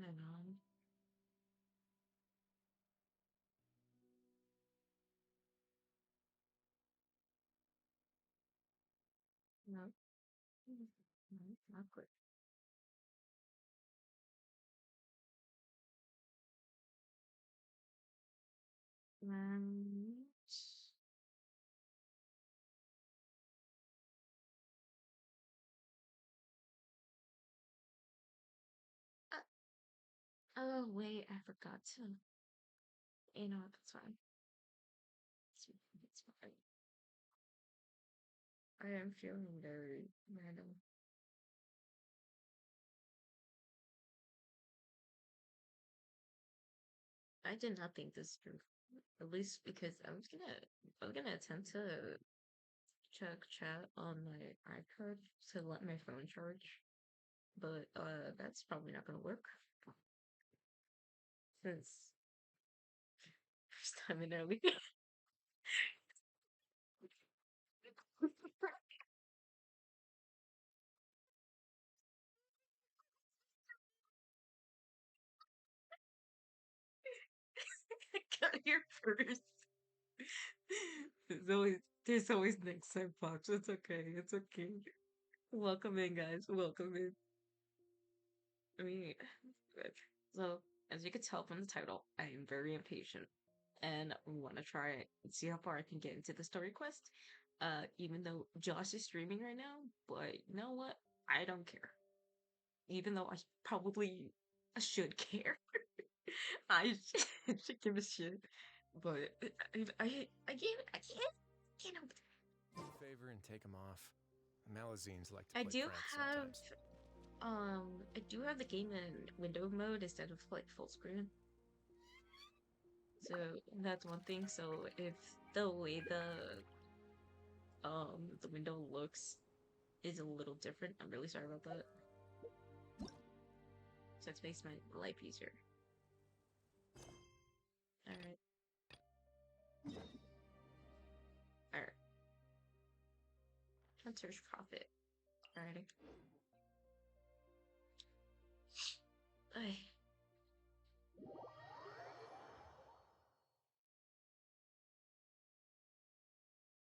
I know. No. No, not good. And uh, oh wait, I forgot to. You know, that's fine. It's fine. I am feeling very random. I did not think this through. At least because I was gonna attempt to check chat on my iPad to let my phone charge, but that's probably not gonna work since first time in early. I got here first. There's always next time, Fox. It's okay. It's okay. Welcome in, guys. Welcome in. I mean, good. So, as you can tell from the title, I am very impatient and want to try it and see how far I can get into the story quest. Even though Josh is streaming right now, but you know what? I don't care. Even though I probably should care. I should give a shit. But I can't. Do me a favor and take them off. Malazines like to I play do pranks have sometimes. I do have the game in window mode instead of like full screen. So that's one thing. So if the way the window looks is a little different, I'm really sorry about that. So it makes my life easier. Alright. Alright. Hunter's profit. Alrighty. Ay.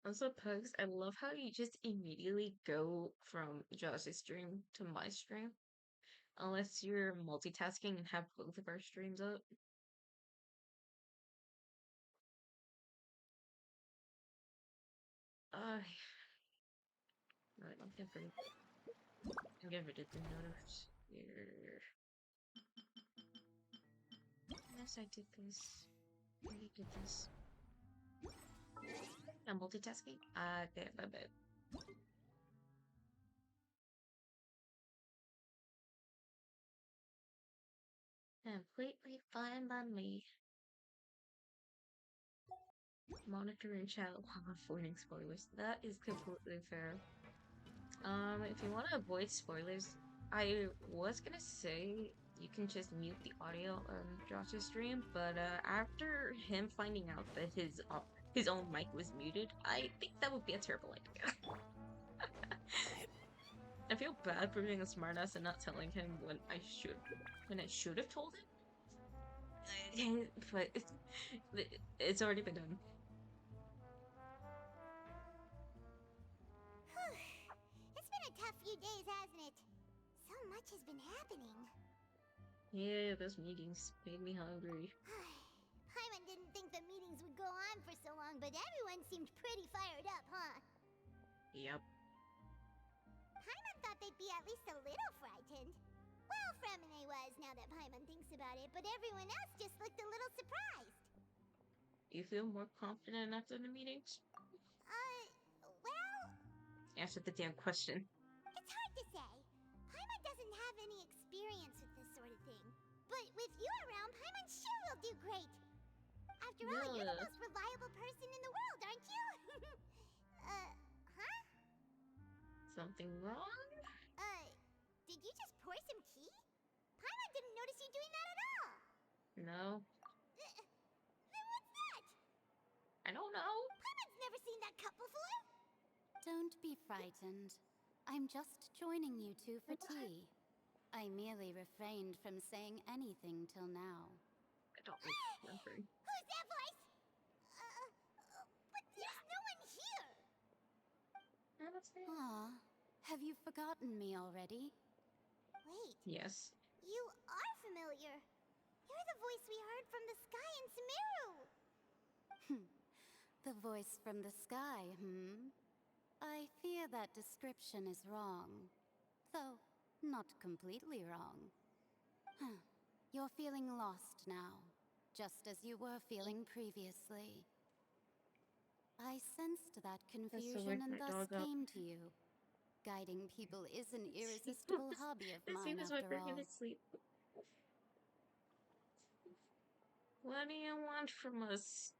Also, Pugs, I love how you just immediately go from Josh's stream to my stream. Unless you're multitasking and have both of our streams up. Uh, right, I'm gonna edit the notice here. Yes, I did this. I did this. I'm multitasking. Okay, my bad. Completely fine by me. Monitoring chat while avoiding spoilers. That is completely fair. If you want to avoid spoilers, I was gonna say you can just mute the audio on Josh's stream, but after him finding out that his own mic was muted, I think that would be a terrible idea. I feel bad for being a smartass and not telling him when I should have told him. But it's already been done. It's been a tough few days, hasn't it? So much has been happening. Yeah, those meetings made me hungry. Paimon didn't think the meetings would go on for so long, but everyone seemed pretty fired up, huh? Yep. Paimon thought they'd be at least a little frightened. Well, Fremine was, now that Paimon thinks about it, but everyone else just looked a little surprised. You feel more confident after the meetings? Well, Answer the damn question. it's hard to say. Paimon doesn't have any experience with this sort of thing. But with you around, Paimon sure will do great. After all, you're the most reliable person in the world, aren't you? Huh? Something wrong? Did you just pour some tea? Paimon didn't notice you doing that at all. No. Then what's that? I don't know. Paimon's never seen that cup before. Don't be frightened. I'm just joining you two for tea. I merely refrained from saying anything till now. I don't remember. Who's that voice? But there's no one here. Yeah, that's fair. Ah, have you forgotten me already? Wait, Yes. you are familiar. You're the voice we heard from the sky in Sumeru. The voice from the sky, I fear that description is wrong. Though, not completely wrong. You're feeling lost now, just as you were feeling previously. I sensed that That's so confusion wake and my thus dog up. came to you. Guiding people is an irresistible hobby of As mine, soon as my after freaking all. asleep. What do you want from us?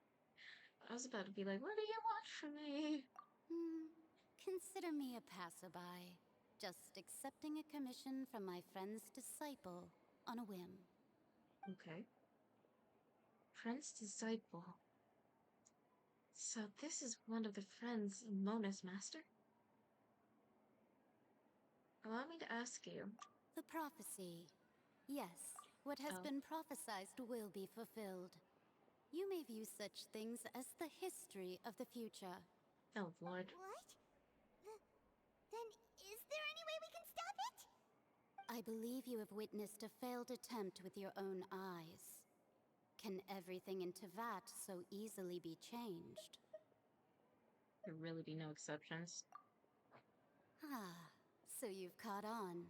I was about to be like, what do you want from me? Consider me a passerby, just accepting a commission from my friend's disciple on a whim. Okay. Friend's disciple. So this is one of the friends of Mona's master? Allow me to ask you. The prophecy. Yes, what has Oh. been prophesized will be fulfilled. You may view such things as the history of the future. Oh, Lord. What? Then is there any way we can stop it? I believe you have witnessed a failed attempt with your own eyes. Can everything in Tevat so easily be changed? There really be no exceptions. Ah, so you've caught on.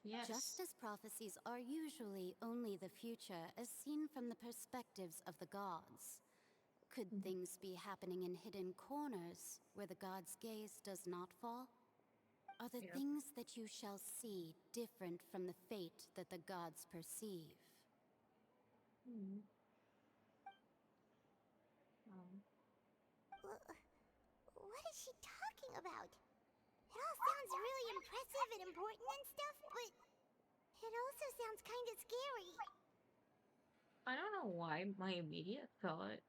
Yes. Just as prophecies are usually only the future as seen from the perspectives of the gods, could things be happening in hidden corners where the gods' gaze does not fall? Are the Yeah. things that you shall see different from the fate that the gods perceive? Hmm. What is she talking about? It all sounds really impressive and important and stuff, but it also sounds kind of scary. I don't know why my immediate thought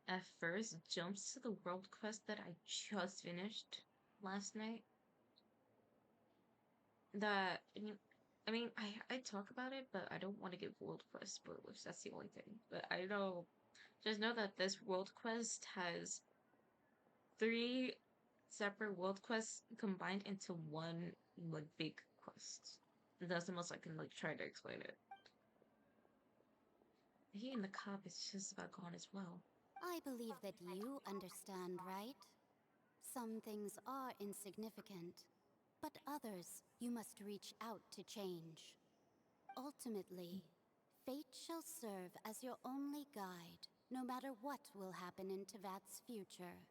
at first jumps to the world quest that I just finished last night. That I talk about it, but I don't want to give world quest spoilers. That's the only thing. But I know, just know that this world quest has 3 separate world quests combined into one like big quest. And that's the most I can like try to explain it. He and the cop is just about gone as well. I believe that you understand, right? Some things are insignificant, but others you must reach out to change. Ultimately, fate shall serve as your only guide, no matter what will happen in Tevat's future.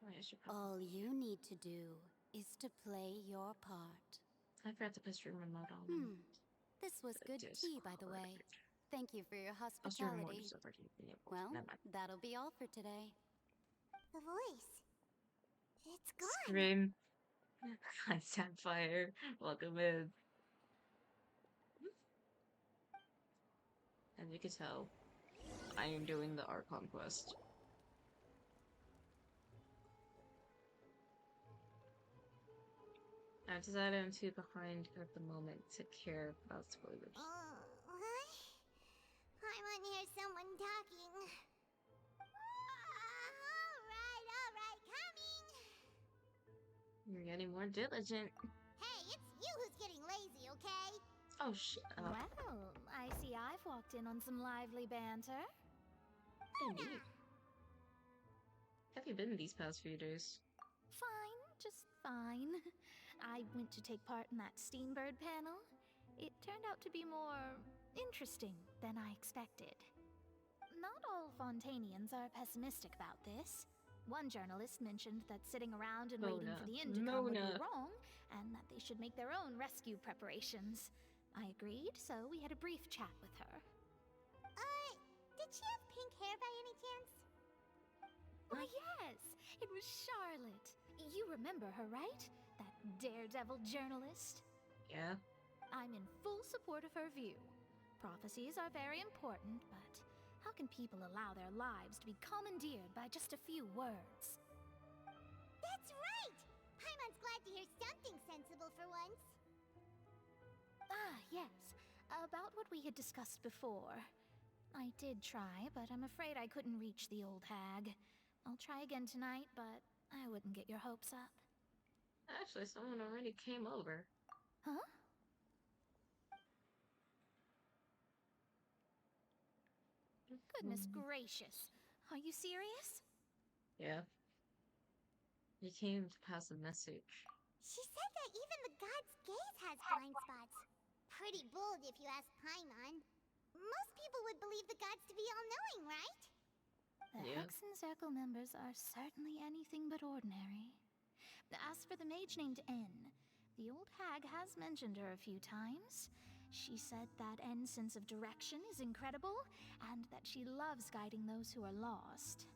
I should probably. All you need to do is to play your part. I forgot to put stream remote on. This was good tea, by the way. Thank you for your I'll stream remote hospitality. just so I can be able to. Well, Never mind. that'll be all for today. The voice. It's gone. Scream. I Sapphire. Welcome in. As you can tell, I am doing the Archon quest. I decided I'm too behind at the moment to care about spoilers. What? I'm on here, someone talking. Alright, coming. You're getting more diligent. Hey, it's you who's getting lazy, okay? Oh shit. Well, I see I've walked in on some lively banter. Indeed. Have you been these past few days? Fine, just fine. I went to take part in that Steambird panel. It turned out to be more interesting than I expected. Not all Fontanians are pessimistic about this. One journalist mentioned that sitting around and waiting for the end to come would be wrong, and that they should make their own rescue preparations. I agreed, so we had a brief chat with her. Did she have pink hair by any chance? Why, yes, it was Charlotte. You remember her, right? That daredevil journalist? Yeah. I'm in full support of her view. Prophecies are very important, but how can people allow their lives to be commandeered by just a few words? That's right! Paimon's glad to hear something sensible for once. Ah, yes. About what we had discussed before. I did try, but I'm afraid I couldn't reach the old hag. I'll try again tonight, but I wouldn't get your hopes up. Actually, someone already came over. Huh? Goodness gracious. Are you serious? Yeah. He came to pass a message. She said that even the god's gaze has blind spots. Pretty bold if you ask Paimon. Most people would believe the gods to be all-knowing, right? The Yeah. Hexen Circle members are certainly anything but ordinary. As for the mage named N, the old hag has mentioned her a few times. She said that N's sense of direction is incredible, and that she loves guiding those who are lost.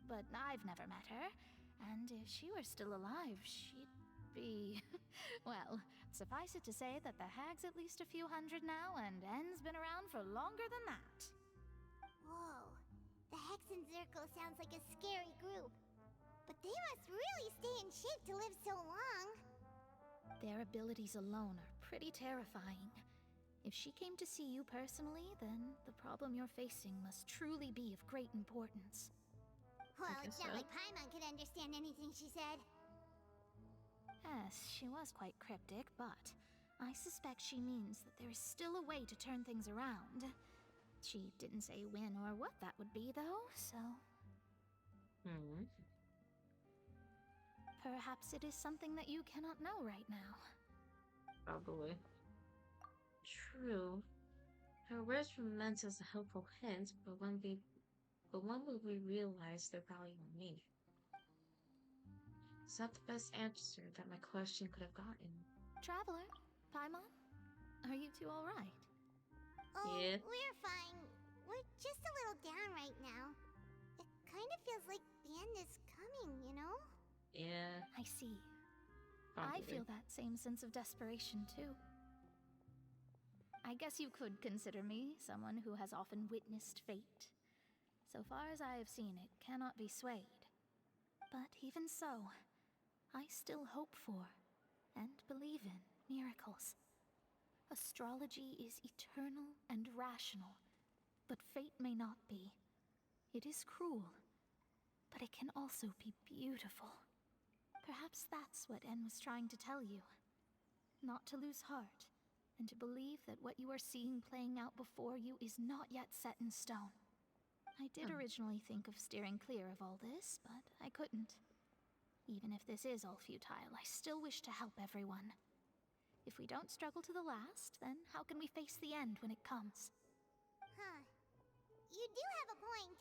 But I've never met her, and if she were still alive, she'd be... well, suffice it to say that the hag's at least a few hundred now, and N's been around for longer than that. Whoa. The Hexen Circle sounds like a scary group. But they must really stay in shape to live so long. Their abilities alone are pretty terrifying. If she came to see you personally, then the problem you're facing must truly be of great importance. Well, guess it's not so. like Paimon could understand anything she said. Yes, she was quite cryptic, but I suspect she means that there is still a way to turn things around. She didn't say when or what that would be, though, so Hmm. perhaps it is something that you cannot know right now. Probably. True. Her words were meant as a helpful hint, but when will we realize their value on me? Is that the best answer that my question could have gotten? Traveler, Paimon, are you two all right? Oh, Yeah. we're fine. We're just a little down right now. It kind of feels like the end is coming, you know? Yeah. I see. Probably. I feel that same sense of desperation, too. I guess you could consider me someone who has often witnessed fate. So far as I have seen, it cannot be swayed. But even so, I still hope for and believe in miracles. Astrology is eternal and rational, but fate may not be. It is cruel, but it can also be beautiful. Perhaps that's what En was trying to tell you. Not to lose heart, and to believe that what you are seeing playing out before you is not yet set in stone. I did originally think of steering clear of all this, but I couldn't. Even if this is all futile, I still wish to help everyone. If we don't struggle to the last, then how can we face the end when it comes? Huh. You do have a point.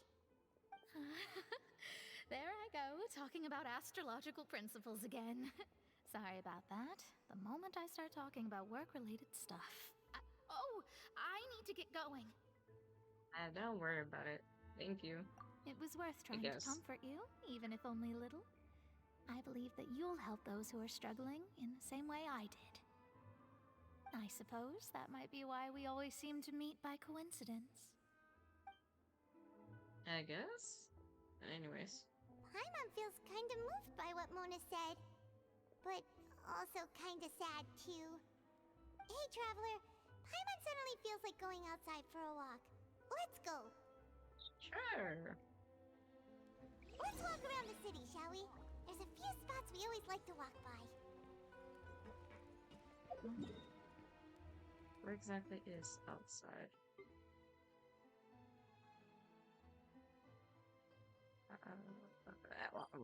There I go, talking about astrological principles again. Sorry about that. The moment I start talking about work-related stuff. I need to get going. Don't worry about it. Thank you. It was worth trying to guess. comfort you, even if only a little. I believe that you'll help those who are struggling in the same way I did. I suppose that might be why we always seem to meet by coincidence. I guess? Anyways. Paimon feels kind of moved by what Mona said. But also kind of sad, too. Hey, Traveler. Paimon suddenly feels like going outside for a walk. Let's go. Sure. Let's walk around the city, shall we? There's a few spots we always like to walk by. Where exactly is outside?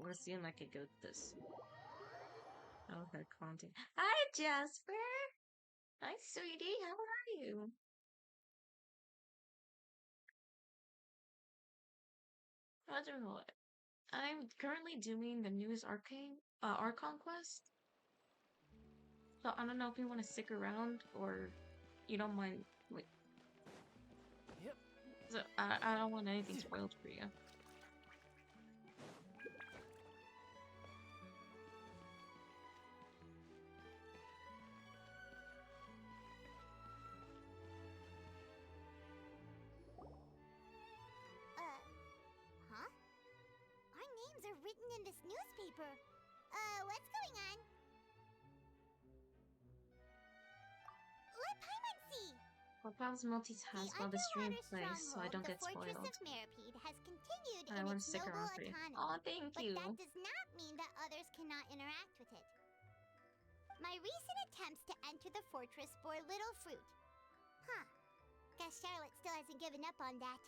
We're seeing like it goes this. Okay, Conti. Hi, Jasper. Hi, sweetie. How are you? Roger, I'm currently doing the newest archon quest. So I don't know if you want to stick around or you don't mind. Wait. Yep. So I don't want anything spoiled for you. Huh? Our names are written in this newspaper. What's going on? I'll multitask while the stream underwater plays so I stronghold, don't the get Fortress spoiled. of Meripede, has continued I in want to its stick noble around for you. autonomy. Oh, thank But you. that does not mean that others cannot interact with it. My recent attempts to enter the fortress bore little fruit. Huh. Guess Charlotte still hasn't given up on that.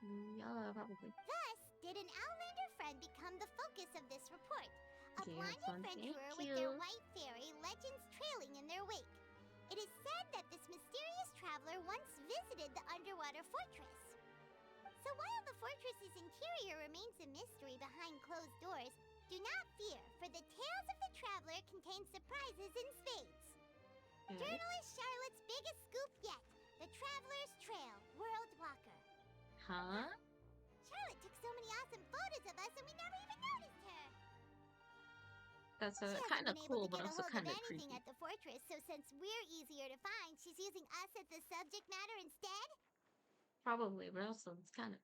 Yeah, probably. Thus, did an Outlander friend become the focus of this report. A Okay, blonde fun. adventurer Thank with their you. white fairy, legends trailing in their wake. It is said that this mysterious traveler once visited the underwater fortress. So while the fortress's interior remains a mystery behind closed doors, do not fear, for the tales of the traveler contain surprises in spades. Okay. Journalist Charlotte's biggest scoop yet, the Traveler's Trail, World Walker. Huh? Charlotte took so many awesome photos of us and we never even noticed her. That's She hasn't kind of been cool, able to but get a also hold kind of of anything creepy. at the fortress, so since we're easier to find, she's using us as the subject matter instead? Probably, but also it's kind of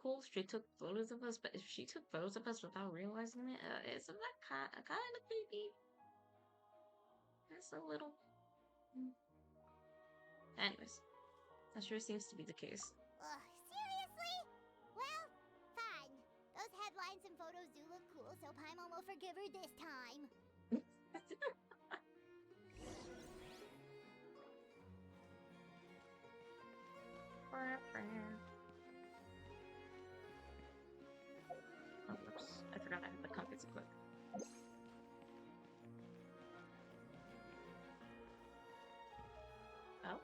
cool. She took photos of us, but if she took photos of us without realizing it, isn't that kind of creepy? It's a little. Mm. Anyways, that sure seems to be the case. Ugh, seriously? Well, fine. Those headlines and photos do look cool, so Paimon will forgive her this time. Oh, whoops. I forgot I had the compass equipped. Oh?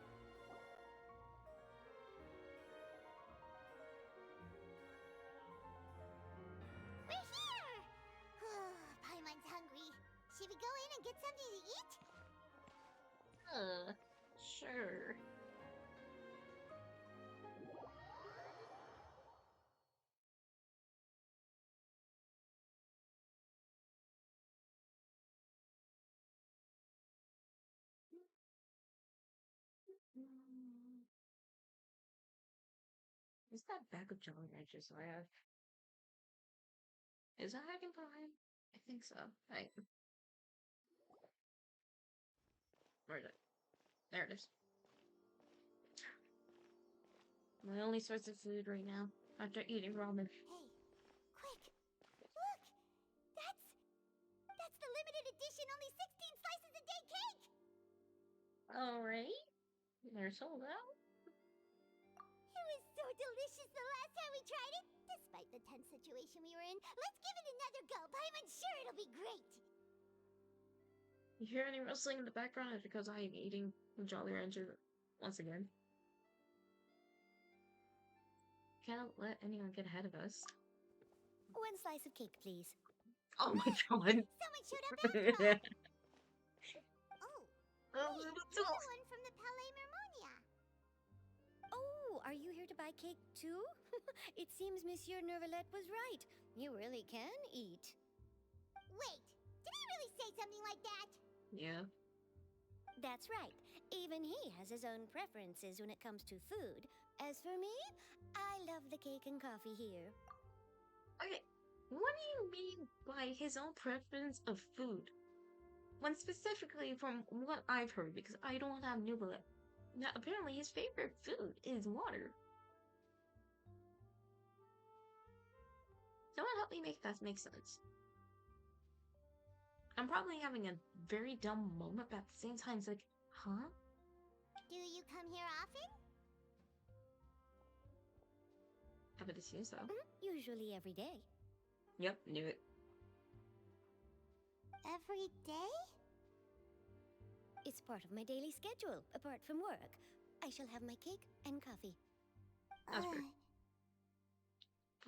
We're here! Paimon's hungry. Should we go in and get something to eat? Sure. Is that bag of Jolly Ranchers I have? Is that hacking behind? I think so. Right. Where is it? There it is. My only source of food right now, after eating ramen. Hey, quick! Look! That's the limited edition only 16 slices a day cake! Alright. They're sold out. It was so delicious the last time we tried it, despite the tense situation we were in. Let's give it another go. Paimon's sure it'll be great. You hear any rustling in the background? It's because I am eating Jolly Rancher once again. Can't let anyone get ahead of us. One slice of cake, please. Oh my god. Someone showed up after all. Oh, wait, you're the one from the Palais Mermonia. Oh, are you here to buy cake too? It seems Monsieur Nervalette was right. You really can eat. Wait, did he really say something like that? Yeah. That's right. Even he has his own preferences when it comes to food. As for me, I love the cake and coffee here. Okay, what do you mean by his own preference of food? When specifically from what I've heard, because I don't have Nubile. Now, apparently his favorite food is water. Someone help me make that make sense. I'm probably having a very dumb moment, but at the same time, it's like, huh? Do you come here often? I would assume so. Usually every day. Yep, knew it. Every day? It's part of my daily schedule, apart from work. I shall have my cake and coffee. That's fair.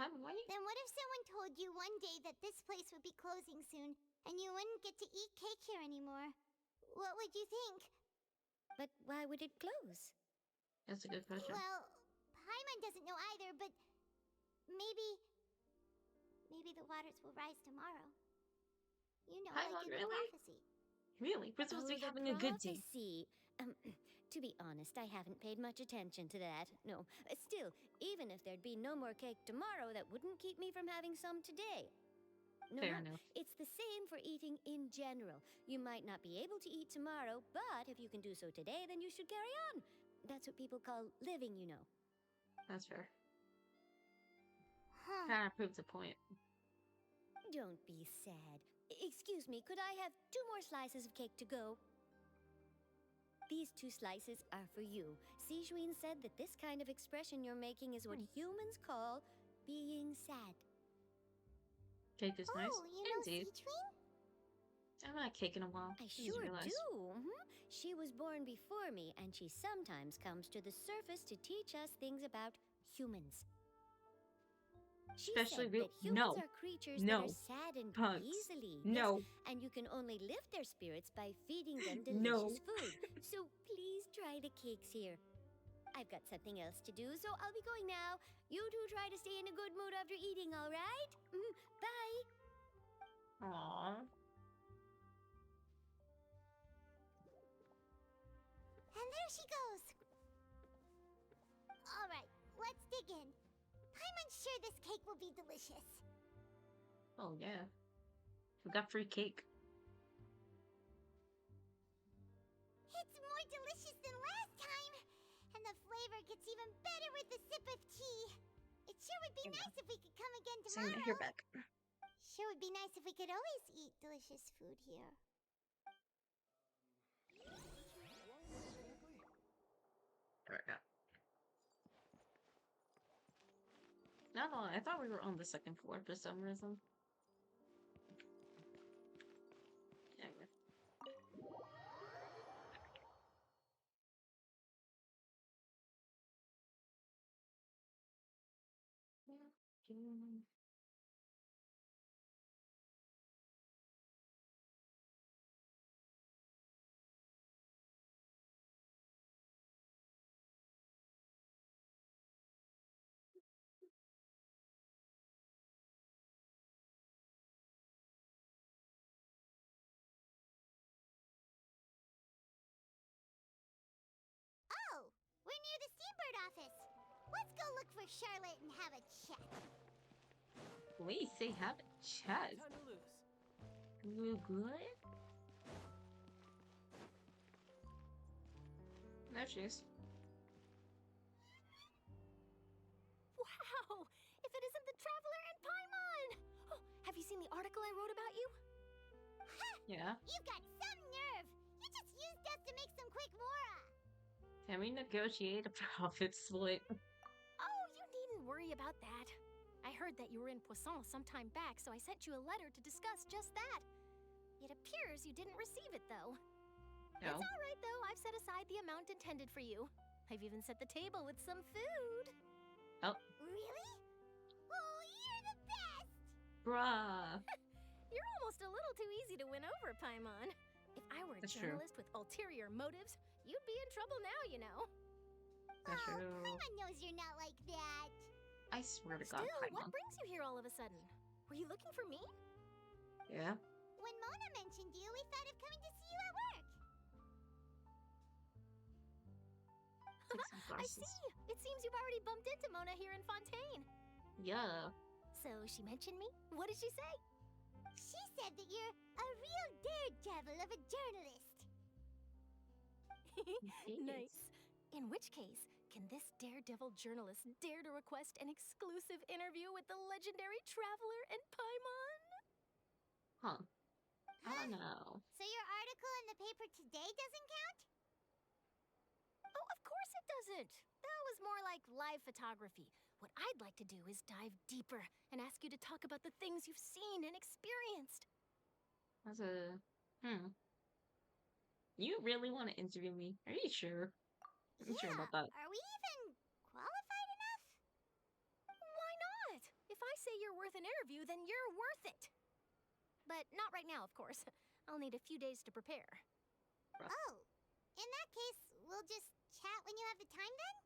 Why? Then what if someone told you one day that this place would be closing soon, and you wouldn't get to eat cake here anymore? What would you think? But why would it close? That's a good question. Well, Paimon doesn't know either, but maybe the waters will rise tomorrow. You know, Paimon, like in the really? prophecy. Really? We're supposed to be the having a good day. prophecy. To be honest, I haven't paid much attention to that. No. Still, even if there'd be no more cake tomorrow, that wouldn't keep me from having some today. No, Fair no. enough. It's the same for eating in general. You might not be able to eat tomorrow, but if you can do so today, then you should carry on. That's what people call living, you know. That's fair. Huh. Kind of proves the point. Don't be sad. Excuse me, could I have 2 more slices of cake to go? These 2 slices are for you. Sijuin said that this kind of expression you're making is what humans call being sad. Cake is nice. Oh, you know Indeed. Seachwing? I'm not cake in a while. I Just sure realized. do. She was born before me, and she sometimes comes to the surface to teach us things about humans. She Especially said real- that humans no. are creatures No. that are saddened Punks. easily. No. Yes, and you can only lift their spirits by feeding them No. delicious food. So please try the cakes here. I've got something else to do, so I'll be going now. You two try to stay in a good mood after eating, all right? Bye. Aww. And there she goes. All right, let's dig in. I'm sure this cake will be delicious. Oh yeah. We got free cake. It's more delicious than last time, and the flavor gets even better with a sip of tea. It sure would be Yeah. nice if we could come again Send tomorrow. your back. Sure would be nice if we could always eat delicious food here. There we go. No, I thought we were on the second floor for some reason. Anyway. Oh, we're near the Steambird office. Let's go look for Charlotte and have a chat. Wait, say have a chat. Time to lose. You good? There she is. Wow! If it isn't the Traveler and Paimon! Oh, have you seen the article I wrote about you? Ha! Yeah. You've got some nerve. You just used us to make some quick mora. Can we negotiate a profit split? Oh, you needn't worry about that. I heard that you were in Poisson some time back, so I sent you a letter to discuss just that. It appears you didn't receive it, though. No. It's all right, though. I've set aside the amount intended for you. I've even set the table with some food. Oh, Really? Oh, you're the best. bruh. You're almost a little too easy to win over, Paimon. If I were a That's true. journalist with ulterior motives, you'd be in trouble now, you know. That's Oh, true. Paimon knows you're not like that. I swear to God, Still, what Paimon. brings you here all of a sudden? Were you looking for me? Yeah. When Mona mentioned you, we thought of coming to see you at work. Take some I glasses. see. It seems you've already bumped into Mona here in Fontaine. Yeah. So she mentioned me? What did she say? She said that you're a real daredevil of a journalist. Nice. In which case, can this daredevil journalist dare to request an exclusive interview with the legendary Traveler and Paimon? Huh. I don't know. So your article in the paper today doesn't count? Oh, of course it doesn't. That was more like live photography. What I'd like to do is dive deeper and ask you to talk about the things you've seen and experienced. That's a... You really want to interview me? Are you sure? I'm sure about that. Are we even qualified enough? Why not? If I say you're worth an interview, then you're worth it. But not right now, of course. I'll need a few days to prepare. Oh, in that case, we'll just chat when you have the time then?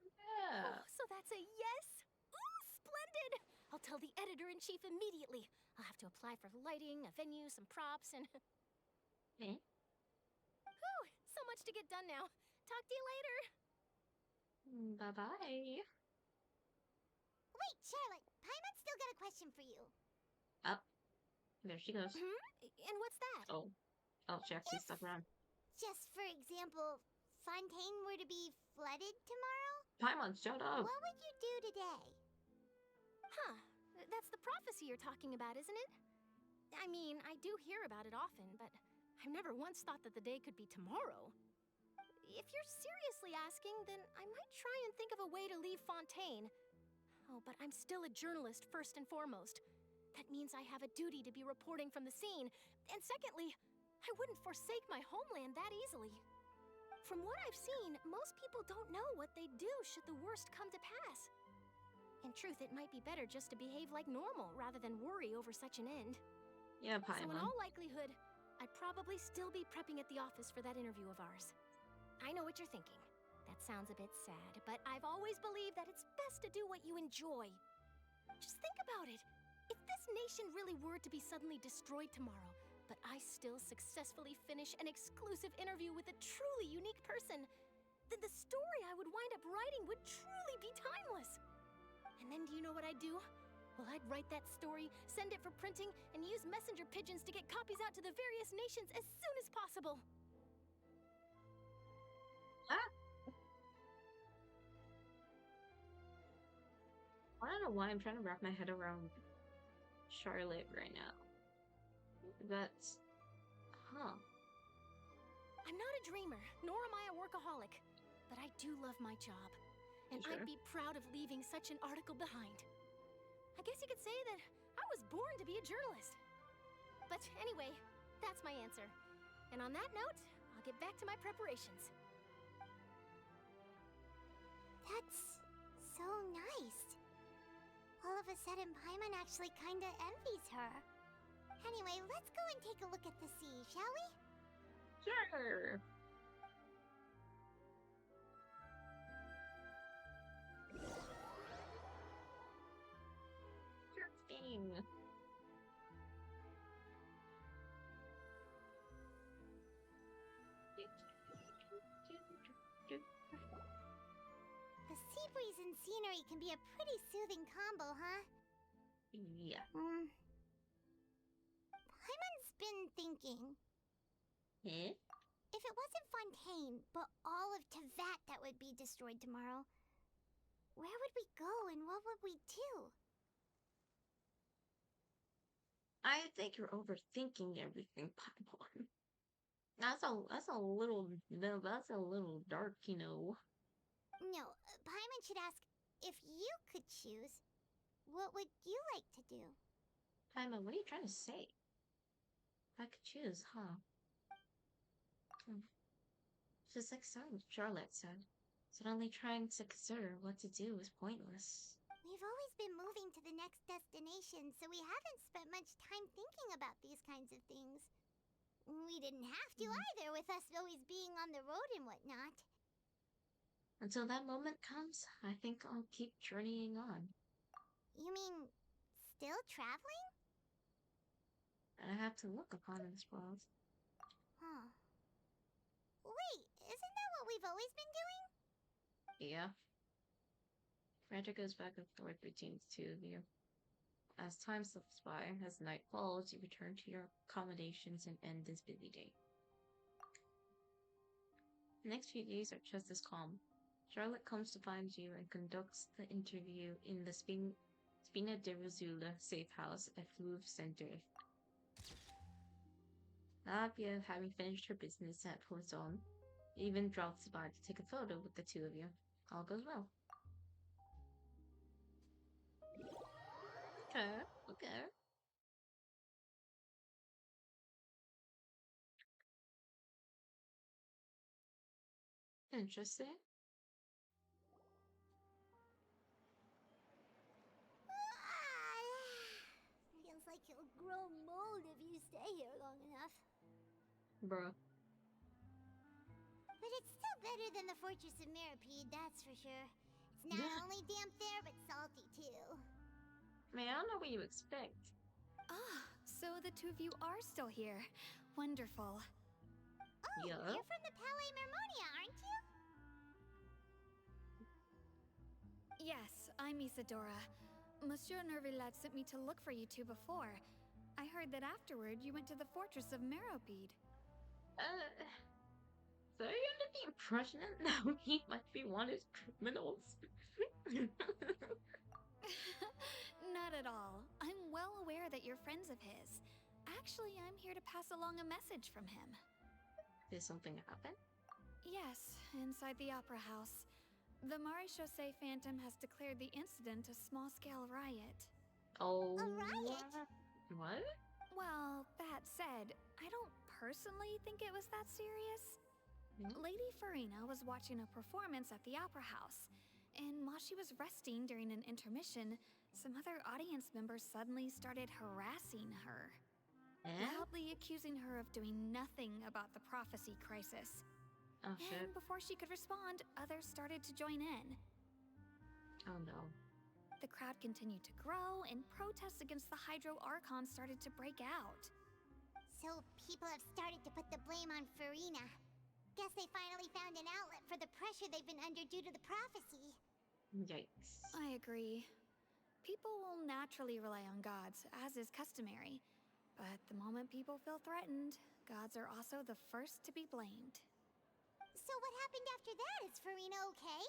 Yeah. Oh, so that's a yes? Ooh, splendid! I'll tell the editor-in-chief immediately. I'll have to apply for lighting, a venue, some props, and... Okay. Whew, so much to get done now. Talk to you later. Bye-bye. Wait, Charlotte, Paimon's still got a question for you. Up. There she goes. And what's that? Oh. Oh, she actually stuck around. Just for example, Fontaine were to be flooded tomorrow, Paimon, shut up! what would you do today? Huh. That's the prophecy you're talking about, isn't it? I mean, I do hear about it often, but I've never once thought that the day could be tomorrow. If you're seriously asking, then I might try and think of a way to leave Fontaine. Oh, but I'm still a journalist first and foremost. That means I have a duty to be reporting from the scene. And secondly, I wouldn't forsake my homeland that easily. From what I've seen, most people don't know what they'd do should the worst come to pass. In truth, it might be better just to behave like normal rather than worry over such an end. Yeah, So in Paimon. all likelihood, I'd probably still be prepping at the office for that interview of ours. I know what you're thinking. That sounds a bit sad, but I've always believed that it's best to do what you enjoy. Just think about it. If this nation really were to be suddenly destroyed tomorrow, but I still successfully finish an exclusive interview with a truly unique person, then the story I would wind up writing would truly be timeless. And then do you know what I'd do? Well, I'd write that story, send it for printing, and use messenger pigeons to get copies out to the various nations as soon as possible. I don't know why I'm trying to wrap my head around Charlotte right now. That's... Huh. I'm not a dreamer, nor am I a workaholic, but I do love my job, and Sure. I'd be proud of leaving such an article behind. I guess you could say that I was born to be a journalist. But anyway, that's my answer. And on that note, I'll get back to my preparations. That's so nice. All of a sudden, Paimon actually kinda envies her. Anyway, let's go and take a look at the sea, shall we? Sure! Sure thing. The sea breeze and scenery can be a pretty soothing combo, huh? Yeah. Paimon's been thinking, Eh? if it wasn't Fontaine, but all of Tevat that would be destroyed tomorrow, where would we go and what would we do? I think you're overthinking everything, Paimon. That's a little dark, you know. No, Paimon should ask, if you could choose, what would you like to do? Paimon, what are you trying to say? If I could choose, huh? Just like Charlotte said, suddenly trying to consider what to do is pointless. We've always been moving to the next destination, so we haven't spent much time thinking about these kinds of things. We didn't have to either, with us always being on the road and whatnot. Until that moment comes, I think I'll keep journeying on. You mean, still traveling? And I have to look upon this world. Huh. Wait, isn't that what we've always been doing? Yeah. Frederick goes back and forth between the two of you. As time slips by, as night falls, you return to your accommodations and end this busy day. The next few days are just as calm. Charlotte comes to find you and conducts the interview in the Spina de Rosula safe house at Louvre Center. Lavia, having finished her business at Poisson, even drops by to take a photo with the two of you. All goes well. Okay. Interesting. Feels like you'll grow mold if you stay here long enough. Bruh. But it's still better than the Fortress of Mirapede, that's for sure. It's not only damp there, but salty too. I mean, I don't know what you expect. Ah, so the two of you are still here. Wonderful. Oh, Yeah? you're from the Palais Mermonia, aren't you? Yes, I'm Isadora. Monsieur Nervilat sent me to look for you two before. I heard that afterward you went to the fortress of Meropide. So are you under the impression that we might be wanted criminals? Not at all. I'm well aware that you're friends of his. Actually, I'm here to pass along a message from him. Did something happen? Yes, inside the Opera House. The Maréchaussée Phantom has declared the incident a small-scale riot. Oh, A riot? What? Well, that said, I don't personally think it was that serious. Lady Farina was watching a performance at the Opera House, and while she was resting during an intermission, some other audience members suddenly started harassing her, loudly accusing her of doing nothing about the prophecy crisis. Oh shit. And before she could respond, others started to join in. Oh no. The crowd continued to grow, and protests against the Hydro Archon started to break out. So people have started to put the blame on Farina. Guess they finally found an outlet for the pressure they've been under due to the prophecy. Yikes. I agree. People will naturally rely on gods, as is customary. But the moment people feel threatened, gods are also the first to be blamed. So what happened after that? Is Farina okay?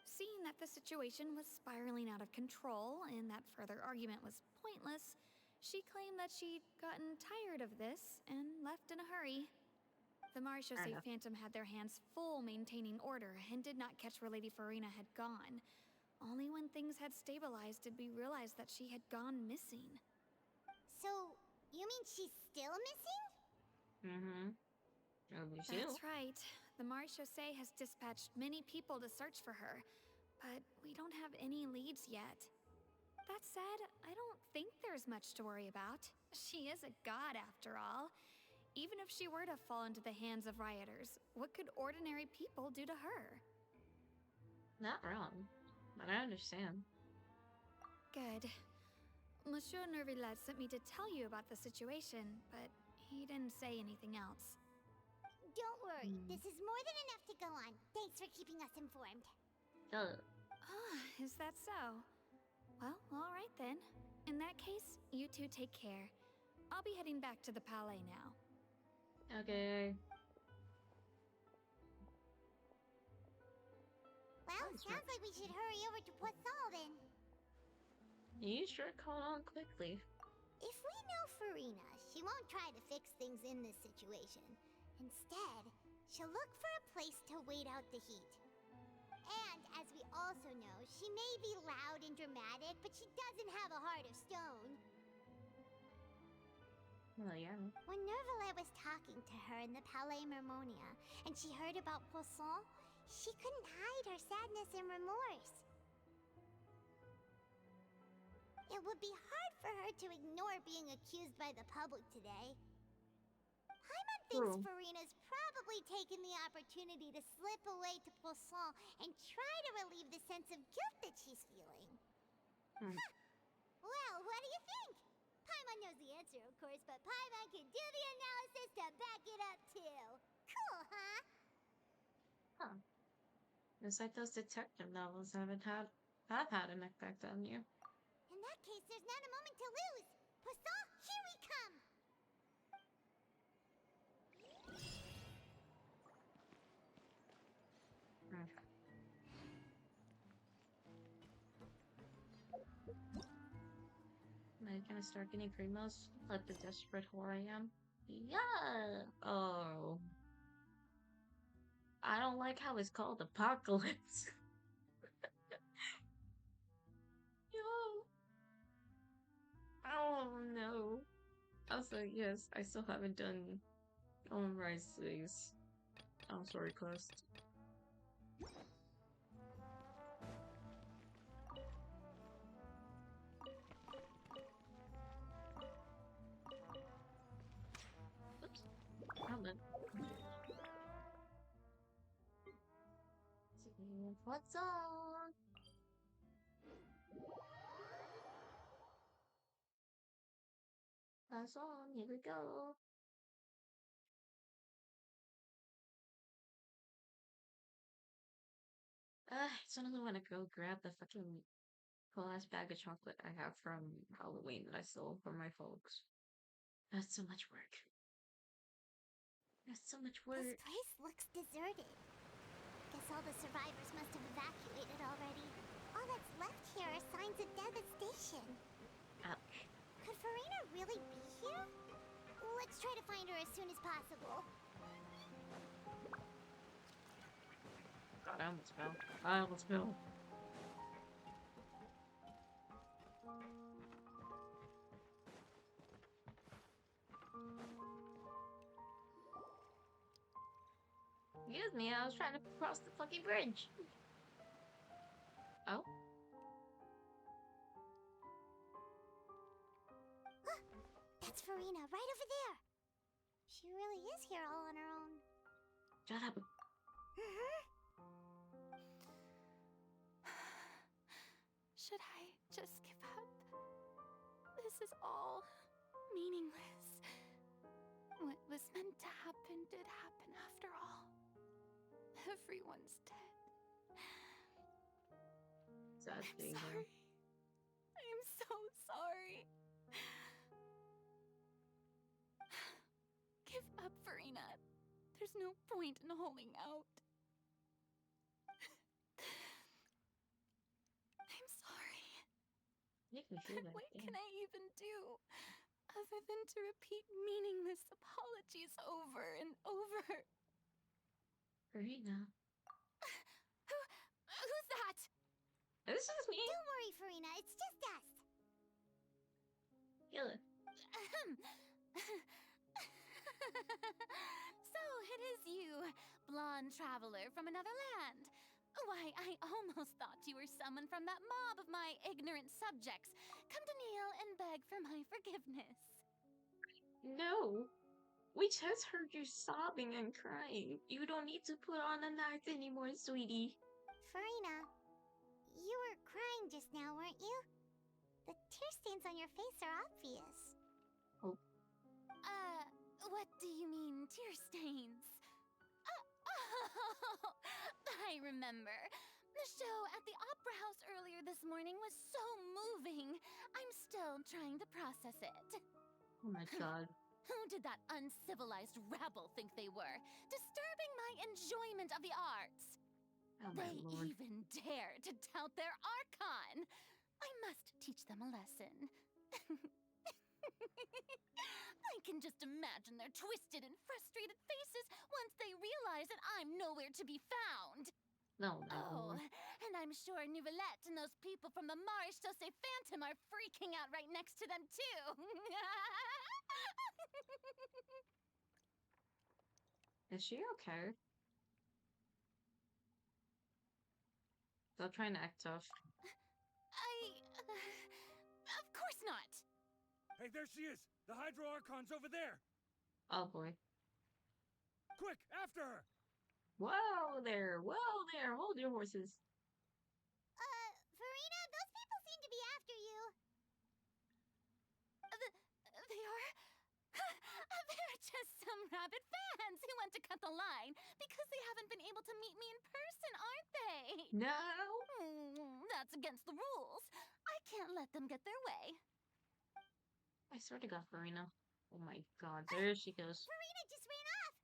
Seeing that the situation was spiraling out of control and that further argument was pointless, she claimed that she'd gotten tired of this and left in a hurry. The Maréchaussée Phantom had their hands full maintaining order and did not catch where Lady Farina had gone. Only when things had stabilized did we realize that she had gone missing. So, you mean she's still missing? Mm-hmm. That's right. The Maréchaussée has dispatched many people to search for her, but we don't have any leads yet. That said, I don't think there's much to worry about. She is a god after all. Even if she were to fall into the hands of rioters, what could ordinary people do to her? Not wrong, but I understand. Good. Monsieur Nervillet sent me to tell you about the situation, but he didn't say anything else. Don't worry, this is more than enough to go on. Thanks for keeping us informed. Ah, is that so? Well, all right then. In that case, you two take care. I'll be heading back to the palais now. Okay. Well, sounds like we should hurry over to Poisson then. You sure caught on quickly. If we know Farina, she won't try to fix things in this situation. Instead, she'll look for a place to wait out the heat. And as we also know, she may be loud and dramatic, but she doesn't have a heart of stone. Well, yeah. When Nervillet was talking to her in the Palais Mermonia, and she heard about Poisson, she couldn't hide her sadness and remorse. It would be hard for her to ignore being accused by the public today. Paimon thinks Farina's probably taken the opportunity to slip away to Poisson and try to relieve the sense of guilt that she's feeling. Well, what do you think? Paimon knows the answer, of course, but Paimon can do the analysis to back it up, too. Cool, huh? Huh. It's like those detective novels have had an effect on you. In that case, there's not a moment to lose. Poisson, here we come! Am I gonna start getting primos like the desperate whore I am? Yeah! Oh. I don't like how it's called Apocalypse. Yo! Oh no. Also, yes, I still haven't done Rice's story quest. Oops. What's on? That's on. Here we go. I suddenly want to go grab the fucking The last bag of chocolate I have from Halloween that I stole from my folks. That's so much work. That's so much This work. place looks deserted. Guess all the survivors must have evacuated already. All that's left here are signs of devastation. Ouch. Could Farina really be here? Let's try to find her as soon as possible. God, I almost fell. I almost fell. Excuse me, I was trying to cross the fucking bridge. Oh? That's Farina, right over there. She really is here all on her own. Shut up. Should I just give up? This is all meaningless. What was meant to happen did happen after all. Everyone's dead. Sad I'm thing, sorry. I am so sorry. Give up, Farina. There's no point in holding out. I'm sorry. Make me feel that. What Damn. can I even do other than to repeat meaningless apologies over and over? Farina. Who's that? This is me. Don't worry, Farina, it's just us. Kill it. So it is you, blonde traveler from another land. Why, I almost thought you were someone from that mob of my ignorant subjects, come to kneel and beg for my forgiveness. No. We just heard you sobbing and crying. You don't need to put on a knife anymore, sweetie. Farina, you were crying just now, weren't you? The tear stains on your face are obvious. What do you mean, tear stains? Oh, I remember. The show at the Opera House earlier this morning was so moving. I'm still trying to process it. Oh my god. Who did that uncivilized rabble think they were, disturbing my enjoyment of the arts? Oh my They lord. even dare to tout their archon. I must teach them a lesson. I can just imagine their twisted and frustrated faces once they realize that I'm nowhere to be found. No, my Oh, lord. and I'm sure Nouvellette and those people from the Maréchaussée Phantom are freaking out right next to them, too. Is she okay? Stop trying to act tough. Of course not. Hey, there she is! The Hydro Archon's over there! Oh boy. Quick, after her! Whoa there! Whoa there! Hold your horses. Farina, those people seem to be after you. They are? They're just some rabid fans who want to cut the line because they haven't been able to meet me in person, aren't they? No! That's against the rules. I can't let them get their way. I swear to God, Farina. Oh my god, there she goes. Farina just ran off.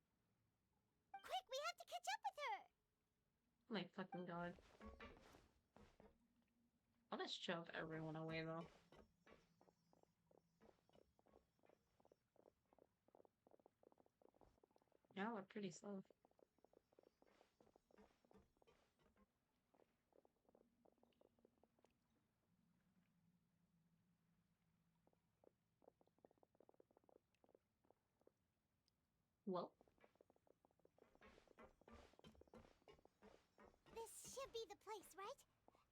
Quick, we have to catch up with her. Oh my fucking god. I'll just shove everyone away though. Y'all are pretty slow. Well, This should be the place, right?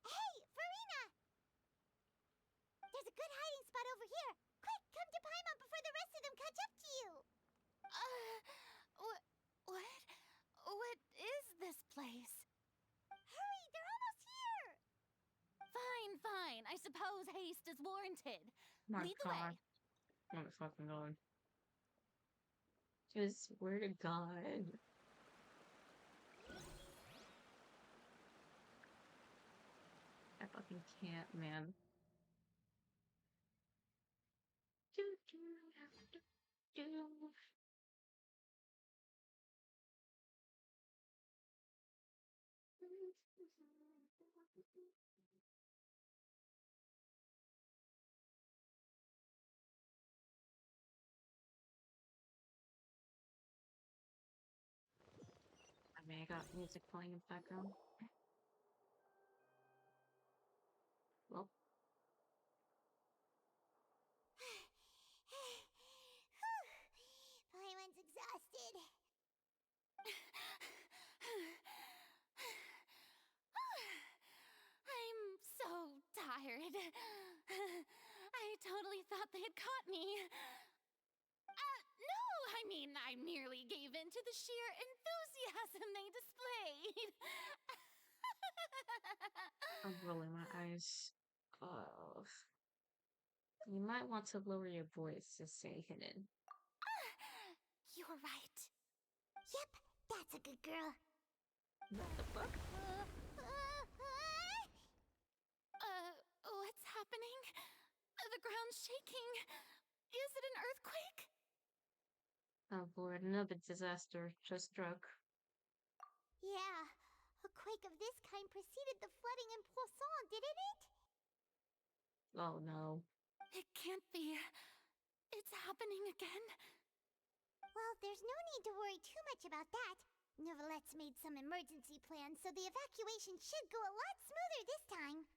Hey, Farina! There's a good hiding spot over here. Quick, come to Paimon before the rest of them catch up to you. What? What is this place? Hurry, they're almost here. Fine. I suppose haste is warranted. my Lead the way. god. Oh my fucking god. Just swear to God. I fucking can't, man. I mean, I got music playing in the background. Well, Paimon's exhausted. I'm so tired. I totally thought they had caught me. No, I mean, I merely gave in to the sheer enthusiasm they displayed. I'm rolling my eyes. Oh. You might want to lower your voice to stay hidden. You're right. Yep, that's a good girl. What the fuck? What's happening? The ground's shaking. Is it an earthquake? Oh lord, another disaster just struck. Yeah, a quake of this kind preceded the flooding in Poisson, didn't it? Oh no. It can't be. It's happening again. Well, there's no need to worry too much about that. Neverlette's made some emergency plans, so the evacuation should go a lot smoother this time.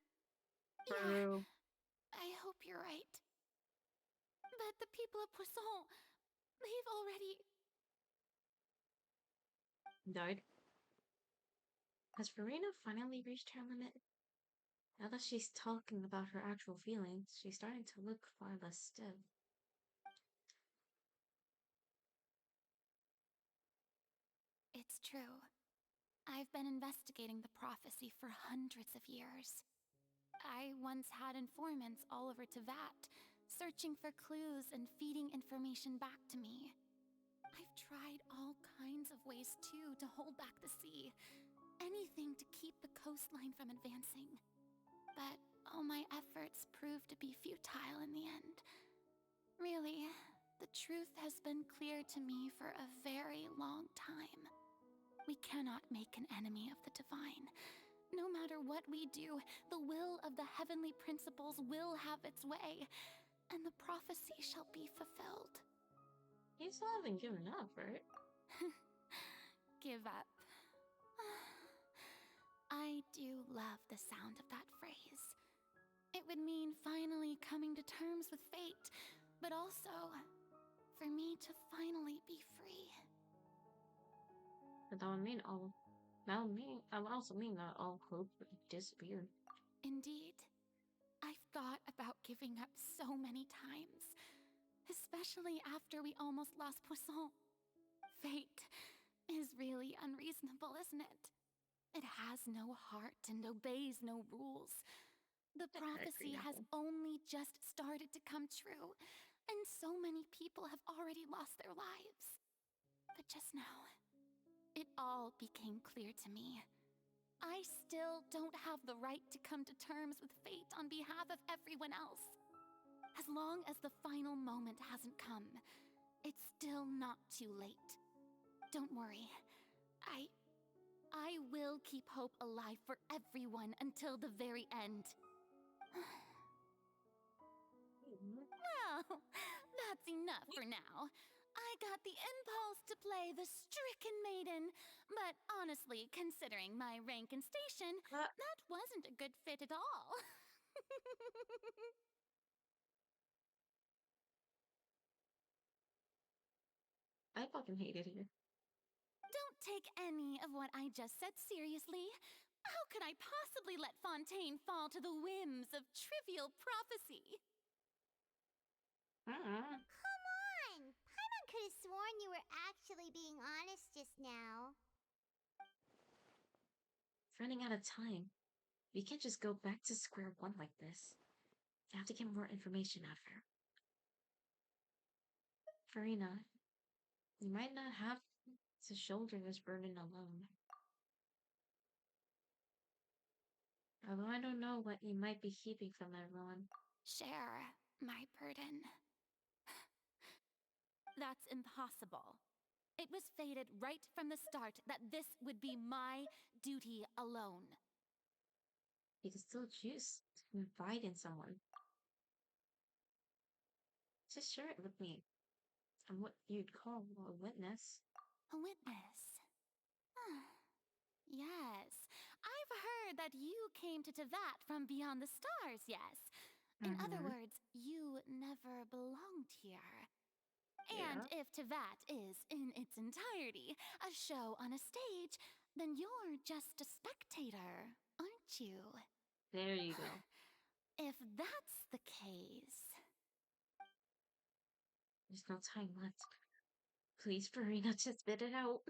True. Yeah, I hope you're right. But the people of Poisson, they've already... Died. Has Verena finally reached her limit? Now that she's talking about her actual feelings, she's starting to look far less stiff. It's true. I've been investigating the prophecy for hundreds of years. I once had informants all over Tevat, searching for clues and feeding information back to me. I've tried all kinds of ways, too, to hold back the sea. Anything to keep the coastline from advancing. But all my efforts proved to be futile in the end. Really, the truth has been clear to me for a very long time. We cannot make an enemy of the divine. No matter what we do, the will of the heavenly principles will have its way, and the prophecy shall be fulfilled. You still haven't given up, right? Give up. I do love the sound of that phrase. It would mean finally coming to terms with fate, but also for me to finally be free. But that would also mean that all hope would disappear. Indeed. I've thought about giving up so many times, especially after we almost lost Poisson. Fate is really unreasonable, isn't it? It has no heart and obeys no rules. The prophecy has only just started to come true, and so many people have already lost their lives. But just now, it all became clear to me. I still don't have the right to come to terms with fate on behalf of everyone else. As long as the final moment hasn't come, it's still not too late. Don't worry. I will keep hope alive for everyone until the very end. Well, that's enough for now. I got the impulse to play the stricken maiden, but honestly, considering my rank and station, that wasn't a good fit at all. I fucking hate it here. Don't take any of what I just said seriously. How could I possibly let Fontaine fall to the whims of trivial prophecy? Come on! Paimon could have sworn you were actually being honest just now. Running out of time. We can't just go back to square one like this. I have to get more information out of her. Farina, you might not have to shoulder this burden alone. Although I don't know what you might be keeping from everyone. Share my burden. That's impossible. It was fated right from the start that this would be my duty alone. You can still choose to confide in someone. Just share it with me. I'm what you'd call a witness. A witness. Yes, I've heard that you came to Tevat from beyond the stars, yes. In other words, you never belonged here. And if Tevat is, in its entirety, a show on a stage, then you're just a spectator, aren't you? There you go. If that's the case... There's no time left. Please, Farina, just spit it out.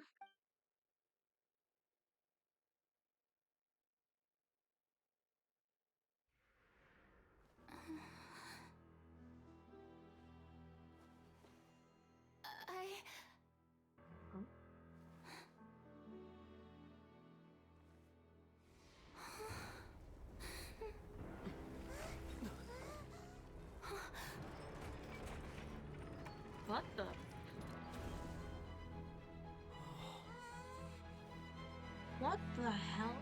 Huh? What the? What the hell?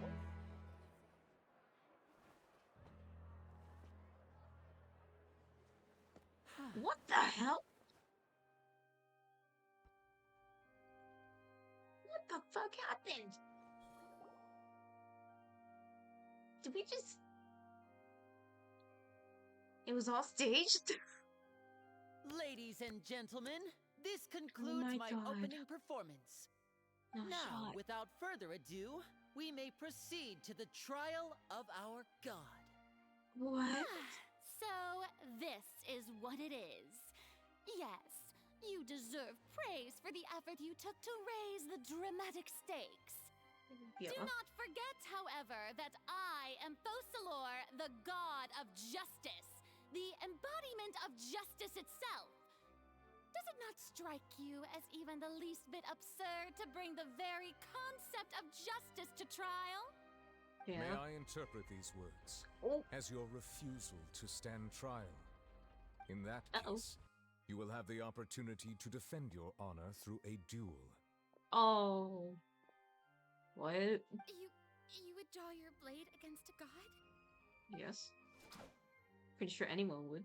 What the hell? What the fuck happened? Did we just... It was all staged? Ladies and gentlemen, this concludes my opening performance. No Now, shot. without further ado, we may proceed to the trial of our god. What? So, this is what it is. Yes, you deserve praise for the effort you took to raise the dramatic stakes. Yeah. Do not forget, however, that I am Fosalor, the god of justice, the embodiment of justice itself. Does it not strike you as even the least bit absurd to bring the very concept of justice to trial? May I interpret these words as your refusal to stand trial? In that case, you will have the opportunity to defend your honor through a duel. Oh. What? You would draw your blade against a god? Yes. Pretty sure anyone would.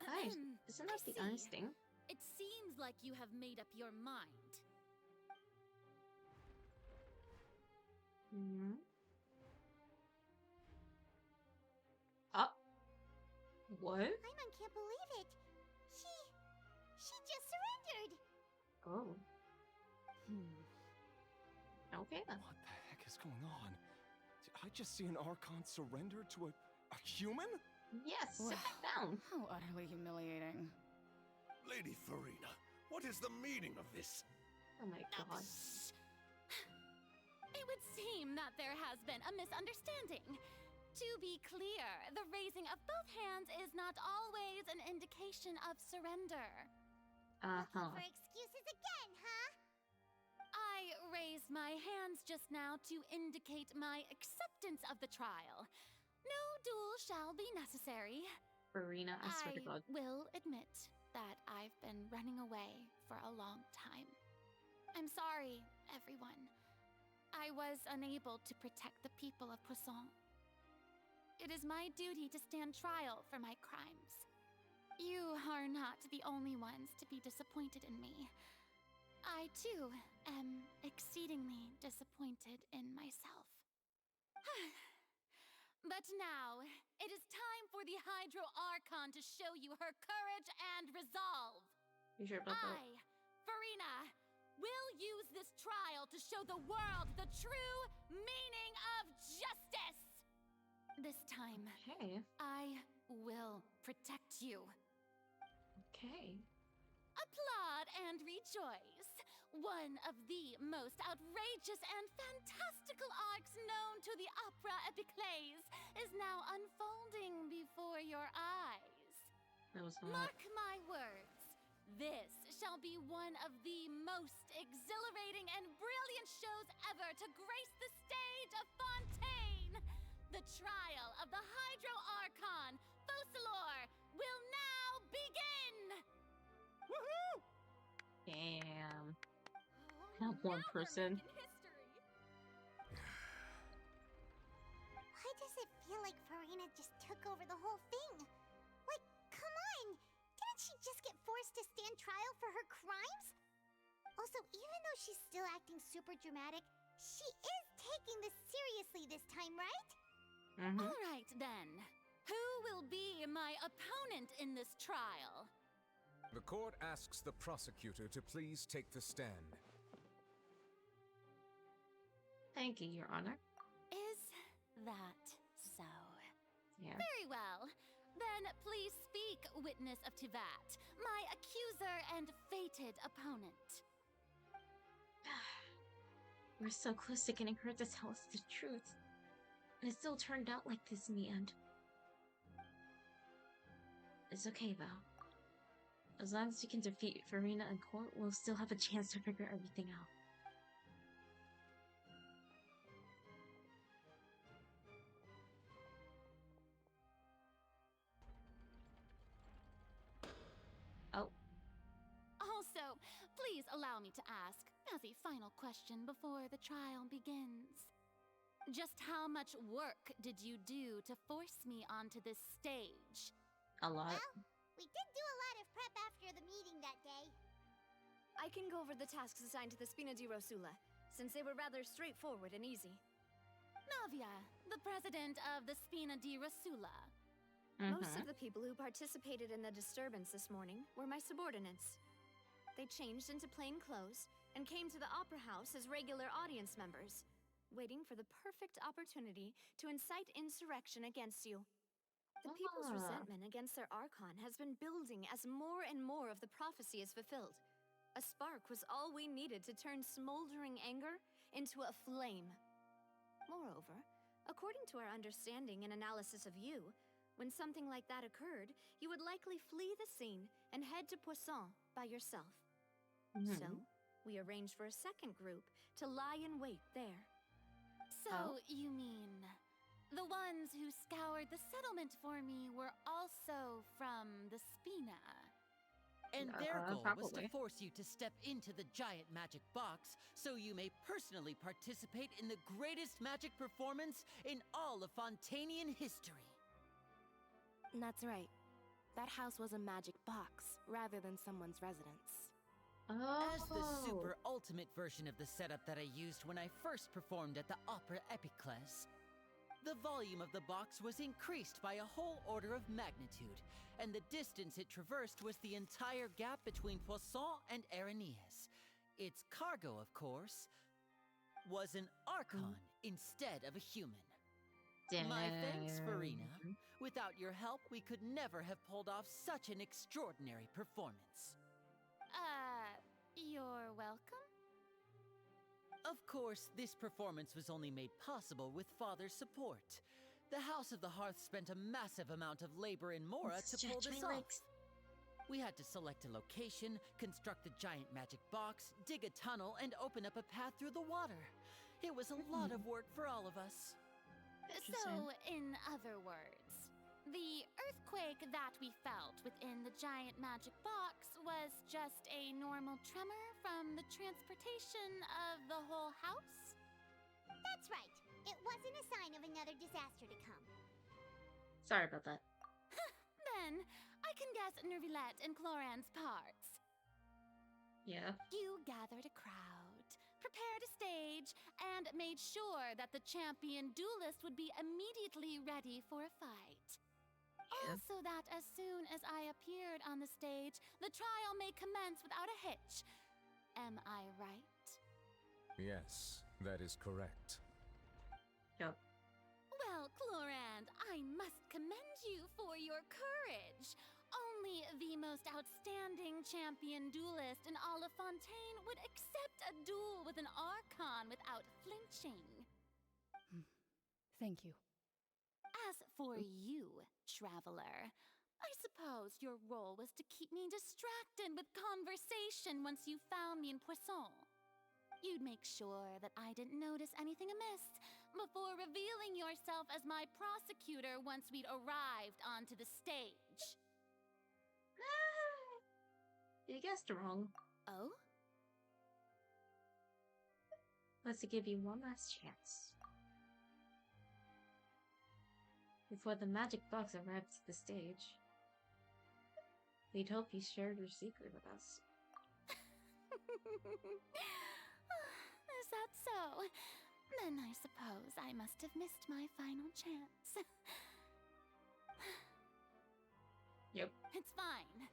Guys, isn't that the honest thing? It seems like you have made up your mind. What? Paimon can't believe it. She just surrendered. Oh. Okay then. What the heck is going on? Did I just see an archon surrender to a human? Yes, sit back down. How utterly humiliating. Lady Farina, what is the meaning of this? Oh my god. It would seem that there has been a misunderstanding. To be clear, the raising of both hands is not always an indication of surrender. Looking for excuses again, huh? I raised my hands just now to indicate my acceptance of the trial. No duel shall be necessary. Farina, I swear to God. Will admit that I've been running away for a long time. I'm sorry, everyone. I was unable to protect the people of Poisson. It is my duty to stand trial for my crimes. You are not the only ones to be disappointed in me. I, too, am exceedingly disappointed in myself. But now, it is time for the Hydro Archon to show you her courage and resolve. You sure about that? I, Farina, will use this trial to show the world the true meaning of justice. This time, I will protect you. Okay. Applaud and rejoice. One of the most outrageous and fantastical arcs known to the opera epiclese is now unfolding before your eyes. That was not. Mark my words. This shall be one of the most exhilarating and brilliant shows ever to grace the stage of Fontaine. The trial of the Hydro Archon, Focalor, will now begin! Woohoo! Damn. Not one person. Why does it feel like Farina just took over the whole thing? Like, come on! Didn't she just get forced to stand trial for her crimes? Also, even though she's still acting super dramatic, she is taking this seriously this time, right? All right, then. Who will be my opponent in this trial? The court asks the prosecutor to please take the stand. Thank you, Your Honor. Is that so? Yeah. Very well. Then please speak, witness of Tivat, my accuser and fated opponent. We're so close to getting her to tell us the truth. And it still turned out like this in the end. It's okay, though. As long as we can defeat Farina in court, we'll still have a chance to figure everything out. Oh. Also, please allow me to ask, as a final question before the trial begins. Just how much work did you do to force me onto this stage? A lot. Well, we did do a lot of prep after the meeting that day. I can go over the tasks assigned to the Spina di Rosula, since they were rather straightforward and easy. Navia, the president of the Spina di Rosula. Most of the people who participated in the disturbance this morning were my subordinates. They changed into plain clothes and came to the Opera House as regular audience members, waiting for the perfect opportunity to incite insurrection against you. The people's resentment against their Archon has been building as more and more of the prophecy is fulfilled. A spark was all we needed to turn smoldering anger into a flame. Moreover, according to our understanding and analysis of you, when something like that occurred, you would likely flee the scene and head to Poisson by yourself. So, we arranged for a second group to lie in wait there. So, you mean, the ones who scoured the settlement for me were also from the Spina? And their goal was to probably. force you to step into the giant magic box so you may personally participate in the greatest magic performance in all of Fontanian history. That's right. That house was a magic box, rather than someone's residence. As the super ultimate version of the setup that I used when I first performed at the Opera Epiclese, the volume of the box was increased by a whole order of magnitude, and the distance it traversed was the entire gap between Poisson and Aranias. Its cargo, of course, was an Archon instead of a human. My thanks, Farina. Without your help, we could never have pulled off such an extraordinary performance. You're welcome? Of course, this performance was only made possible with Father's support. The House of the Hearth spent a massive amount of labor in Mora to pull this off. We had to select a location, construct the giant magic box, dig a tunnel, and open up a path through the water. It was a lot of work for all of us. So, in other words, the earthquake that we felt within the giant magic box was just a normal tremor from the transportation of the whole house? That's right. It wasn't a sign of another disaster to come. Sorry about that. Then, I can guess Nervilette and Cloran's parts. Yeah. You gathered a crowd, prepared a stage, and made sure that the champion duelist would be immediately ready for a fight. Also that as soon as I appeared on the stage, the trial may commence without a hitch. Am I right? Yes, that is correct. Yep. Well, Clorand, I must commend you for your courage. Only the most outstanding champion duelist in all of Fontaine would accept a duel with an Archon without flinching. Thank you. As for you, traveler, I suppose your role was to keep me distracted with conversation once you found me in Poisson. You'd make sure that I didn't notice anything amiss before revealing yourself as my prosecutor once we'd arrived onto the stage. You guessed wrong. Oh? Let's give you one last chance. Before the magic box arrives at the stage, we'd hope you shared your secret with us. Is that so? Then I suppose I must have missed my final chance. Yep. It's fine.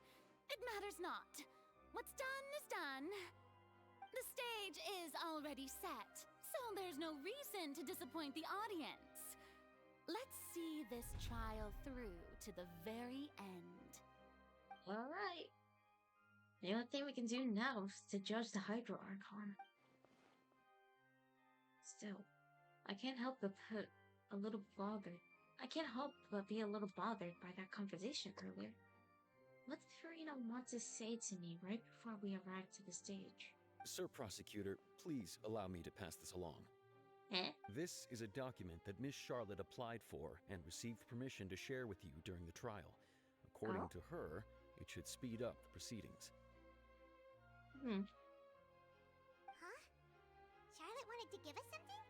It matters not. What's done is done. The stage is already set, so there's no reason to disappoint the audience. Let's see this trial through to the very end. Alright. The only thing we can do now is to judge the Hydro Archon. Still, I can't help but be a little bothered by that conversation earlier. What did Farina want to say to me right before we arrived to the stage? Sir Prosecutor, please allow me to pass this along. This is a document that Miss Charlotte applied for and received permission to share with you during the trial. According to her, it should speed up the proceedings. Huh? Charlotte wanted to give us something?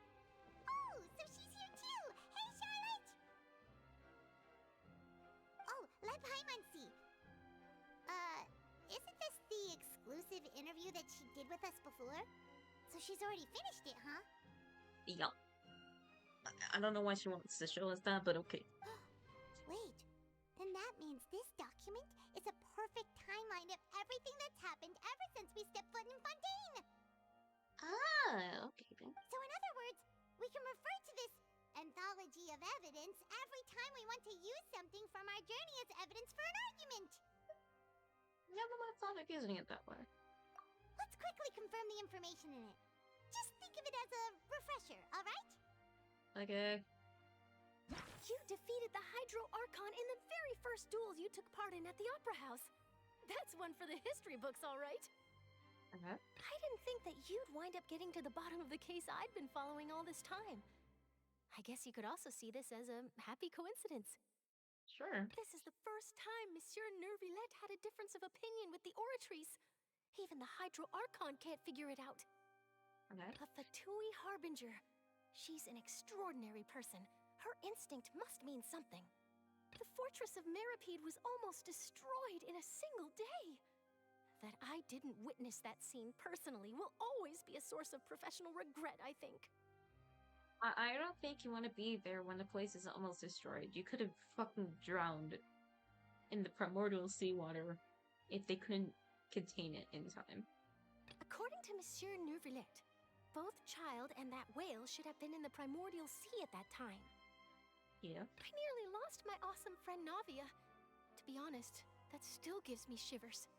Oh, so she's here too! Hey, Charlotte! Oh, let Paimon see. Isn't this the exclusive interview that she did with us before? So she's already finished it, huh? Yup. I don't know why she wants to show us that, but okay. Wait, then that means this document is a perfect timeline of everything that's happened ever since we stepped foot in Fontaine! Ah, okay then. So in other words, we can refer to this anthology of evidence every time we want to use something from our journey as evidence for an argument! Yeah, but that's not like using it that way. Let's quickly confirm the information in it. Just think of it as a refresher, alright? Okay. You defeated the Hydro Archon in the very first duels you took part in at the Opera House. That's one for the history books, alright? Okay. I didn't think that you'd wind up getting to the bottom of the case I'd been following all this time. I guess you could also see this as a happy coincidence. Sure. This is the first time Monsieur Nervillette had a difference of opinion with the Oratrice. Even the Hydro Archon can't figure it out. Okay. A Fatui Harbinger. She's an extraordinary person. Her instinct must mean something. The fortress of Meripede was almost destroyed in a single day. That I didn't witness that scene personally will always be a source of professional regret, I think. I don't think you want to be there when the place is almost destroyed. You could have fucking drowned in the primordial seawater if they couldn't contain it in time. According to Monsieur Nervillette, both Child and that whale should have been in the primordial sea at that time. Yeah. I nearly lost my awesome friend Navia. To be honest, that still gives me shivers.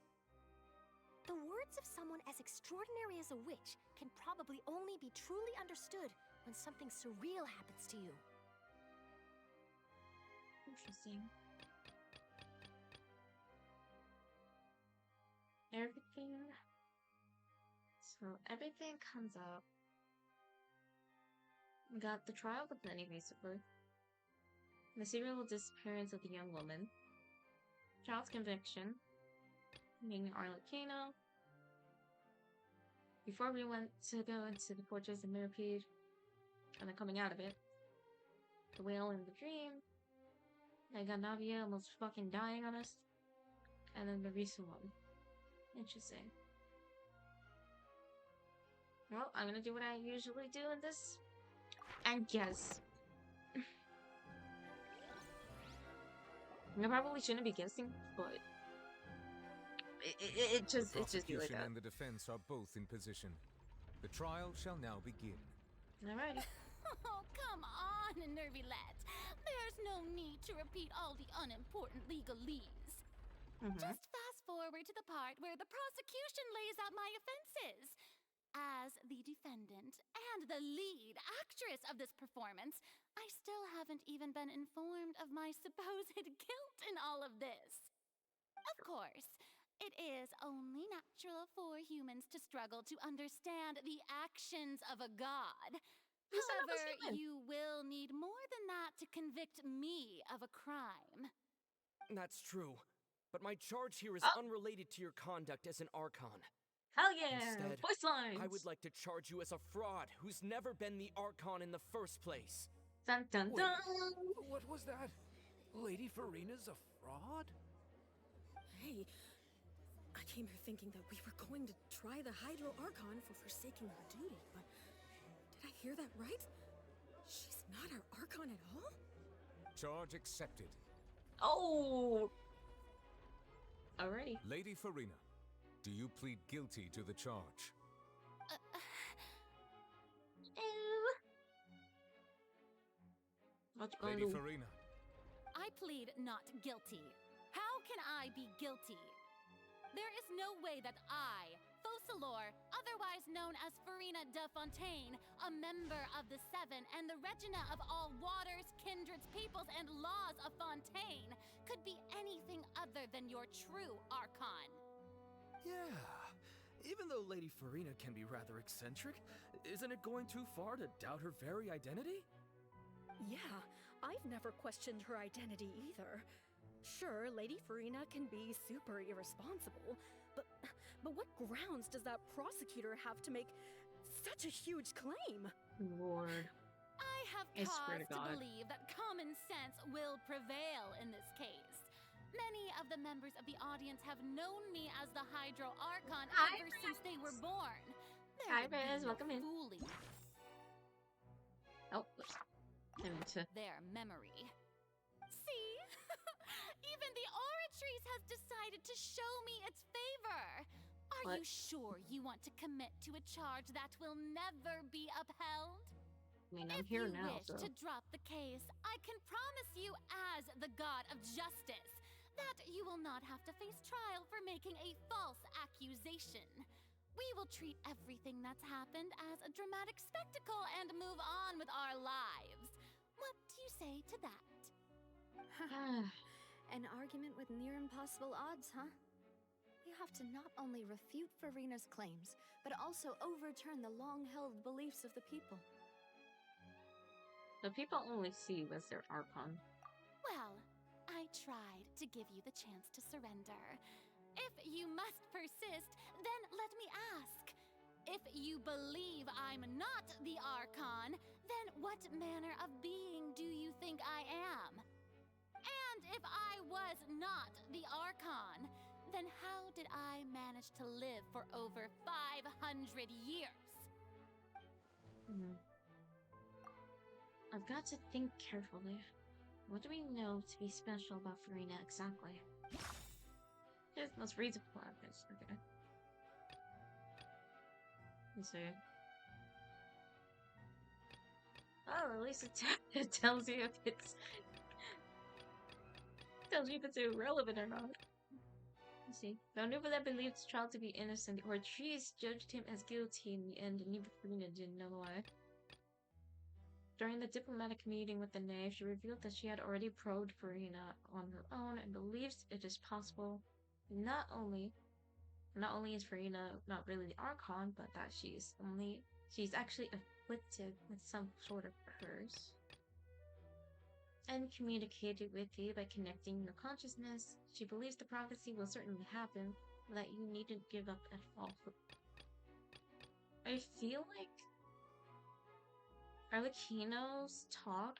The words of someone as extraordinary as a witch can probably only be truly understood when something surreal happens to you. Interesting. Everything. So everything comes up. We got the trial with Lenny, basically. The serial disappearance of the young woman. Child's conviction. Meeting Arlecchino. Before we went to go into the fortress of Mirapede, and then coming out of it. The whale in the dream. I got Navia almost fucking dying on us. And then the recent one. Interesting. Well, I'm gonna do what I usually do in this. And guess. I probably shouldn't be guessing, but it just The be like prosecution that. and the defense are both in position. The trial shall now begin. Alrighty. Oh, come on, Nervillette. There's no need to repeat all the unimportant legalese. Just fast forward to the part where the prosecution lays out my offenses. As the defendant and the lead actress of this performance, I still haven't even been informed of my supposed guilt in all of this. Of course, It is only natural for humans to struggle to understand the actions of a god. However, you will need more than that to convict me of a crime. That's true. But my charge here is unrelated to your conduct as an archon. Hell yeah! Instead, Voice lines! I would like to charge you as a fraud who's never been the archon in the first place. Dun dun Wait, dun! what was that? Lady Farina's a fraud? Hey, I came here thinking that we were going to try the Hydro Archon for forsaking her duty, but did I hear that right? She's not our Archon at all? Charge accepted. Oh! Alrighty. Lady Farina, do you plead guilty to the charge? Lady Farina. I plead not guilty. How can I be guilty? There is no way that I, Focalor, otherwise known as Farina de Fontaine, a member of the Seven and the Regina of all waters, kindreds, peoples, and laws of Fontaine, could be anything other than your true Archon. Yeah. Even though Lady Farina can be rather eccentric, isn't it going too far to doubt her very identity? Yeah, I've never questioned her identity either. Sure, Lady Farina can be super irresponsible, but what grounds does that prosecutor have to make such a huge claim? Lord. I have cause to believe that common sense will prevail in this case. Many of the members of the audience have known me as the Hydro Archon ever since they were born. Hi, Riz. Welcome in. Oh, their memory. See? Even the Oratrice has decided to show me its favor. Are you sure you want to commit to a charge that will never be upheld? I mean, I'm here now, If you wish to drop the case, I can promise you as the god of justice that you will not have to face trial for making a false accusation. We will treat everything that's happened as a dramatic spectacle and move on with our lives. What do you say to that? An argument with near impossible odds, huh? We have to not only refute Farina's claims, but also overturn the long-held beliefs of the people. The people only see was their Archon. Well, I tried to give you the chance to surrender. If you must persist, then let me ask. If you believe I'm not the Archon, then what manner of being do you think I am? And if I was not the Archon, then how did I manage to live for over 500 years? I've got to think carefully. What do we know to be special about Farina exactly? Let's read the plot. Okay. Let's see. Oh, at least it tells you if it's irrelevant or not. Let's see. Though Nubila believed the child to be innocent, Ortiz judged him as guilty in the end, and Farina didn't know why. During the diplomatic meeting with the Knave, she revealed that she had already probed Farina on her own and believes it is possible not only is Farina not really the Archon, but that she's actually afflicted with some sort of curse. And communicated with you by connecting your consciousness. She believes the prophecy will certainly happen, but that you needn't give up at all. I feel like Arlecchino's talk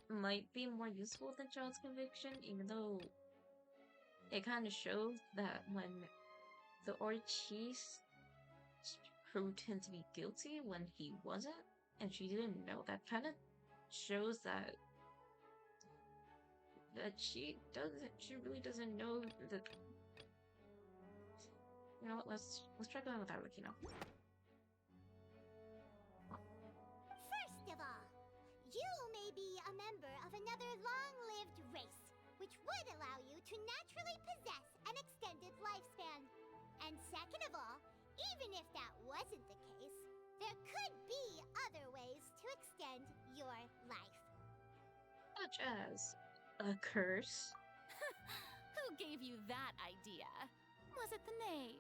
might be more useful than Child's conviction, even though it kind of shows that when the Ortiz proved him to be guilty when he wasn't, and she didn't know, that kind of shows that she really doesn't know that. You know what? Let's try going with Arlecchino. First of all, you may be a member of another long-lived race, which would allow you to naturally possess an extended lifespan. And second of all, even if that wasn't the case, there could be other ways to extend your life. Such as a curse. Who gave you that idea? was it the knave?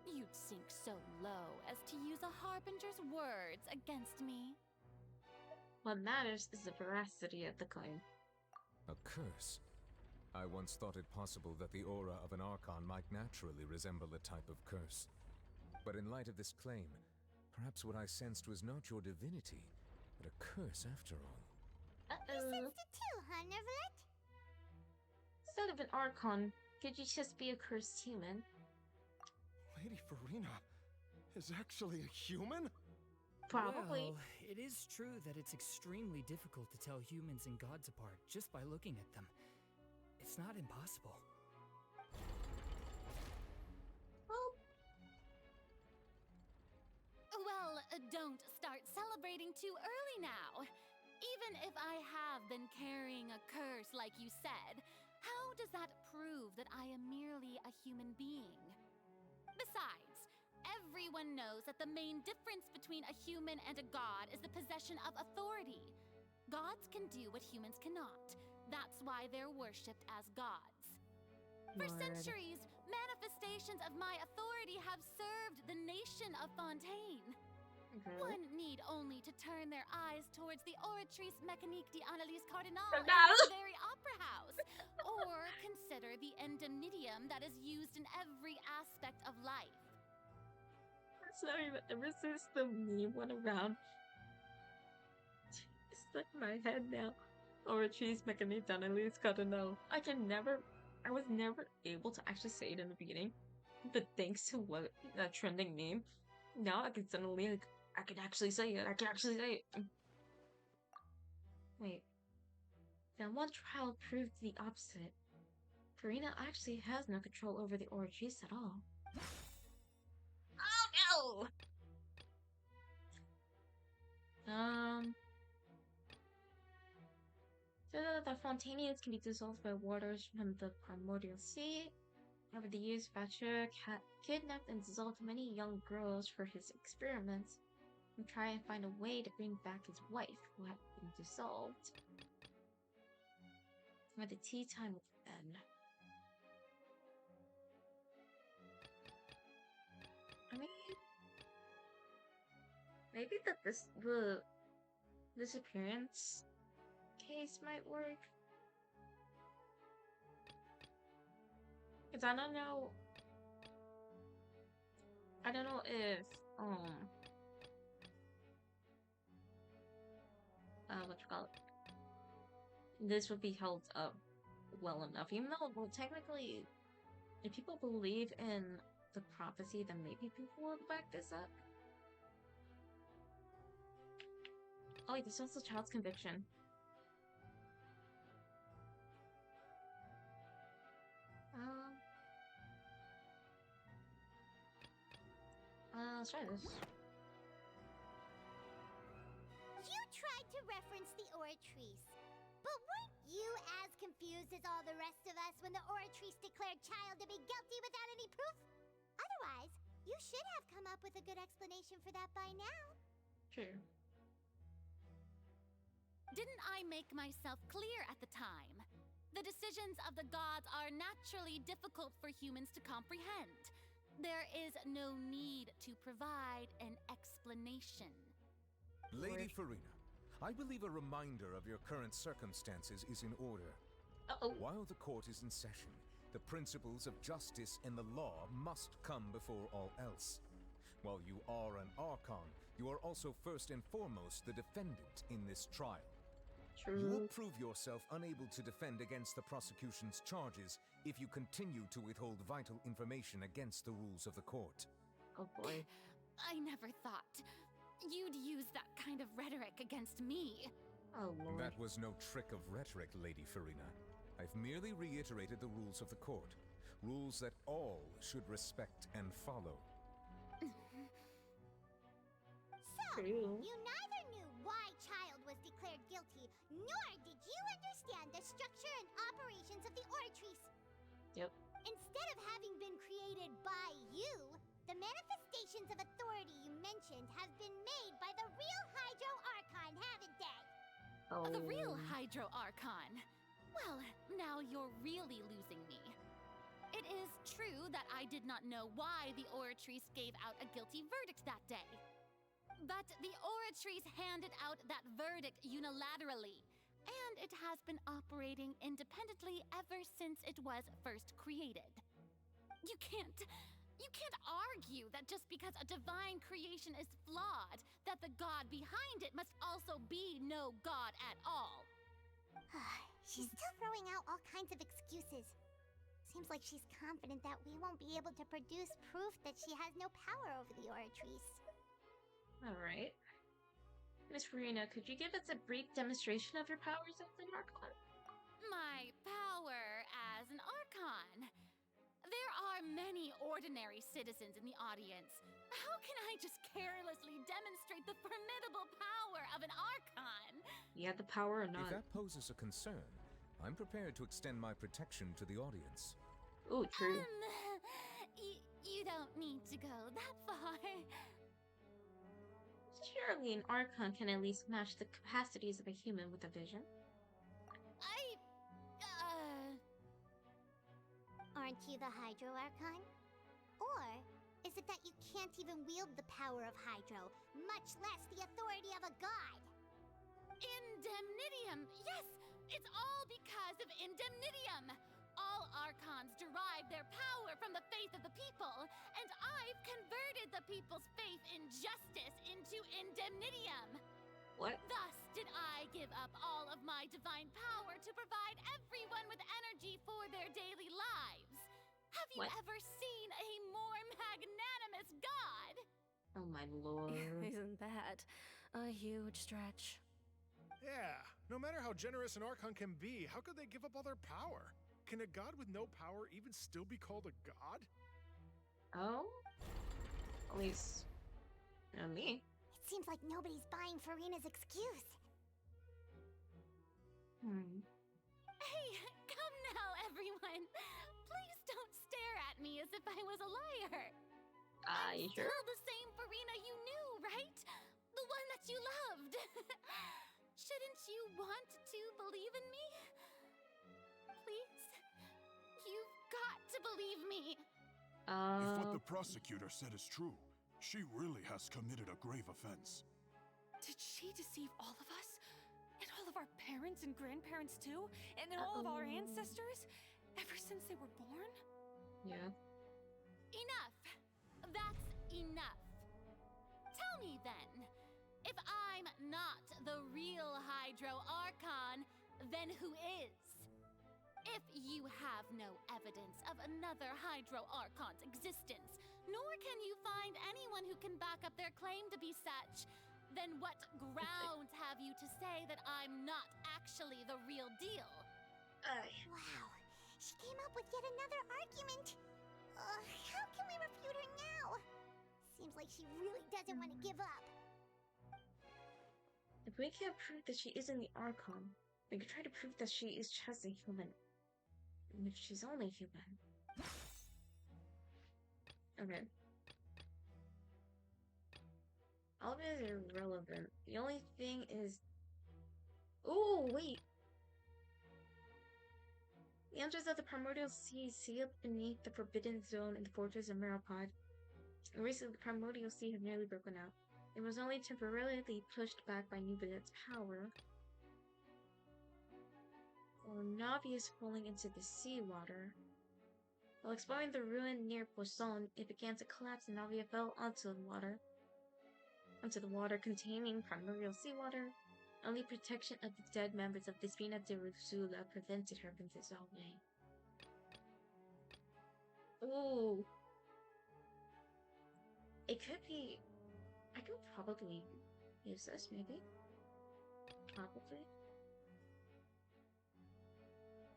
You'd sink so low as to use a harbinger's words against me. What matters is the veracity of the claim. A curse? I once thought it possible that the aura of an archon might naturally resemble a type of curse. But in light of this claim, perhaps what I sensed was not your divinity, but a curse after all. You sensed it too, huh, Nervalet? Instead of an archon, could you just be a cursed human? Lady Farina is actually a human? Probably. Well, it is true that it's extremely difficult to tell humans and gods apart just by looking at them. It's not impossible. Well, don't start celebrating too early now. Even if I have been carrying a curse like you said, how does that prove that I am merely a human being? Besides, everyone knows that the main difference between a human and a god is the possession of authority. Gods can do what humans cannot. That's why they're worshipped as gods. For centuries, manifestations of my authority have served the nation of Fontaine. One need only to turn their eyes towards the Oratrice Mécanique d'Analyse Cardinale in this very opera house, or consider the indemnitium that is used in every aspect of life. Sorry, but ever since the meme went around, it's stuck in my head now. Oratrice Mécanique d'Analyse Cardinale. I was never able to actually say it in the beginning, but thanks to what that trending meme, now I can suddenly I can actually say it. Wait. Then one trial proved the opposite. Farina actually has no control over the Oratrice at all. Oh no! So that the Fontanians can be dissolved by waters from the primordial sea. Over the years, Vacher kidnapped and dissolved many young girls for his experiments, and try and find a way to bring back his wife, who had been dissolved. Where the tea time would end. I mean, maybe the disappearance case might work. Cause I don't know if what you call it, this would be held up well enough. Even though, well, technically, if people believe in the prophecy, then maybe people will back this up. Oh wait, there's also child's conviction. Let's try this. You tried to reference the Oratrice, but weren't you as confused as all the rest of us when the Oratrice declared child to be guilty without any proof? Otherwise, you should have come up with a good explanation for that by now. True. Didn't I make myself clear at the time? The decisions of the gods are naturally difficult for humans to comprehend. There is no need to provide an explanation. Lady Farina, I believe a reminder of your current circumstances is in order. While the court is in session, the principles of justice and the law must come before all else. While you are an archon, you are also first and foremost the defendant in this trial. True. You will prove yourself unable to defend against the prosecution's charges if you continue to withhold vital information against the rules of the court. Oh boy. I never thought you'd use that kind of rhetoric against me. Oh Lord. That was no trick of rhetoric, Lady Farina. I've merely reiterated the rules of the court. Rules that all should respect and follow. So, you neither knew why Child was declared guilty, nor did you understand the structure and operations of the Oratrice. Yep. Instead of having been created by you, the manifestations of authority you mentioned have been made by the real Hydro Archon, haven't they? Oh. The real Hydro Archon. Well, now you're really losing me. It is true that I did not know why the Oratrice gave out a guilty verdict that day. But the Oratrice handed out that verdict unilaterally, and it has been operating independently ever since it was first created. You can't argue that just because a divine creation is flawed, that the god behind it must also be no god at all. She's still throwing out all kinds of excuses. Seems like she's confident that we won't be able to produce proof that she has no power over the Oratrice. Alright. Miss Farina, could you give us a brief demonstration of your powers as an archon? My power as an archon. There are many ordinary citizens in the audience. How can I just carelessly demonstrate the formidable power of an archon? You have the power or not? If that poses a concern, I'm prepared to extend my protection to the audience. Ooh, true. You don't need to go that far. Surely an archon can at least match the capacities of a human with a vision. Aren't you the Hydro Archon? Or is it that you can't even wield the power of Hydro, much less the authority of a god? Indemnitium! Yes! It's all because of Indemnitium! All archons derive their power from the faith of the people, and I've converted the people's faith in justice into Indemnitium! What? Thus did I give up all of my divine power to provide everyone with energy for their daily lives. Have you ever seen a more magnanimous god? Oh my lord. Isn't that a huge stretch? Yeah, no matter how generous an archon can be, how could they give up all their power? Can a god with no power even still be called a god? Oh? At least, not me. It seems like nobody's buying Farina's excuse. Hey, come now, everyone. Please don't stare at me as if I was a liar. I'm Sure? still the same Farina you knew, right? The one that you loved. Shouldn't you want to believe in me? Please? You've got to believe me. If what the prosecutor said is true, she really has committed a grave offense. Did she deceive all of us? And all of our parents and grandparents too? And all of our ancestors? Ever since they were born? Yeah. Enough! That's enough. Tell me then, if I'm not the real Hydro Archon, then who is? If you have no evidence of another Hydro Archon's existence, nor can you find anyone who can back up their claim to be such, then what grounds have you to say that I'm not actually the real deal? Wow, she came up with yet another argument. How can we refute her now? Seems like she really doesn't want to give up. If we can't prove that she isn't the Archon, we can try to prove that she is just a human. And if she's only human. Okay. All of it is irrelevant. The only thing is... Ooh, wait! The entrance of the primordial sea sealed beneath the forbidden zone in the fortress of Meropod. Recently, the primordial sea had nearly broken out. It was only temporarily pushed back by Nubilet's power. While Navi is falling into the seawater. While exploring the ruin near Poisson, it began to collapse and Navia fell onto the water containing primordial seawater. Only protection of the dead members of the Spina de Rusula prevented her from dissolving. Ooh. It could be... I could probably use this, maybe? Probably.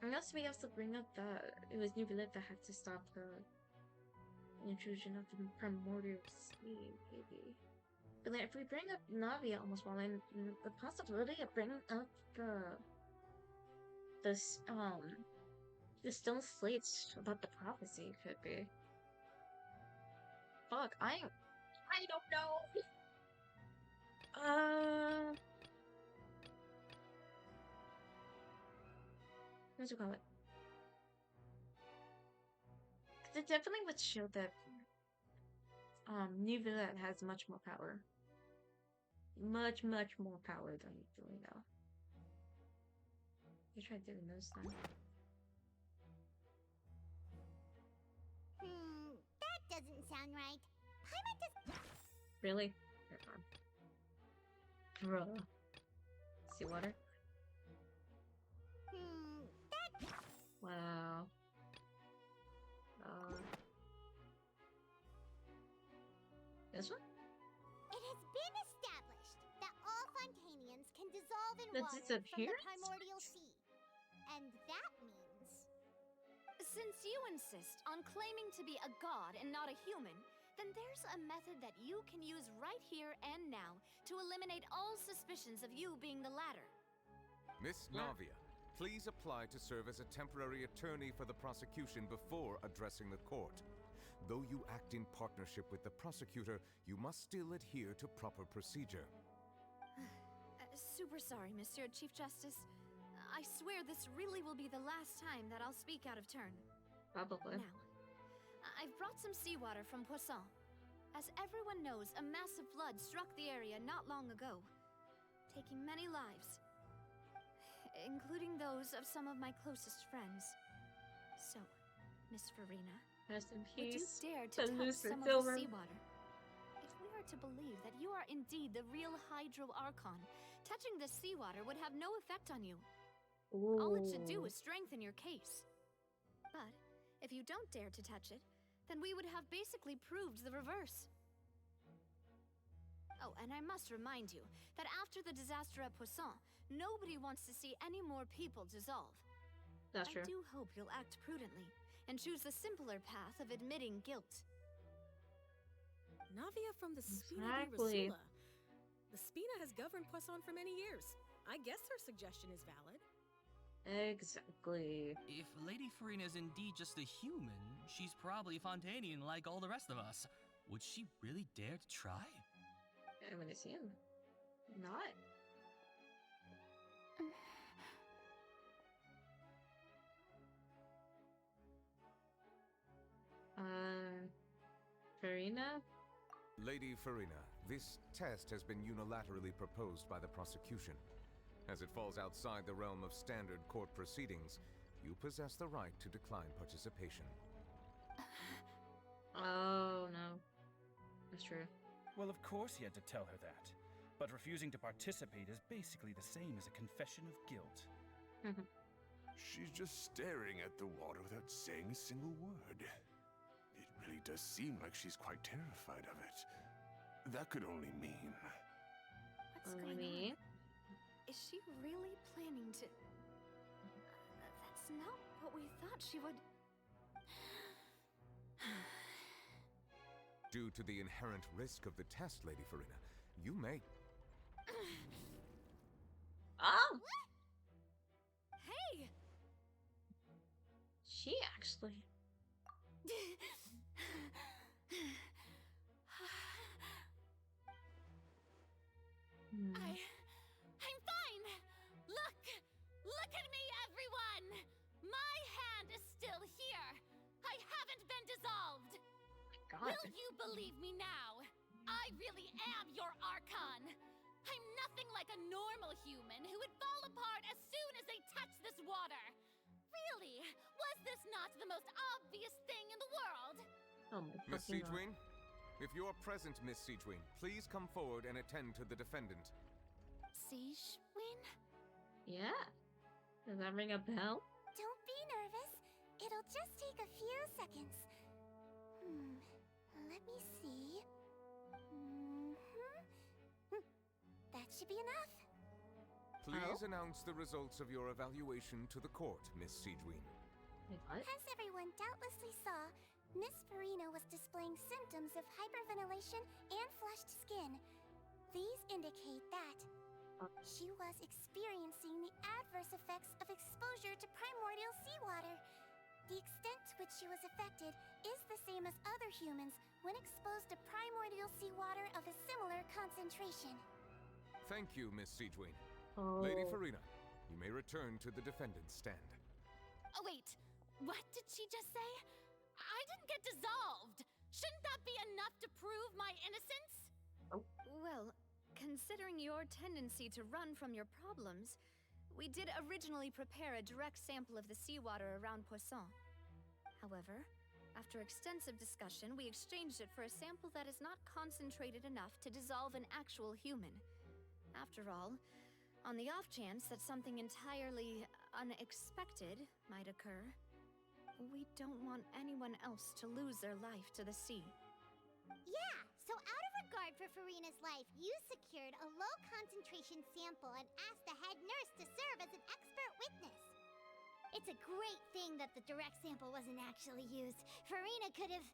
Unless we also bring up that it was Nubilet that had to stop the intrusion of the primordial sea, maybe. But then if we bring up Navi almost falling, the possibility of bringing up the stone slates about the prophecy could be. Fuck, I don't know. What do you call it? It definitely would show that New Villain has much more power. Much more power than Dorina. I tried doing this then. That doesn't sound right. Paimon does. Really? Bruh. Seawater? That. Wow. This one? It has been established that all Fontanians can dissolve in That's water its from the appearance? primordial sea. And that means... Since you insist on claiming to be a god and not a human, then there's a method that you can use right here and now to eliminate all suspicions of you being the latter. Miss Navia, please apply to serve as a temporary attorney for the prosecution before addressing the court. Though you act in partnership with the prosecutor, you must still adhere to proper procedure. Super sorry, Monsieur Chief Justice. I swear this really will be the last time that I'll speak out of turn. Probably. Now, I've brought some seawater from Poisson. As everyone knows, a massive flood struck the area not long ago, taking many lives, including those of some of my closest friends. So, Miss Farina, rest in would you peace. dare to touch some of the seawater? If we are to believe that you are indeed the real Hydro Archon, touching the seawater would have no effect on you. Ooh. All it should do is strengthen your case. But if you don't dare to touch it, then we would have basically proved the reverse. Oh, and I must remind you that after the disaster at Poisson, nobody wants to see any more people dissolve. That's true. I do hope you'll act prudently and choose the simpler path of admitting guilt. Navia from the Spina di Exactly. Rasula. The Spina has governed Poisson for many years. I guess her suggestion is valid. Exactly. If Lady Farina is indeed just a human, she's probably Fontanian like all the rest of us. Would she really dare to try? I'm gonna see him. Not. Farina? Lady Farina, this test has been unilaterally proposed by the prosecution. As it falls outside the realm of standard court proceedings, you possess the right to decline participation. Oh, no. That's true. Well, of course he had to tell her that. But refusing to participate is basically the same as a confession of guilt. She's just staring at the water without saying a single word. It really does seem like she's quite terrified of it. That could only mean... What's going on? Is she really planning to... That's not what we thought she would... Due to the inherent risk of the test, Lady Farina, you may... Oh! Hey! She actually... I'm fine! Look at me, everyone! My hand is still here! I haven't been dissolved! God. Will you believe me now? I really am your Archon! I'm nothing like a normal human who would fall apart as soon as they touch this water! Really? Was this not the most obvious thing in the world? Oh my Miss fucking God. Siegewin, if you are present, Miss Siegewin, please come forward and attend to the defendant. Siegewin? Yeah. Does that ring a bell? Don't be nervous. It'll just take a few seconds. Let me see. That should be enough. Please announce the results of your evaluation to the court, Miss Siegewin. As everyone doubtlessly saw, Miss Farina was displaying symptoms of hyperventilation and flushed skin. These indicate that she was experiencing the adverse effects of exposure to primordial seawater. The extent to which she was affected is the same as other humans when exposed to primordial seawater of a similar concentration. Thank you, Miss Siegewin. Oh. Lady Farina, you may return to the defendant's stand. Oh, wait. What did she just say? I didn't get dissolved. Shouldn't that be enough to prove my innocence? Well, considering your tendency to run from your problems, we did originally prepare a direct sample of the seawater around Poisson. However, after extensive discussion, we exchanged it for a sample that is not concentrated enough to dissolve an actual human. After all, on the off chance that something entirely unexpected might occur, we don't want anyone else to lose their life to the sea. Yeah, so out of regard for Farina's life, you secured a low-concentration sample and asked the head nurse to serve as an expert witness. It's a great thing that the direct sample wasn't actually used. Farina could have...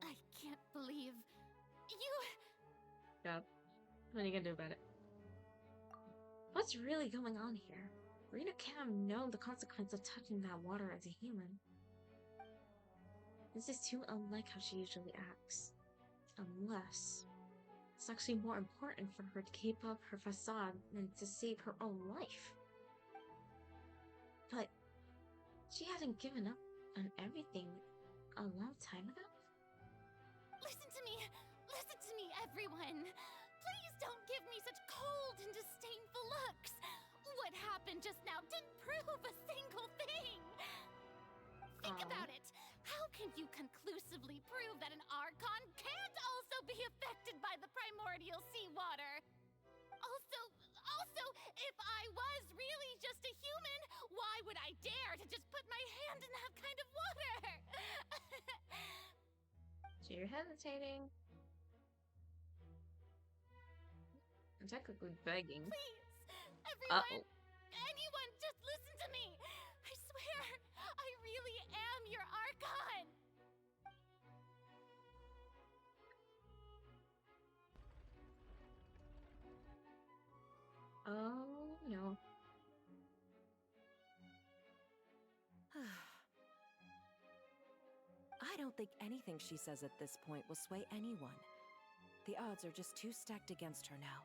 I can't believe... you... Yeah. What are you gonna do about it? What's really going on here? Farina can't have known the consequence of touching that water as a human. This is too unlike how she usually acts. Unless it's actually more important for her to keep up her facade than to save her own life. But she hadn't given up on everything a long time ago? Listen to me! Listen to me, everyone! Please don't give me such cold and disdainful looks! What happened just now didn't prove a single thing! Think about it! How can you conclusively prove that an archon can't also be affected by the primordial seawater? Also, if I was really just a human, why would I dare to just put my hand in that kind of water? So you're hesitating. I'm technically begging. Please, everyone, anyone, just listen to me. I swear, I really am your archon. Oh, no. I don't think anything she says at this point will sway anyone. The odds are just too stacked against her now.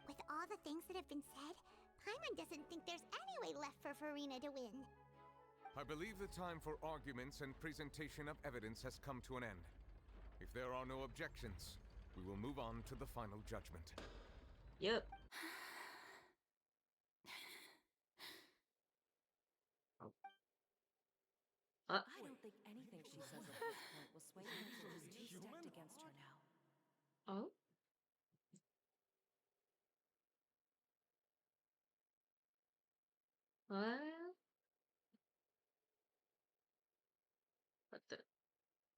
With all the things that have been said, Paimon doesn't think there's any way left for Farina to win. I believe the time for arguments and presentation of evidence has come to an end. If there are no objections, we will move on to the final judgment. Yep. I don't think anything she says at this point will sway her. She's too stacked against her now. Oh? What the?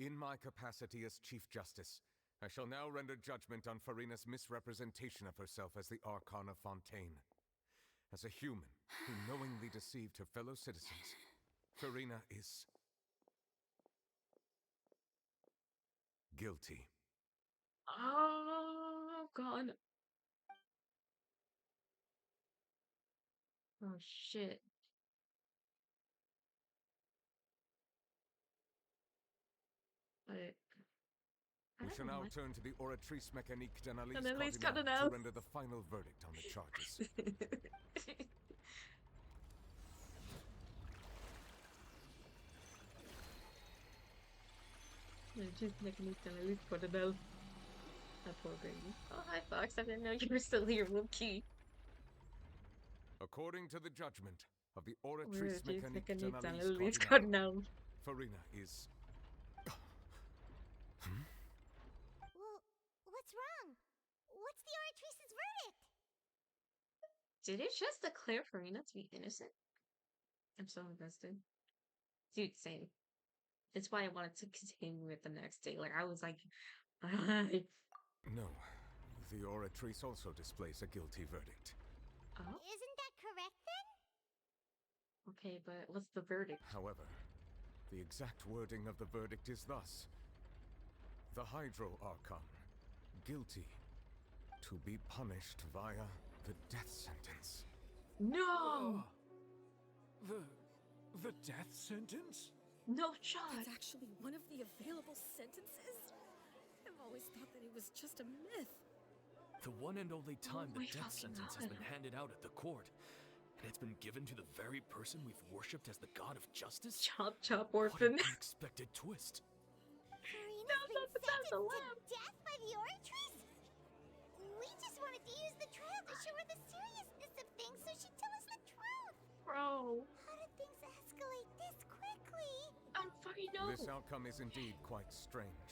In my capacity as Chief Justice, I shall now render judgment on Farina's misrepresentation of herself as the Archon of Fontaine. As a human who knowingly deceived her fellow citizens, Farina is guilty. Oh, God. Oh, shit. We shall now turn to the Oratrice Mécanique d'Analyse And at least Cardinal cut it out. to render the final verdict on the charges. Just Mécanique d'Analyse Cardinal. That poor baby. Oh, hi, Fox. I didn't know you were still here, Wookie. According to the judgment of the Oratrice Mécanique d'Analyse d'Analyse Cardinal, Cardinal, Farina is... Well, what's wrong? What's the Oratrice's verdict? did it just declare Farina to be innocent? I'm so invested. Dude, same. It's why I wanted to continue it the next day. Like, I was like, No. The Oratrice also displays a guilty verdict. Oh? Isn't that correct then? Okay, but what's the verdict? However, the exact wording of the verdict is thus. The Hydro Archon, guilty, to be punished via the death sentence. No! The death sentence? No shot! That's actually one of the available sentences? I've always thought that it was just a myth. The one and only time Oh my the death fucking sentence God. has been handed out at the court. And it's been given to the very person we've worshipped as the god of justice? Chop, chop, orphan. What an unexpected twist. Farina's been sentenced to death by the Oratrice? We just wanted to use the trial to show her the seriousness of things so she'd tell us the truth. Bro. How did things escalate this quickly? I'm fucking know. This outcome is indeed quite strange.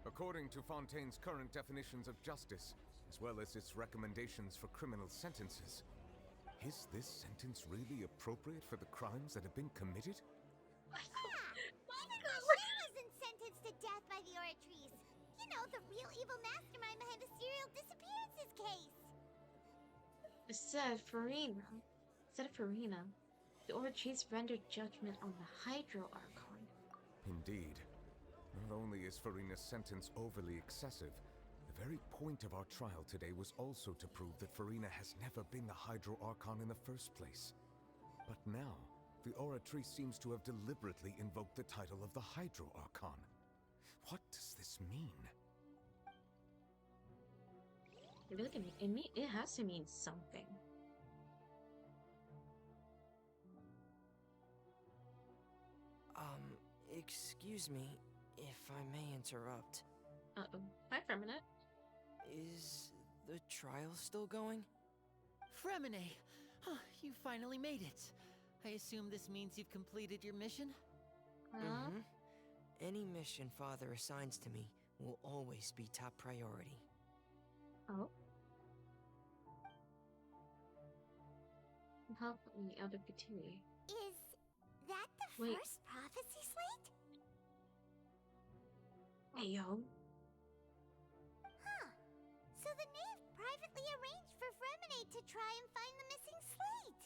According to Fontaine's current definitions of justice, as well as its recommendations for criminal sentences, is this sentence really appropriate for the crimes that have been committed? Even she wasn't sentenced to death by the Oratrice. You know, the real evil mastermind behind the serial disappearances case. Said Farina. The Oratrice rendered judgment on the Hydro Archon. Indeed. Not only is Farina's sentence overly excessive, the very point of our trial today was also to prove that Farina has never been the Hydro Archon in the first place. But now, the Oratrice seems to have deliberately invoked the title of the Hydro Archon. What does this mean? Look at me. It has to mean something. Excuse me, if I may interrupt. Uh-oh. Hi, Fremine. Is the trial still going? Fremine! You finally made it. I assume this means you've completed your mission? Mm-hmm. Any mission Father assigns to me will always be top priority. Oh? Help me out of Katui. Is that the first prophecy slate? Hey, yo. Huh. So the knave privately arranged for Fremine to try and find the missing slate.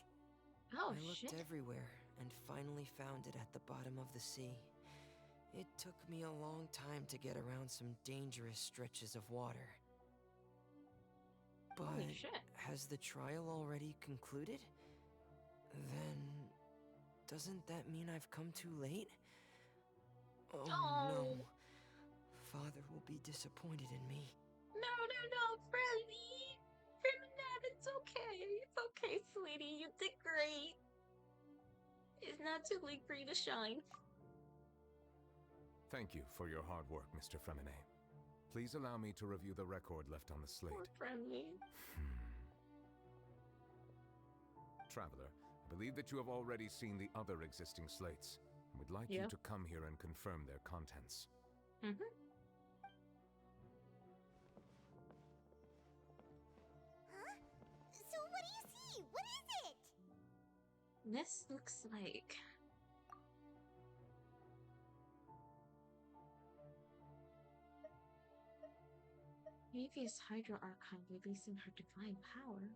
Oh, I looked everywhere and finally found it at the bottom of the sea. It took me a long time to get around some dangerous stretches of water. But Holy shit. has the trial already concluded? Then doesn't that mean I've come too late? Oh no. Father will be disappointed in me. No, Freddy! Fremine, it's okay. It's okay, sweetie. You did great. It's not too late for you to shine. Thank you for your hard work, Mr. Fremine. Please allow me to review the record left on the slate. Poor Fremine. Traveler, I believe that you have already seen the other existing slates. We'd like you to come here and confirm their contents. Mm-hmm. Huh? So what do you see? What is it? This looks like... Previous Hydro Archon releasing her divine power.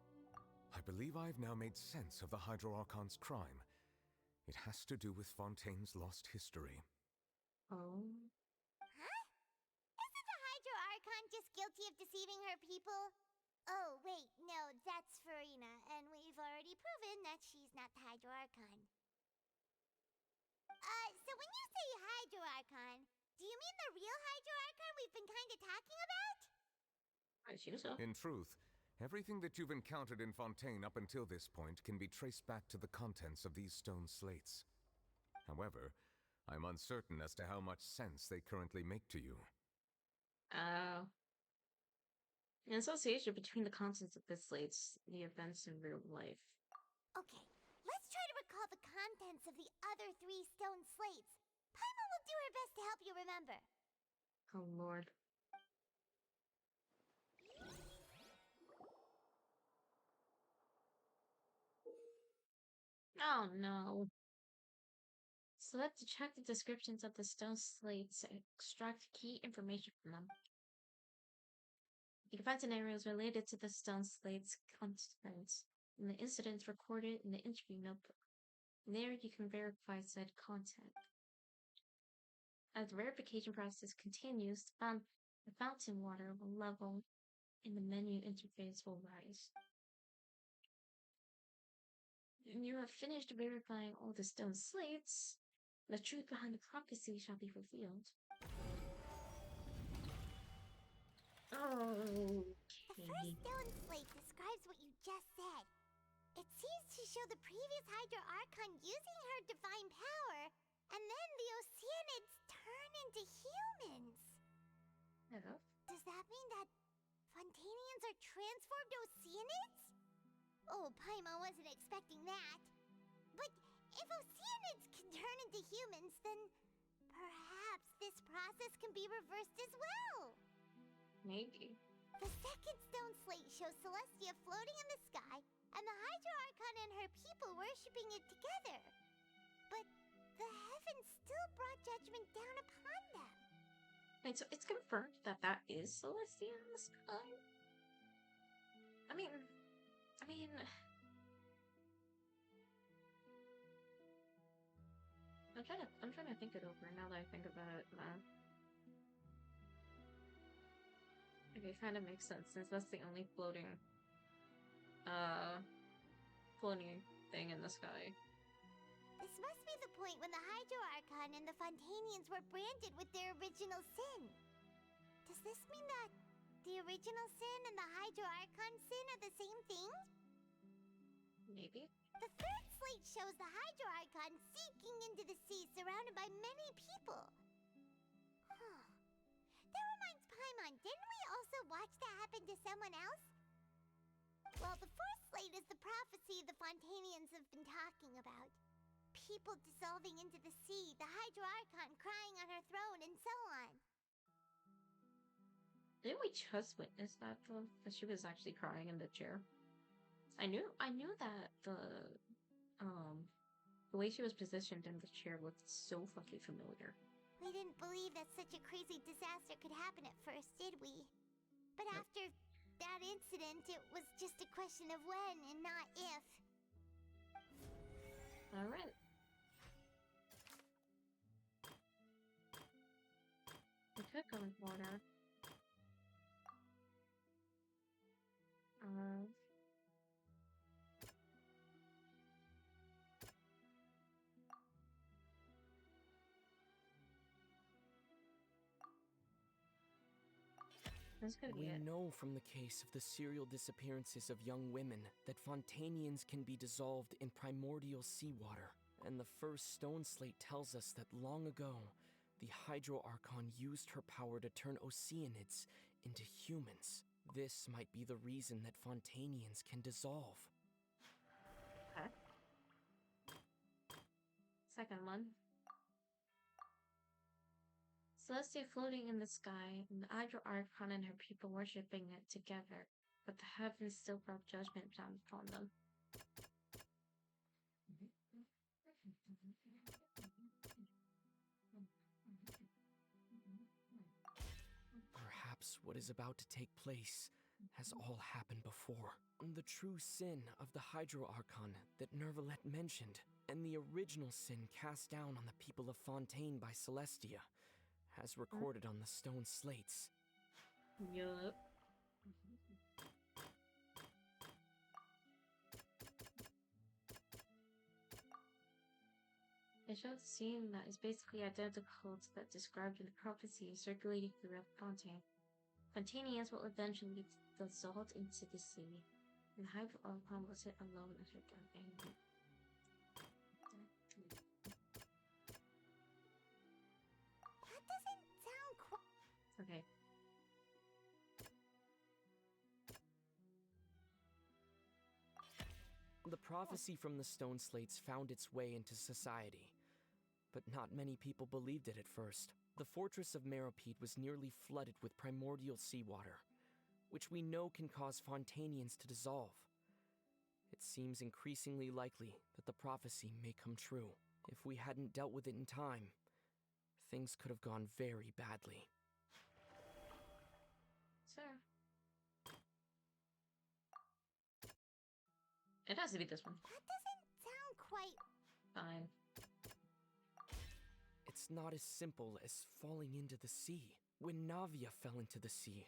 I believe I've now made sense of the Hydro Archon's crime. It has to do with Fontaine's lost history. Oh? Huh? Isn't the Hydro Archon just guilty of deceiving her people? Oh, wait, no, that's Farina, and we've already proven that she's not the Hydro Archon. So when you say Hydro Archon, do you mean the real Hydro Archon we've been kinda talking about? I assume so. In truth, everything that you've encountered in Fontaine up until this point can be traced back to the contents of these stone slates. However, I'm uncertain as to how much sense they currently make to you. An association between the contents of the slates, the events in real life. Okay, let's try to recall the contents of the other 3 stone slates. Paimon will do her best to help you remember. Oh, Lord. Oh, no. Select to check the descriptions of the stone slates and extract key information from them. You can find scenarios related to the stone slate's contents and the incidents recorded in the interview notebook. There you can verify said content. As the verification process continues, the fountain water will level and the menu interface will rise. When you have finished verifying all the stone slates, the truth behind the prophecy shall be revealed. The first stone slate describes what you just said. It seems to show the previous Hydro Archon using her divine power, and then the Oceanids turn into humans. Hello? Does that mean that Fontanians are transformed Oceanids? Oh, Paimon wasn't expecting that. But if Oceanids can turn into humans, then perhaps this process can be reversed as well. Maybe. The second stone slate shows Celestia floating in the sky, and the Hydro Archon and her people worshipping it together. But the heavens still brought judgment down upon them. Wait, so it's confirmed that that is Celestia in the sky? I mean... I'm trying to think it over now that I think about it, man. Okay, kind of makes sense since that's the only floating thing in the sky. This must be the point when the Hydro Archon and the Fontanians were branded with their original sin. Does this mean that the original sin and the Hydro Archon sin are the same thing? Maybe. The third slate shows the Hydro Archon sinking into the sea surrounded by many people. Huh. That reminds Paimon, didn't we also watch that happen to someone else? Well, the fourth slate is the prophecy the Fontanians have been talking about. People dissolving into the sea, the Hydro Archon crying on her throne, and so on. Didn't we just witness that though? That she was actually crying in the chair. I knew that the way she was positioned in the chair looked so fucking familiar. We didn't believe that such a crazy disaster could happen at first, did we? But after that incident, it was just a question of when and not if. Alright. We could go with water. We know from the case of the serial disappearances of young women that Fontanians can be dissolved in primordial seawater, and the first stone slate tells us that long ago, the Hydro Archon used her power to turn Oceanids into humans. This might be the reason that Fontanians can dissolve. Okay. Second one. Celestia floating in the sky, and the Hydro Archon and her people worshipping it together, but the heavens still brought judgment down upon them. Perhaps what is about to take place has all happened before. The true sin of the Hydro Archon that Nervalette mentioned, and the original sin cast down on the people of Fontaine by Celestia, as recorded on the stone slates. Yup. It shows a scene that is basically identical to that described in the prophecy circulating throughout Fontaine. Fontanians will eventually be dissolved into the sea, and Hydro Archon will sit alone as her companion. That doesn't sound quite... Okay. The prophecy from the stone slates found its way into society, but not many people believed it at first. The fortress of Meropide was nearly flooded with primordial seawater, which we know can cause Fontanians to dissolve. It seems increasingly likely that the prophecy may come true. If we hadn't dealt with it in time, things could have gone very badly. Sir. It has to be this one. That doesn't sound quite... Fine. It's not as simple as falling into the sea. When Navia fell into the sea,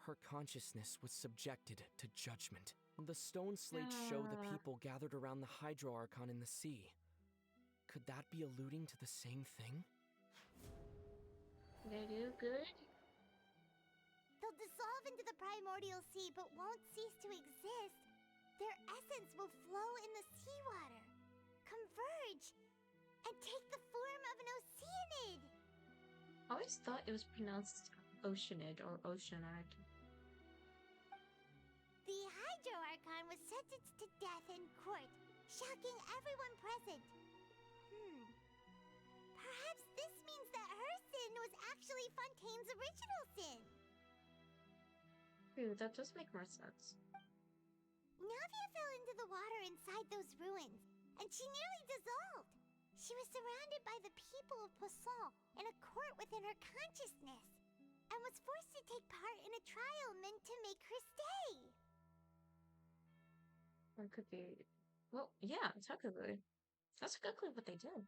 her consciousness was subjected to judgment. The stone slates show the people gathered around the Hydro Archon in the sea. Could that be alluding to the same thing? They do good? They'll dissolve into the primordial sea but won't cease to exist. their essence will flow in the seawater, converge, and take the form of an oceanid. I always thought it was pronounced Oceanid or Oceanide. The Hydro Archon was sentenced to death in court, shocking everyone present. Perhaps this means that her sin was actually Fontaine's original sin. Ooh, that does make more sense. Navia fell into the water inside those ruins, and she nearly dissolved. She was surrounded by the people of Poisson in a court within her consciousness, and was forced to take part in a trial meant to make her stay. Or it could be... Well, yeah, technically. That's exactly what they did.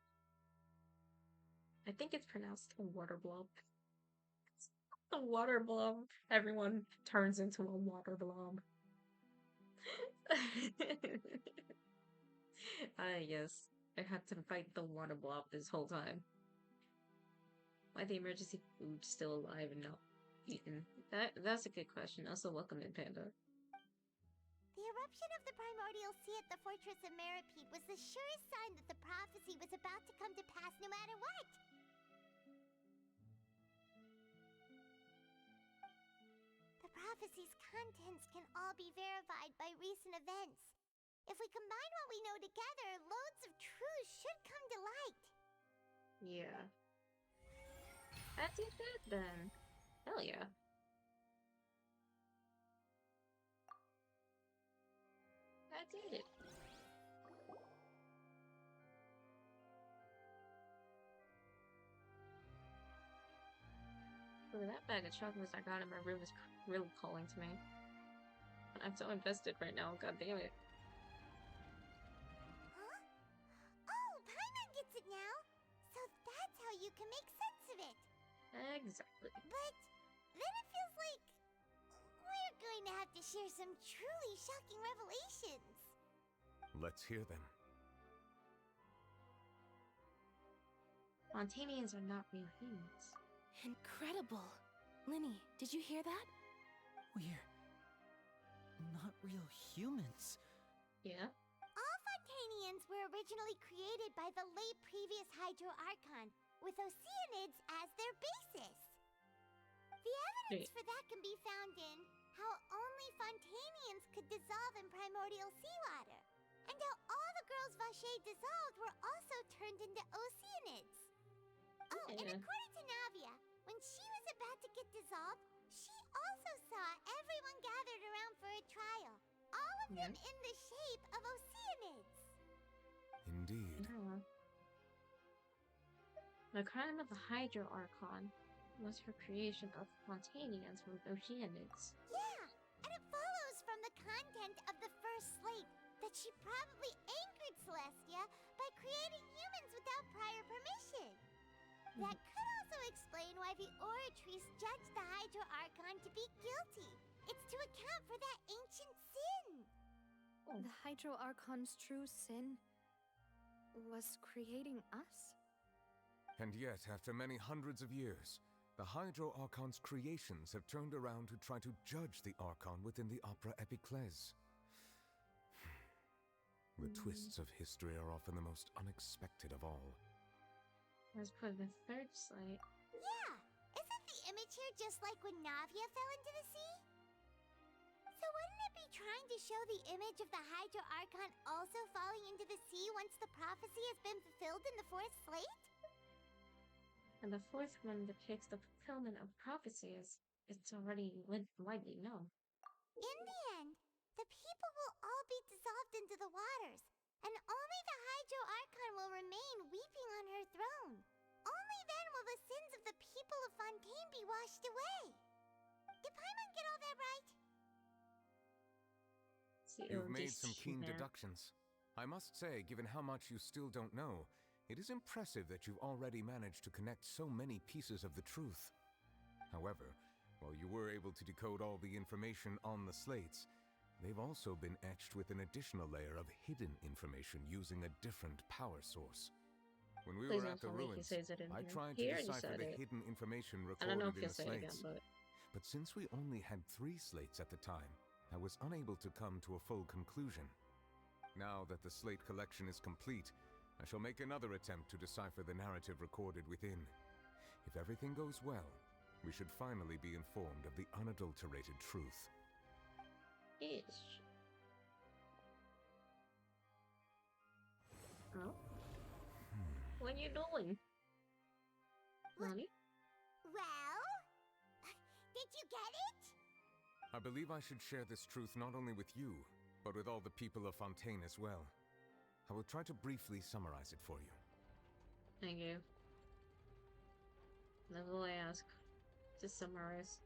I think it's pronounced a water blob. A water blob. Everyone turns into a water blob. Yes. I had to fight the water blob this whole time. Why the emergency food still alive and not eaten? That's a good question. Also, welcome in, Panda. The eruption of the primordial sea at the fortress of Meripede was the surest sign that the prophecy was about to come to pass no matter what. The prophecy's contents can all be verified by recent events. If we combine what we know together, loads of truth should come to light. Yeah. I did that then. Hell yeah. I did it. Ooh, that bag of chocolates I got in my room is really calling to me. I'm so invested right now, god damn it. Huh? Oh, Paimon gets it now! So that's how you can make sense of it! Exactly. But then it feels like we're going to have to share some truly shocking revelations. Let's hear them. Montanians are not real humans. Incredible. Linny, did you hear that? We're not real humans. Yeah? All Fontanians were originally created by the late previous Hydro Archon, with oceanids as their basis. The evidence for that can be found in how only Fontanians could dissolve in primordial seawater, and how all the girls Vacher dissolved were also turned into oceanids. Oh, and according to Navia, when she was about to get dissolved, she also saw everyone gathered around for a trial, all of them in the shape of oceanids. Indeed. Yeah. The crime of the Hydro Archon was her creation of Fontanians from oceanids. Yeah, and it follows from the content of the first slate that she probably angered Celestia by creating humans without prior permission. That could also explain why the Oratrice judged the Hydro Archon to be guilty. It's to account for that ancient sin. The Hydro Archon's true sin was creating us? And yet, after many hundreds of years, the Hydro Archon's creations have turned around to try to judge the Archon within the Opera Epiclese. The twists of history are often the most unexpected of all. As per the third slate. Yeah, isn't the image here just like when Navia fell into the sea? So wouldn't it be trying to show the image of the Hydro Archon also falling into the sea once the prophecy has been fulfilled in the fourth slate? And the fourth one depicts the fulfillment of prophecies. It's already widely known. In the end, the people will all be dissolved into the waters, and only the Hydro Archon will remain weeping on her throne. Only then will the sins of the people of Fontaine be washed away. Did Paimon get all that right? You've made some keen deductions. I must say, given how much you still don't know, it is impressive that you've already managed to connect so many pieces of the truth. However, while you were able to decode all the information on the slates, they've also been etched with an additional layer of hidden information using a different power source. When we were at the ruins, I tried to decipher the hidden information recorded in the slates. But since we only had 3 slates at the time, I was unable to come to a full conclusion. Now that the slate collection is complete, I shall make another attempt to decipher the narrative recorded within. If everything goes well, we should finally be informed of the unadulterated truth. Ish. Oh? What are you doing? Nani? Well? Did you get it? I believe I should share this truth not only with you, but with all the people of Fontaine as well. I will try to briefly summarize it for you. Thank you. That's all I ask. Just summarize.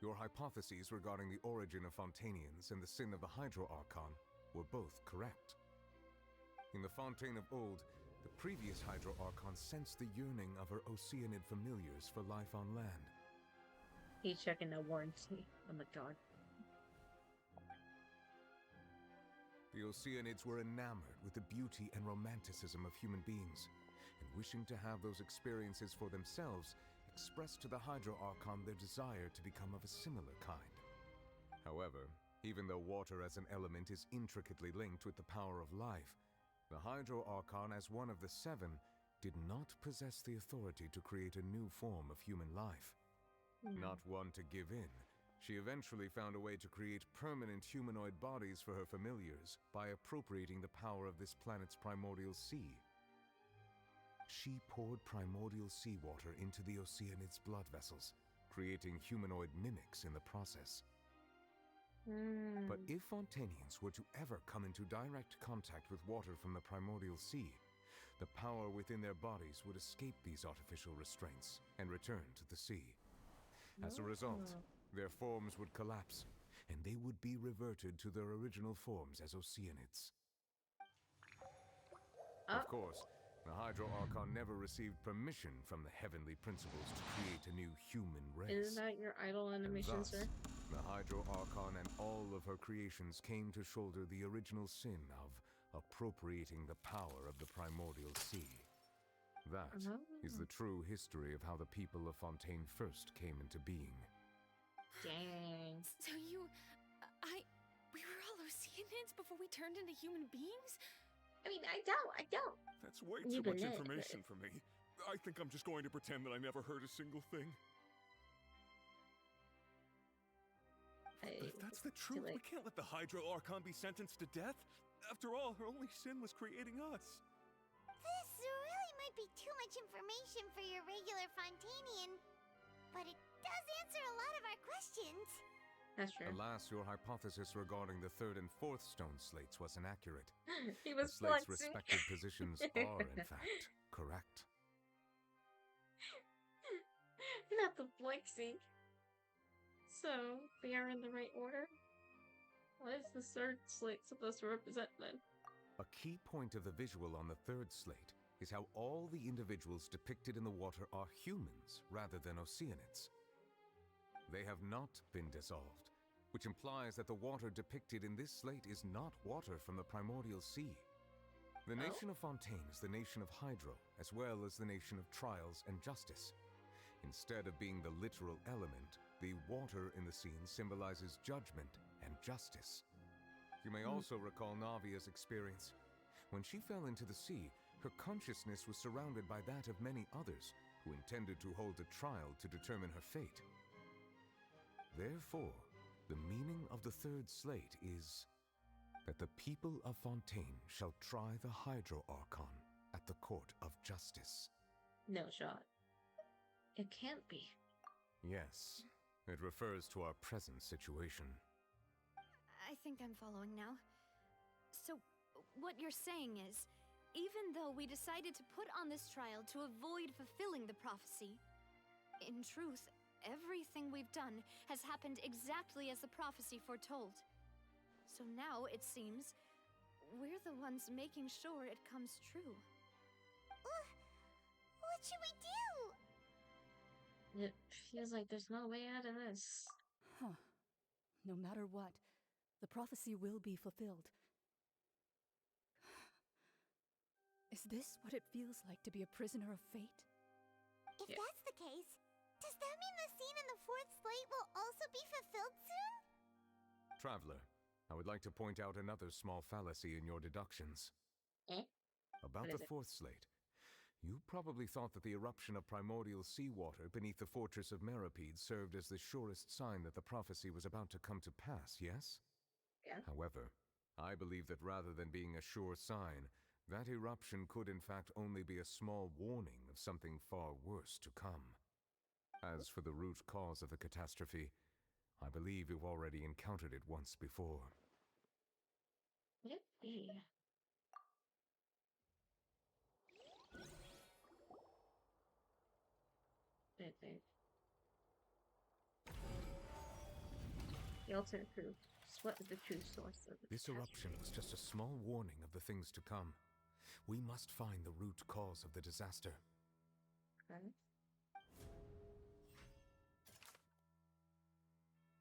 Your hypotheses regarding the origin of Fontainians and the sin of the Hydro Archon were both correct. In the Fontaine of old, the previous Hydro Archon sensed the yearning of her Oceanid familiars for life on land. He's checking the warranty. Oh my god. The Oceanids were enamored with the beauty and romanticism of human beings, and wishing to have those experiences for themselves, expressed to the Hydro Archon their desire to become of a similar kind. However, even though water as an element is intricately linked with the power of life, the Hydro Archon, as one of the seven, did not possess the authority to create a new form of human life. Not one to give in, she eventually found a way to create permanent humanoid bodies for her familiars by appropriating the power of this planet's primordial sea. She poured primordial seawater into the Oceanid's blood vessels, creating humanoid mimics in the process. But if Fontainians were to ever come into direct contact with water from the primordial sea, the power within their bodies would escape these artificial restraints and return to the sea. As a result, their forms would collapse, and they would be reverted to their original forms as Oceanids. Of course, the Hydro Archon never received permission from the heavenly principles to create a new human race. Isn't that your idol animation, Thus, sir? the Hydro Archon and all of her creations came to shoulder the original sin of appropriating the power of the primordial sea. That is the true history of how the people of Fontaine first came into being. Dang. So we were all Oceanids before we turned into human beings? I mean, I doubt. That's way too much information for me. I think I'm just going to pretend that I never heard a single thing. If that's the truth, we can't let the Hydro Archon be sentenced to death. After all, her only sin was creating us. This really might be too much information for your regular Fontainian, but it does answer a lot of our questions. That's true. Alas, your hypothesis regarding the third and fourth stone slates was inaccurate. He was the slates' flexing. respective positions are, in fact, correct. Not the flexing. So, they are in the right order? What is the third slate supposed to represent then? A key point of the visual on the third slate is how all the individuals depicted in the water are humans rather than Oceanids. They have not been dissolved, which implies that the water depicted in this slate is not water from the primordial sea. The nation of Fontaine is the nation of Hydro, as well as the nation of Trials and Justice. Instead of being the literal element, the water in the scene symbolizes judgment and justice. You may also recall Navia's experience. When she fell into the sea, her consciousness was surrounded by that of many others who intended to hold a trial to determine her fate. Therefore, the meaning of the third slate is that the people of Fontaine shall try the Hydro Archon at the court of justice. No shot. It can't be. Yes, it refers to our present situation. I think I'm following now. So, what you're saying is, even though we decided to put on this trial to avoid fulfilling the prophecy, in truth, everything we've done has happened exactly as the prophecy foretold. So now, it seems, we're the ones making sure it comes true. What should we do? It feels like there's no way out of this. Huh. No matter what, the prophecy will be fulfilled. Is this what it feels like to be a prisoner of fate? If that's the case, does that mean the scene in the fourth slate will also be fulfilled soon? Traveler, I would like to point out another small fallacy in your deductions. About the fourth slate. You probably thought that the eruption of primordial seawater beneath the fortress of Meripede served as the surest sign that the prophecy was about to come to pass, yes? Yeah. However, I believe that rather than being a sure sign, that eruption could in fact only be a small warning of something far worse to come. As for the root cause of the catastrophe, I believe you've already encountered it once before. Yippee. The alternate proof. What is the true source of the This eruption was just a small warning of the things to come. We must find the root cause of the disaster. Okay.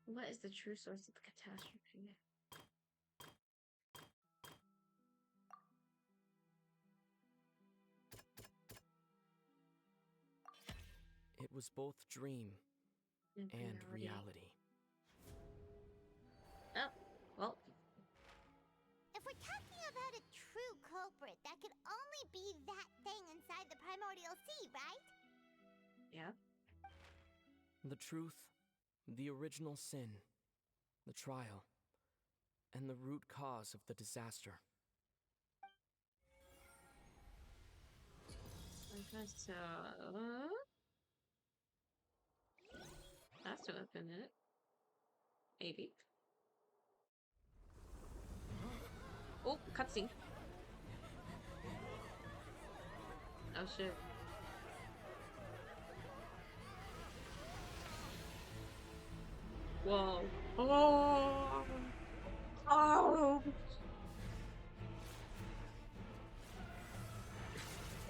What is the true source of the catastrophe? It was both dream and reality. Oh, well. If we're talking about a true culprit, that could only be that thing inside the primordial sea, right? Yeah. The truth, the original sin, the trial, and the root cause of the disaster. That's to open it. Maybe. Oh, cutscene. Oh shit. Whoa. Oh. Oh.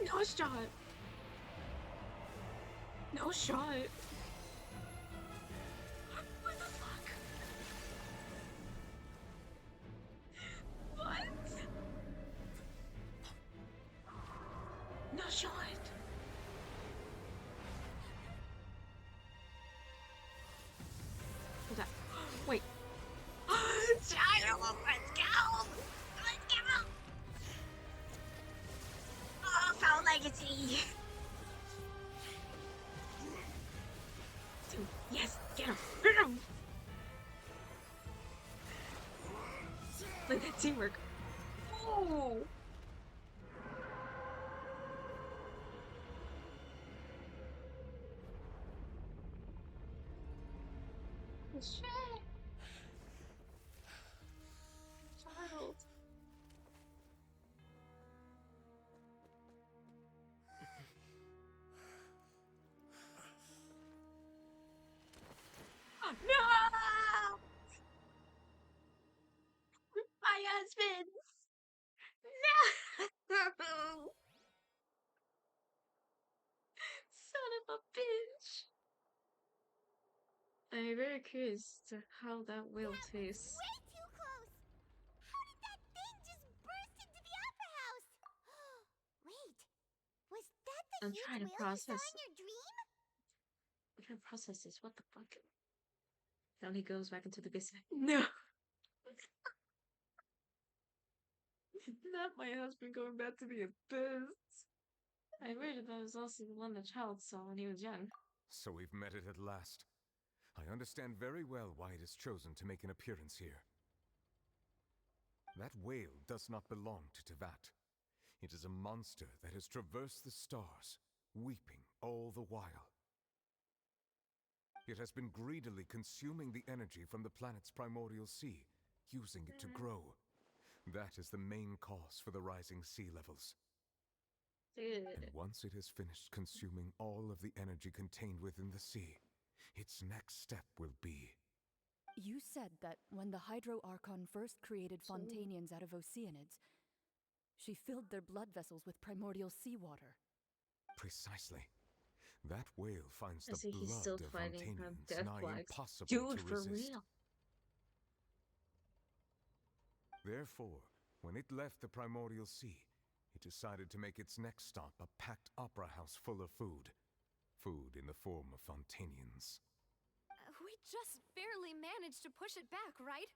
No shot. No shot. What the fuck? What? No shot. What's that? Wait. Child, let's go! Let's go! Oh, Foul Legacy! Dude, yes, get him! Get him! Look at that teamwork. Oh! Shit! Child. No! My husband! No! Son of a bitch! I'm very curious to how that will taste. Way too close! How did that thing just burst into the opera house? Wait, was that the I'm huge trying to whale you saw process. in your dream? I'm trying to process this. What the fuck? Then he goes back into the basement. No! Not my husband going back to the abyss. I heard that was also the one the child saw when he was young. So we've met it at last. I understand very well why it is chosen to make an appearance here. That whale does not belong to Tevat. It is a monster that has traversed the stars, weeping all the while. It has been greedily consuming the energy from the planet's primordial sea, using it to grow. That is the main cause for the rising sea levels. Dude. And once it has finished consuming all of the energy contained within the sea, its next step will be... You said that when the Hydro Archon first created Fontanians out of Oceanids, she filled their blood vessels with primordial seawater. Precisely. That whale finds I the see he's blood still of fighting Fontanians death nigh flags. impossible Dude, to for resist. real. Therefore, when it left the primordial sea, it decided to make its next stop a packed opera house full of food. Food in the form of Fontanians. We just barely managed to push it back, right?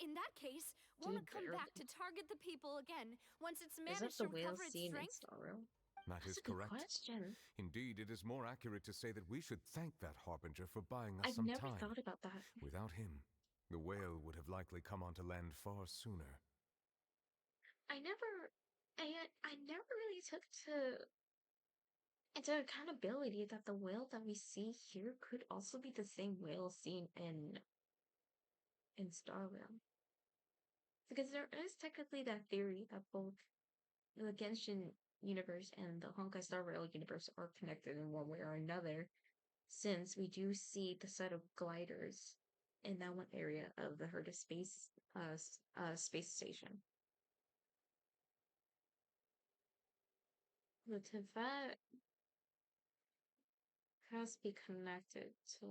In that case, Dude, won't it come barely. back to target the people again once it's Is that managed the to whale recover its scene in strength? Star Rail? That That's is a good correct. question. Indeed, it is more accurate to say that we should thank that harbinger for buying us I've some never time. thought about that. Without him, the whale would have likely come onto land far sooner. I never really took into accountability that the whale that we see here could also be the same whale seen in Star Rail. Because there is technically that theory that both the Genshin universe and the Honkai Star Rail universe are connected in one way or another, since we do see the set of gliders in that one area of the Herta space station. The Tibet has to be connected to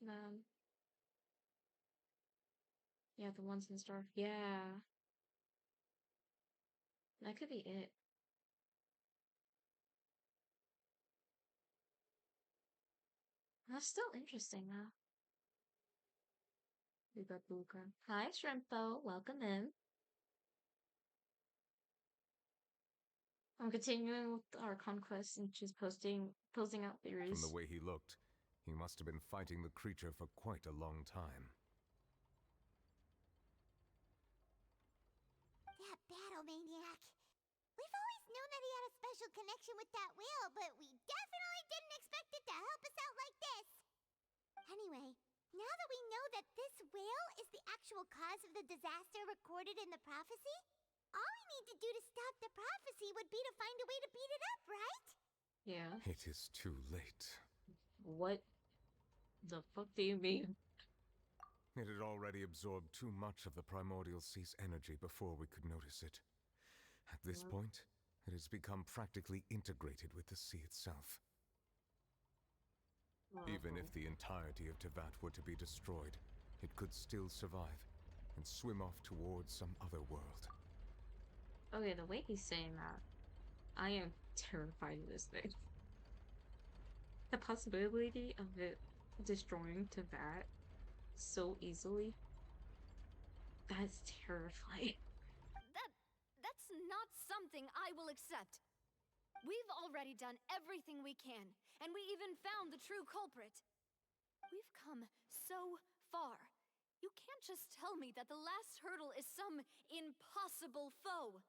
them. Yeah, the ones in Star. Yeah. That could be it. That's still interesting, though. Buka Buka. Hi, Shrimpo. Welcome in. I'm continuing with our conquest and just posting out theories. From the way he looked, he must have been fighting the creature for quite a long time. That battle maniac. We've always known that he had a special connection with that whale, but we definitely didn't expect it to help us out like this. Anyway, now that we know that this whale is the actual cause of the disaster recorded in the prophecy, all we need to do to stop the prophecy would be to find a way to beat it up, right? Yeah. It is too late. What the fuck do you mean? It had already absorbed too much of the primordial sea's energy before we could notice it. At this point, it has become practically integrated with the sea itself. Even if the entirety of Teyvat were to be destroyed, it could still survive and swim off towards some other world. Okay, the way he's saying that, I am terrified of this thing. The possibility of it destroying Teyvat so easily, that's terrifying. That's not something I will accept. We've already done everything we can, and we even found the true culprit. We've come so far. You can't just tell me that the last hurdle is some impossible foe.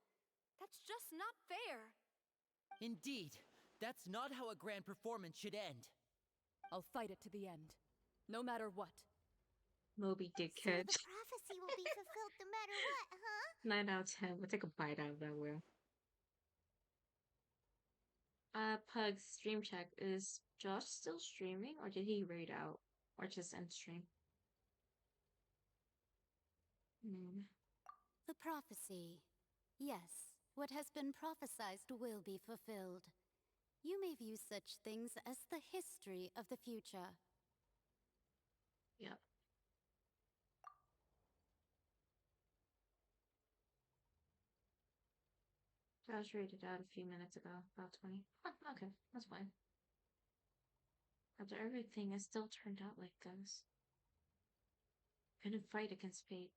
That's just not fair. Indeed, that's not how a grand performance should end. I'll fight it to the end, no matter what. Moby Dickhead. So the prophecy will be fulfilled no matter what, huh? 9 out of 10. We'll take a bite out of that whale. Pug's stream check. Is Josh still streaming, or did he raid out? Or just end stream? The prophecy. Yes, what has been prophesied will be fulfilled. You may view such things as the history of the future. Yep. Josh rated out a few minutes ago, about 20. Oh, okay, that's fine. After everything has still turned out like this. Gonna fight against fate.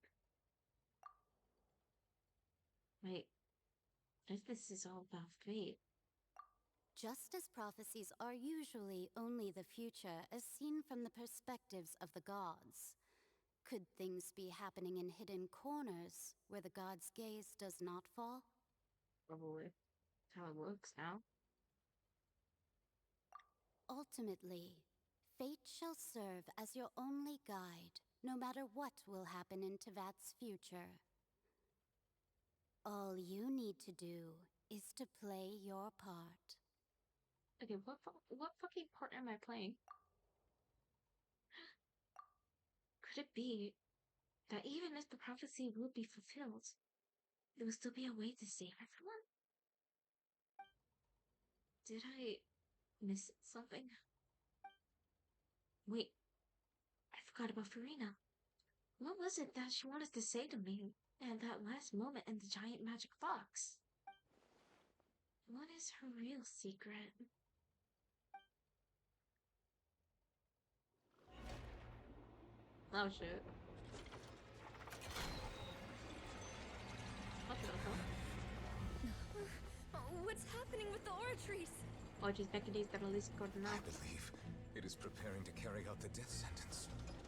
Wait, if this is all about fate. Just as prophecies are usually only the future as seen from the perspectives of the gods, could things be happening in hidden corners where the gods' gaze does not fall? Probably. That's how it looks now. Ultimately, fate shall serve as your only guide, no matter what will happen in Teyvat's future. All you need to do is to play your part. Okay, what fucking part am I playing? Could it be that even if the prophecy would be fulfilled, there would still be a way to save everyone? Did I miss something? Wait, I forgot about Farina. What was it that she wanted to say to me at that last moment in the giant magic box? What is her real secret? Oh shit. What's happening with the oratories? I believe it is preparing to carry out the death sentence.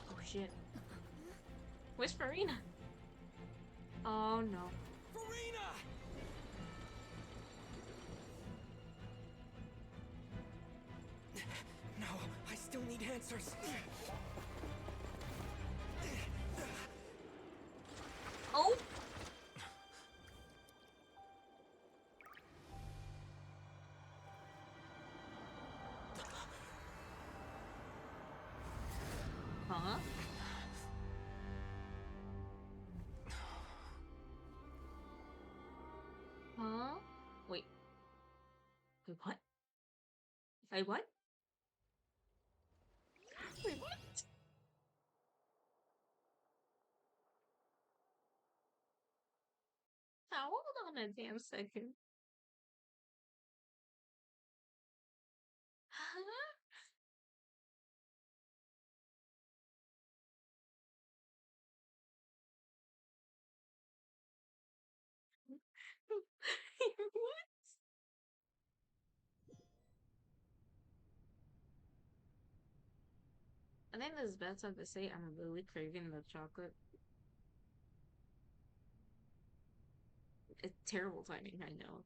Oh shit. Where's Farina? Oh no. Farina! No, I still need answers. Oh! Huh? Huh? Wait. Wait, what? Wait, what? Wait, what? Now, hold on a damn second. Huh? What? I think this is bad time to say I'm really craving the chocolate. It's terrible timing, I know.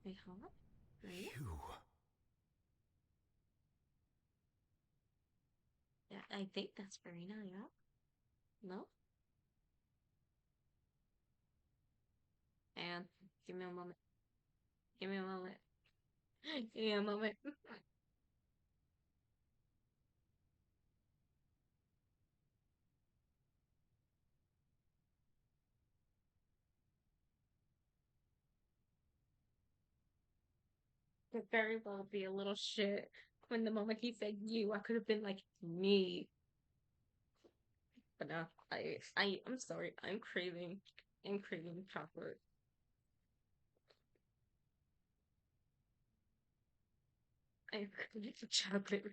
Wait, huh? Right? Yeah, I think that's Farina, yeah? No? And give me a moment. Give me a moment. Give me a moment. Could very well be a little shit. When the moment he said you, I could have been like me. But no, I'm sorry. I'm craving chocolate. I'm craving chocolate.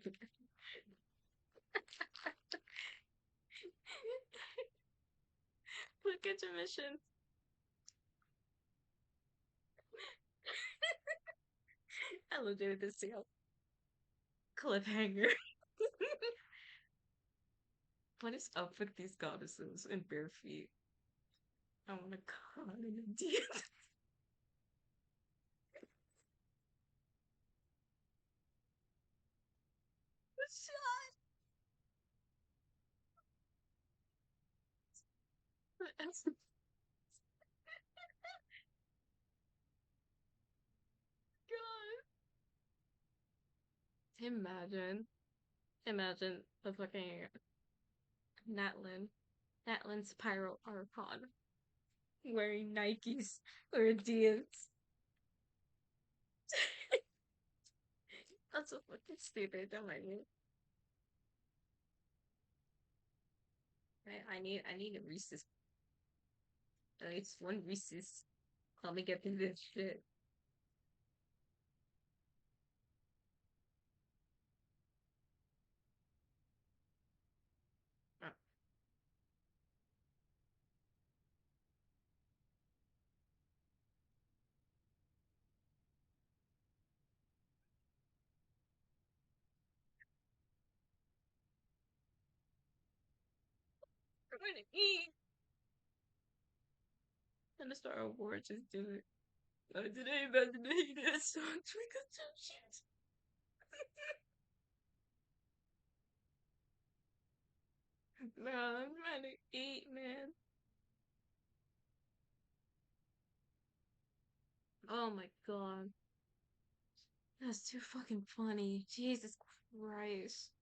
Look at your mission. I will do this deal. Cliffhanger. What is up with these goddesses in bare feet? I want to con an idiot. Shut. God. Imagine the fucking Natlin's Pyro Archon wearing Nikes or Adidas. That's so fucking stupid, don't mind me. I need a Reese's. At least one Reese's. Let me get through this shit. Oh. I'm gonna eat. And the Star Awards just do it. I didn't imagine he did so twinkle shit. Man, I'm trying to eat, man. Oh my god. That's too fucking funny. Jesus Christ.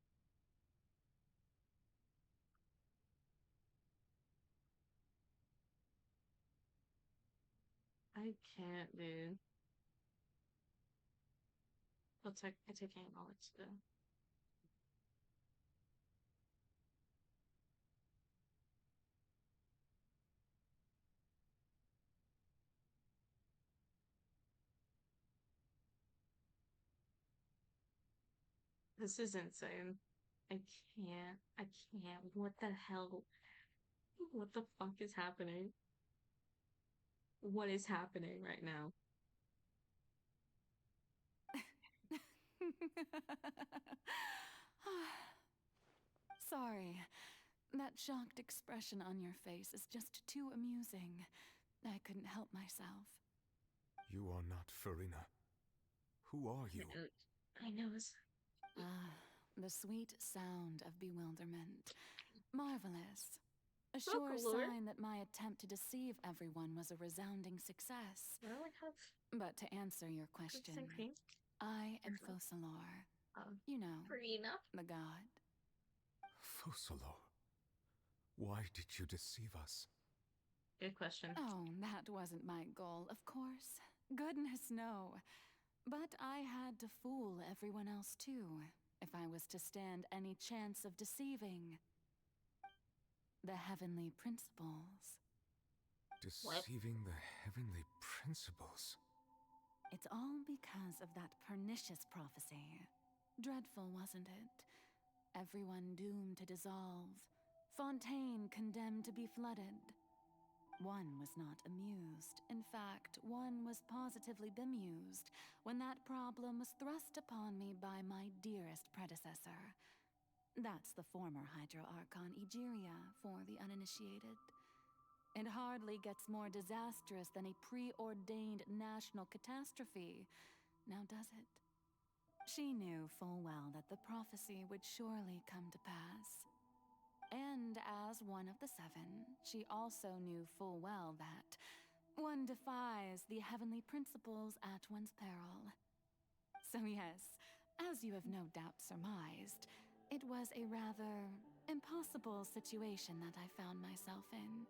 I can't, dude. I take knowledge though. This is insane. I can't. I can't. What the hell? What the fuck is happening? What is happening right now? Sorry. That shocked expression on your face is just too amusing. I couldn't help myself. You are not Farina. Who are you? I know. The sweet sound of bewilderment. Marvelous. A So sure cool, Lord. sign that my attempt to deceive everyone was a resounding success. But to answer your question, I am Focalor. You know, Farina. the god. Focalor. Why did you deceive us? Good question. Oh, that wasn't my goal, of course. Goodness, no. But I had to fool everyone else too, if I was to stand any chance of deceiving the heavenly principles. Deceiving the heavenly principles? It's all because of that pernicious prophecy. Dreadful, wasn't it? Everyone doomed to dissolve. Fontaine condemned to be flooded. One was not amused. In fact, one was positively bemused when that problem was thrust upon me by my dearest predecessor. That's the former Hydro Archon Egeria for the uninitiated. It hardly gets more disastrous than a preordained national catastrophe, now does it? She knew full well that the prophecy would surely come to pass. And as one of the seven, she also knew full well that one defies the heavenly principles at one's peril. So yes, as you have no doubt surmised, it was a rather impossible situation that I found myself in.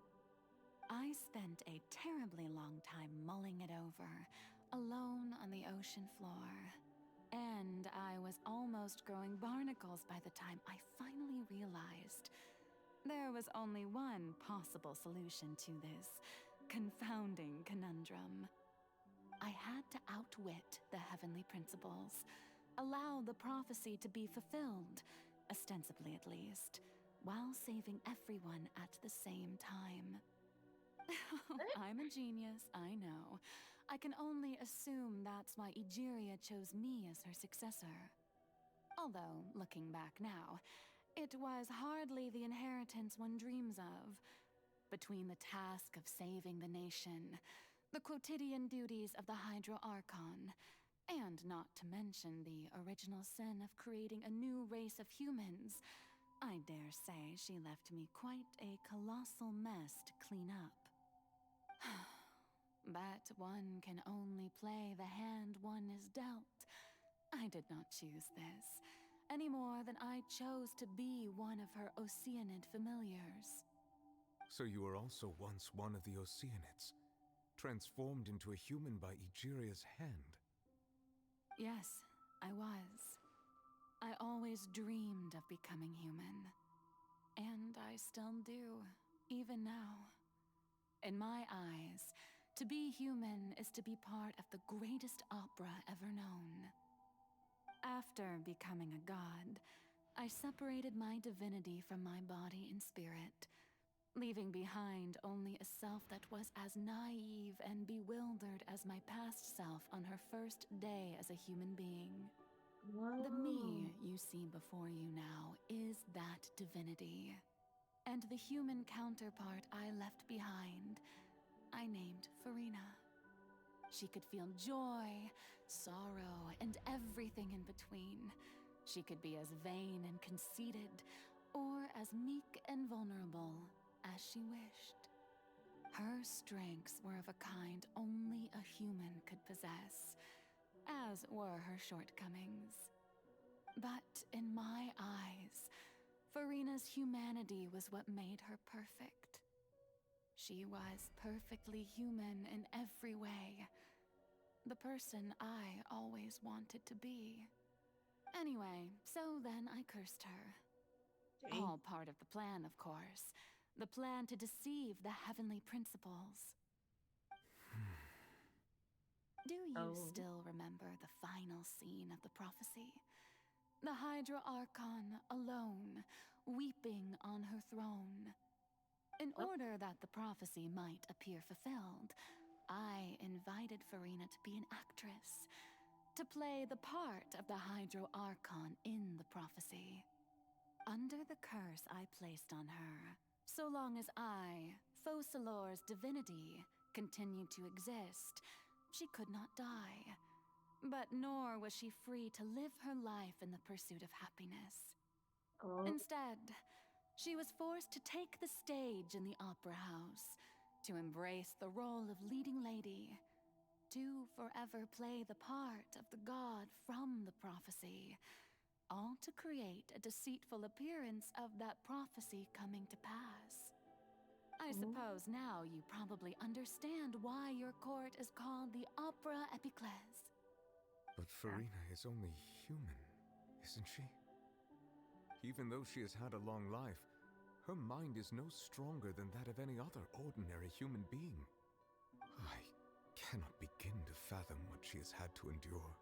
I spent a terribly long time mulling it over, alone on the ocean floor. And I was almost growing barnacles by the time I finally realized there was only one possible solution to this confounding conundrum. I had to outwit the heavenly principles, allow the prophecy to be fulfilled, ostensibly at least, while saving everyone at the same time. I'm a genius, I know. I can only assume that's why Egeria chose me as her successor. Although, looking back now, it was hardly the inheritance one dreams of. Between the task of saving the nation, the quotidian duties of the Hydro Archon, and not to mention the original sin of creating a new race of humans, I dare say she left me quite a colossal mess to clean up. But one can only play the hand one is dealt. I did not choose this, any more than I chose to be one of her Oceanid familiars. So you were also once one of the Oceanids, transformed into a human by Egeria's hand. Yes, I was. I always dreamed of becoming human. And I still do, even now. In my eyes, to be human is to be part of the greatest opera ever known. After becoming a god, I separated my divinity from my body and spirit, leaving behind only a self that was as naive and bewildered as my past self on her first day as a human being. The me you see before you now is that divinity. And the human counterpart I left behind, I named Farina. She could feel joy, sorrow, and everything in between. She could be as vain and conceited, or as meek and vulnerable as she wished. Her strengths were of a kind only a human could possess, as were her shortcomings. But in my eyes, Farina's humanity was what made her perfect. She was perfectly human in every way. The person I always wanted to be. Anyway, so then I cursed her. All part of the plan, of course. The plan to deceive the heavenly principles. Do you still remember the final scene of the prophecy? The Hydro Archon alone, weeping on her throne. In order that the prophecy might appear fulfilled, I invited Farina to be an actress, to play the part of the Hydro Archon in the prophecy. Under the curse I placed on her, so long as I, Focalor's divinity, continued to exist, she could not die. But nor was she free to live her life in the pursuit of happiness. Instead, she was forced to take the stage in the opera house, to embrace the role of leading lady, to forever play the part of the god from the prophecy, all to create a deceitful appearance of that prophecy coming to pass. I suppose now you probably understand why your court is called the Opera Epiclese. But Farina is only human, isn't she? Even though she has had a long life, her mind is no stronger than that of any other ordinary human being. I cannot begin to fathom what she has had to endure.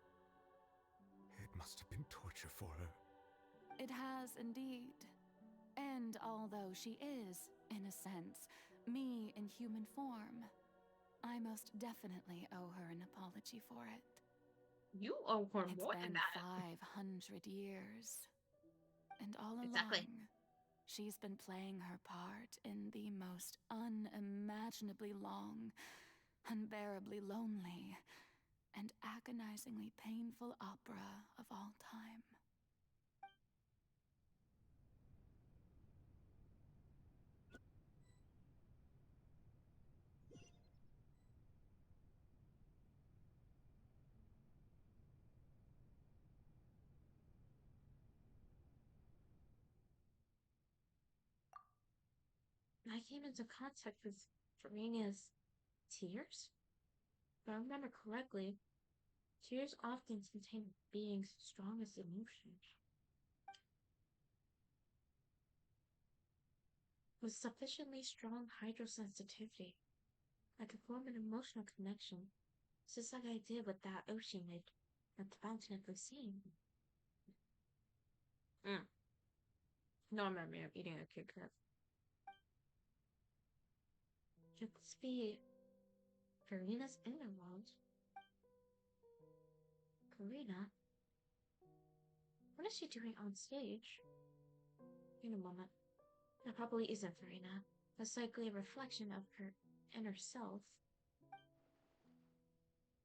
It must have been torture for her. It has indeed. And although she is, in a sense, me in human form, I most definitely owe her an apology for it. You owe her It's more than been that. 500 years. And all Exactly. along, she's been playing her part in the most unimaginably long, unbearably lonely, and agonizingly painful opera of all time. I came into contact with Farina's tears? If I remember correctly, tears often contain being's strongest emotions. With sufficiently strong hydrosensitivity, I could form an emotional connection, just like I did with that Oceanid at the Fountain of Lucine. No memory of eating a Kit Kat. Could this be Farina's inner world? Farina? What is she doing on stage? In a moment. That probably isn't Farina. That's likely a reflection of her inner self.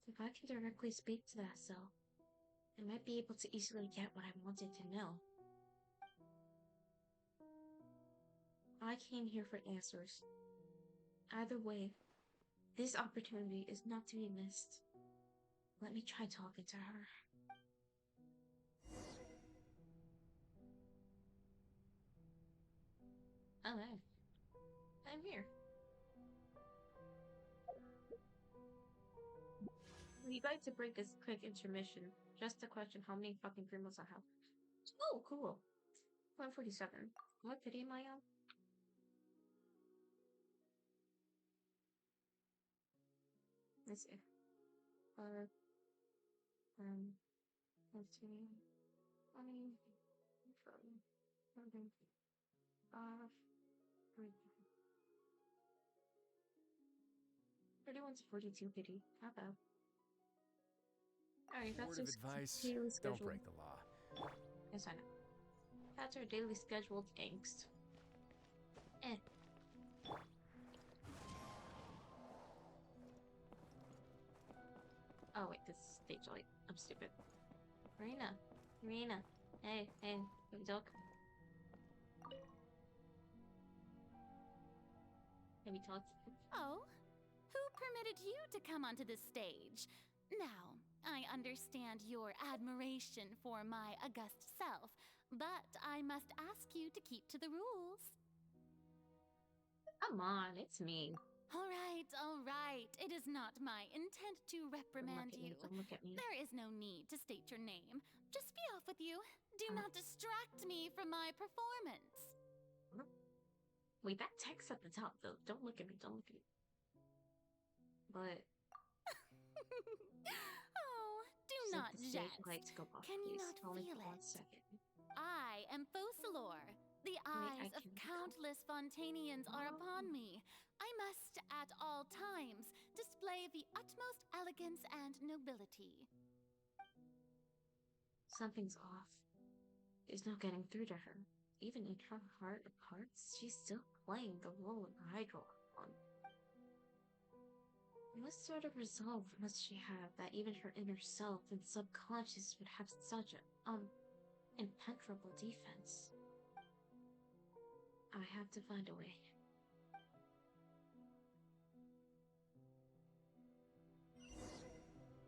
If I can directly speak to that self, I might be able to easily get what I wanted to know. I came here for answers. Either way, this opportunity is not to be missed. Let me try talking to her. Hello. I'm here. We'd like to break this quick intermission just to question how many fucking primos I have. Oh, cool. 147. What video am I on? Let's see. 15, 20, 30, 31 to 42 pity. Not bad. Alright, that's Word of our advice, daily don't schedule. break the law. Yes, I know. That's our daily scheduled angst. Oh wait, this is stage light. I'm stupid. Marina. Hey, baby dog. Baby dog. Oh? Who permitted you to come onto this stage? Now, I understand your admiration for my august self, but I must ask you to keep to the rules. Come on, it's me. All right. It is not my intent to reprimand you. Don't look at me. There is no need to state your name. Just be off with you. Do not distract me from my performance. Wait, that text at the top, though. Don't look at me. But... Oh, do just not let the stage jest. lights go off, Can you please. not Only feel for 1 it? second. I am Focalor, The I eyes of can countless Fontanians are upon me. I must, at all times, display the utmost elegance and nobility. Something's off. There's no getting through to her. Even in her heart of hearts, she's still playing the role of a Hydro Archon. What sort of resolve must she have that even her inner self and subconscious would have such an impenetrable defense? I have to find a way.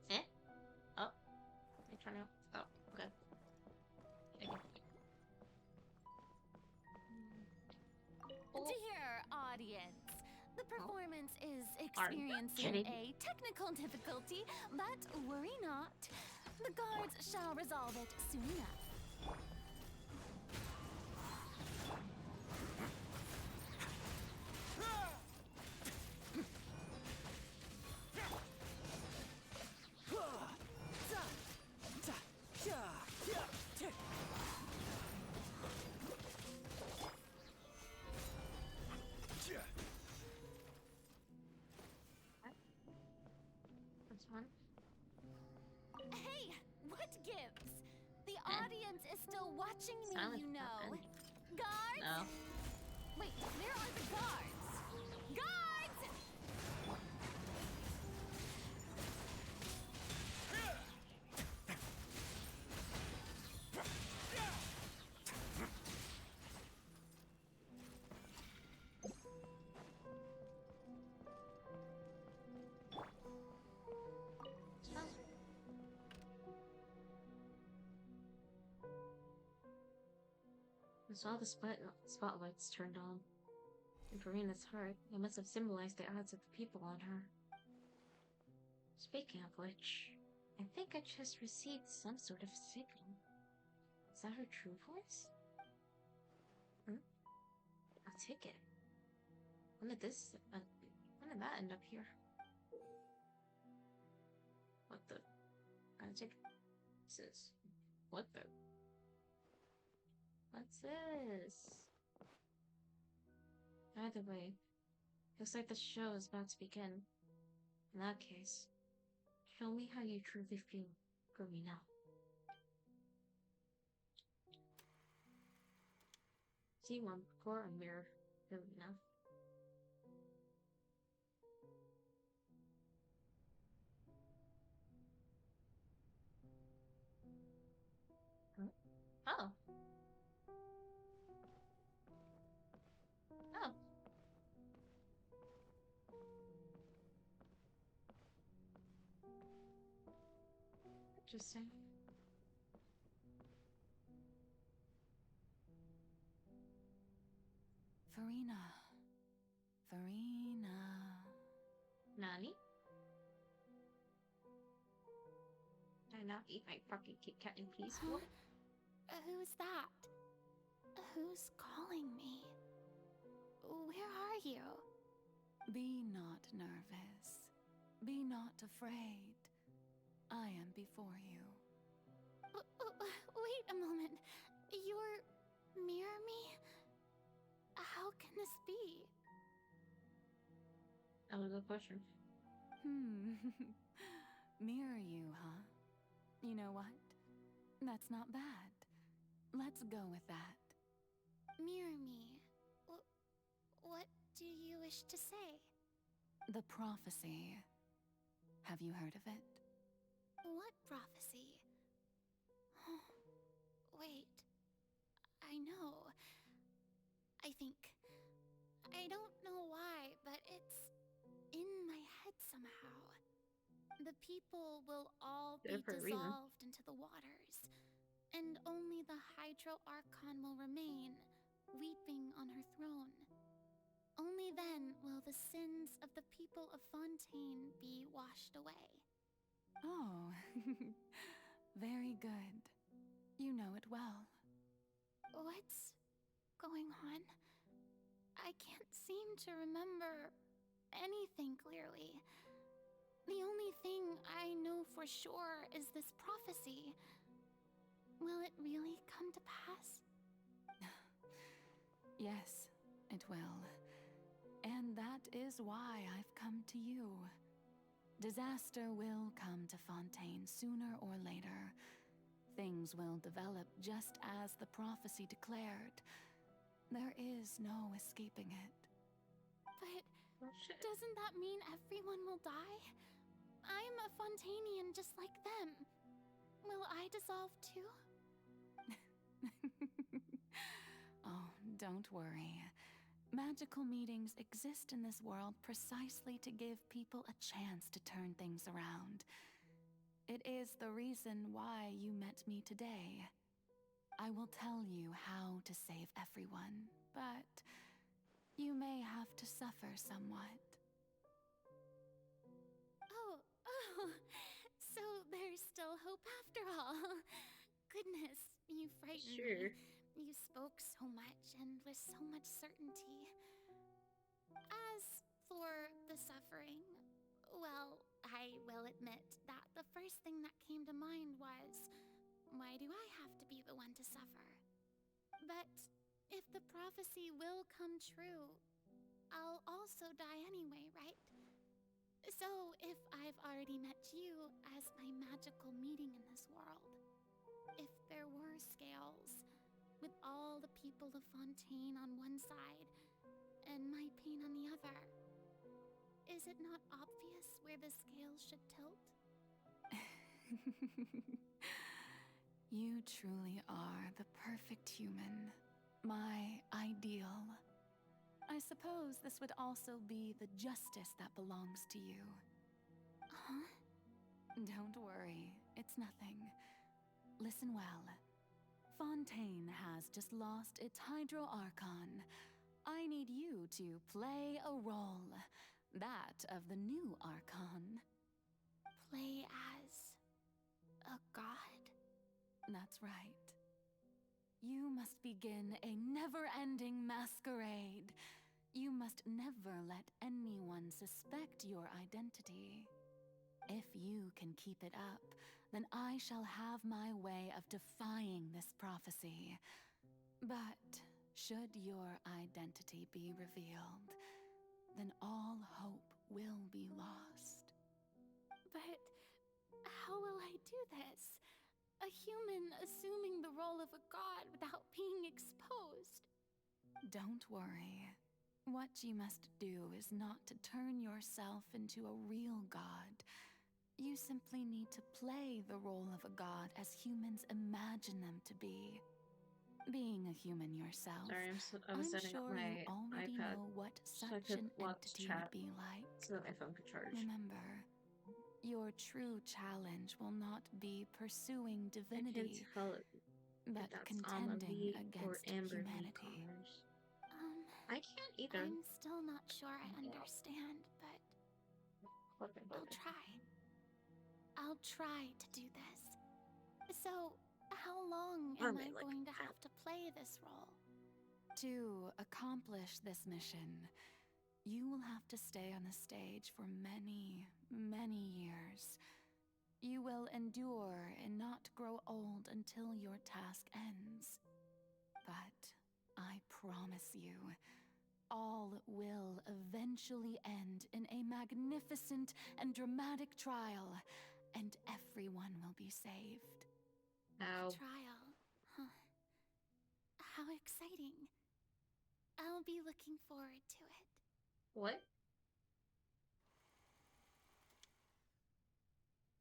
Eh? Oh. I turn out. Oh, okay. Dear audience, the performance is experiencing a technical difficulty, but worry not. The guards shall resolve it soon enough. Hey, what gives? The audience is still watching me, you know. Guards? No. Wait, where are the guards? Guards! I saw the spotlights turned on. In Farina's heart, it must have symbolized the odds of the people on her. Speaking of which, I think I just received some sort of signal. Is that her true voice? A ticket. When did that end up here? What the? Magic? This. What the? What's this? Either way, looks like the show is about to begin. In that case, show me how you truly feel, Garina. See one before a mirror, Garina. Oh. Oh. Interesting. Farina. Nani? Can I not eat my fucking Kit Kat in peace, boy? Who's that? Who's calling me? Where are you? Be not nervous. Be not afraid. I am before you. Wait a moment. You're mirror me? How can this be? That was a question. Mirror you, huh? You know what? That's not bad. Let's go with that. Mirror me. What do you wish to say? The prophecy. Have you heard of it? What prophecy? Wait. I know. I think. I don't know why, but it's in my head somehow. The people will all be dissolved into the waters, and only the Hydro Archon will remain, weeping on her throne. Only then will the sins of the people of Fontaine be washed away. Oh, very good. You know it well. What's going on? I can't seem to remember anything clearly. The only thing I know for sure is this prophecy. Will it really come to pass? Yes, it will. And that is why I've come to you. Disaster will come to Fontaine sooner or later. Things will develop just as the prophecy declared. There is no escaping it. But doesn't that mean everyone will die? I'm a Fontainian just like them. Will I dissolve too? Oh, don't worry. Magical meetings exist in this world precisely to give people a chance to turn things around. It is the reason why you met me today. I will tell you how to save everyone, but you may have to suffer somewhat. Oh, so there's still hope after all. Goodness, you frightened me. You spoke so much and with so much certainty. As for the suffering, well, I will admit that the first thing that came to mind was, why do I have to be the one to suffer? But if the prophecy will come true, I'll also die anyway, right? So if I've already met you as my magical meeting in this world, if there were scales, with all the people of Fontaine on one side and my pain on the other, is it not obvious where the scales should tilt? You truly are the perfect human, my ideal. I suppose this would also be the justice that belongs to you. Huh? Don't worry, it's nothing. Listen well. Fontaine has just lost its Hydro Archon. I need you to play a role, that of the new Archon. Play as a god? That's right. You must begin a never-ending masquerade. You must never let anyone suspect your identity. If you can keep it up, then I shall have my way of defying this prophecy. But should your identity be revealed, then all hope will be lost. But how will I do this? A human assuming the role of a god without being exposed. Don't worry. What you must do is not to turn yourself into a real god. You simply need to play the role of a god as humans imagine them to be. Being a human yourself, Sorry, I was setting sure up my you already iPad know what so I such could an watch entity chat would be like. so that my phone could charge. Remember, your true challenge will not be pursuing divinity, I can't tell but if that's contending or against Amber humanity. I can't either. I'm still not sure I understand, but I'll try. I'll try to do this. So, how long am I going to have to play this role? To accomplish this mission, you will have to stay on the stage for many, many years. You will endure and not grow old until your task ends. But I promise you, all will eventually end in a magnificent and dramatic trial, and everyone will be saved. A trial, huh? How exciting. I'll be looking forward to it. What?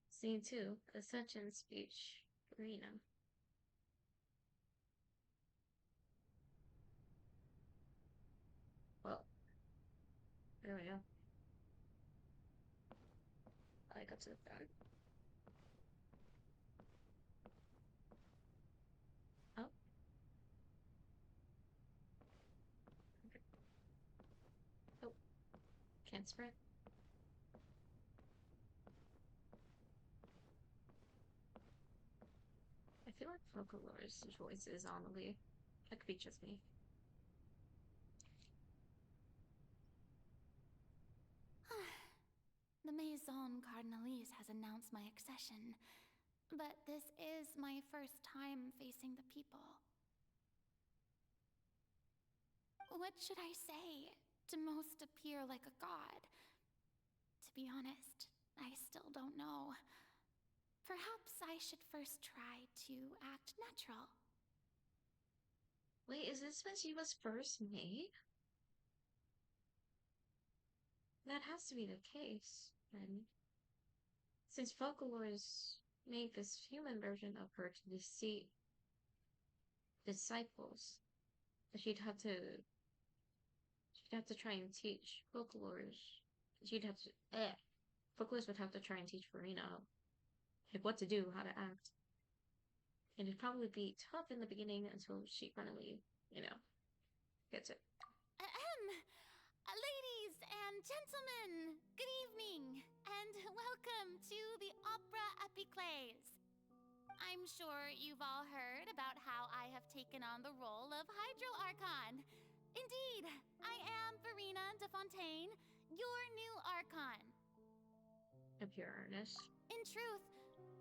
Scene 2, Ascension Speech, Arena. Well, there we go. I got to the front. Oh. Okay. Oh. Can't sprint. I feel like Folklor's voice is on the lead. That could be just me. The Maison Cardinalise has announced my accession, but this is my first time facing the people. What should I say to most appear like a god? To be honest, I still don't know. Perhaps I should first try to act natural. Wait, is this when she was first made? That has to be the case, then. Since Folklores made this human version of her to deceive disciples, she'd have to try and teach Folklores. Folklores would have to try and teach Farina like what to do, how to act. And it'd probably be tough in the beginning until she finally, gets it. Ladies and gentlemen, good evening, and welcome to the Opera Epiclese. I'm sure you've all heard about how I have taken on the role of Hydro Archon. Indeed, I am Farina de Fontaine, your new Archon. Of your earnest. In truth,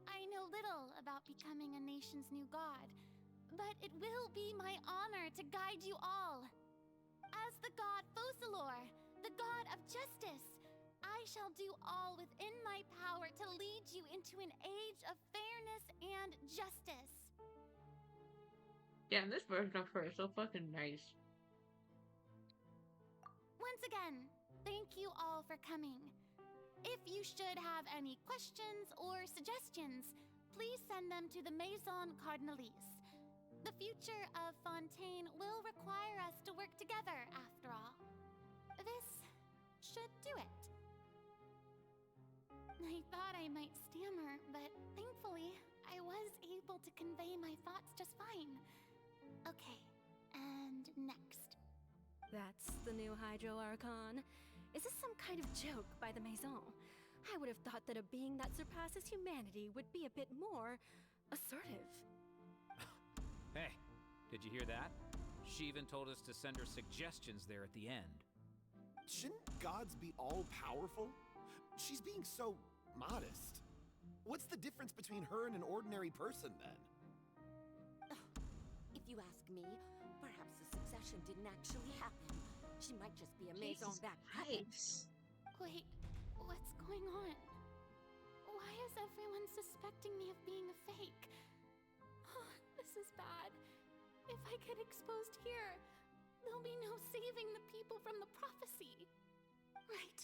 I know little about becoming a nation's new god, but it will be my honor to guide you all. As the god Focalors, the god of justice, I shall do all within my power to lead you into an age of fairness and justice. Yeah, this version of her is so fucking nice. Once again, thank you all for coming. If you should have any questions or suggestions, please send them to the Maison Cardinalise. The future of Fontaine will require us to work together, after all. This should do it. I thought I might stammer, but thankfully, I was able to convey my thoughts just fine. Okay, and next. That's the new Hydro Archon. Is this some kind of joke by the Maison? I would have thought that a being that surpasses humanity would be a bit more assertive. Hey, did you hear that? She even told us to send her suggestions there at the end. Shouldn't gods be all-powerful? She's being so modest. What's the difference between her and an ordinary person, then? If you ask me, perhaps the succession didn't actually happen. She might just be a Maison that happens. Wait, what's going on? Why is everyone suspecting me of being a fake? Oh, this is bad. If I get exposed here, there'll be no saving the people from the prophecy. Right.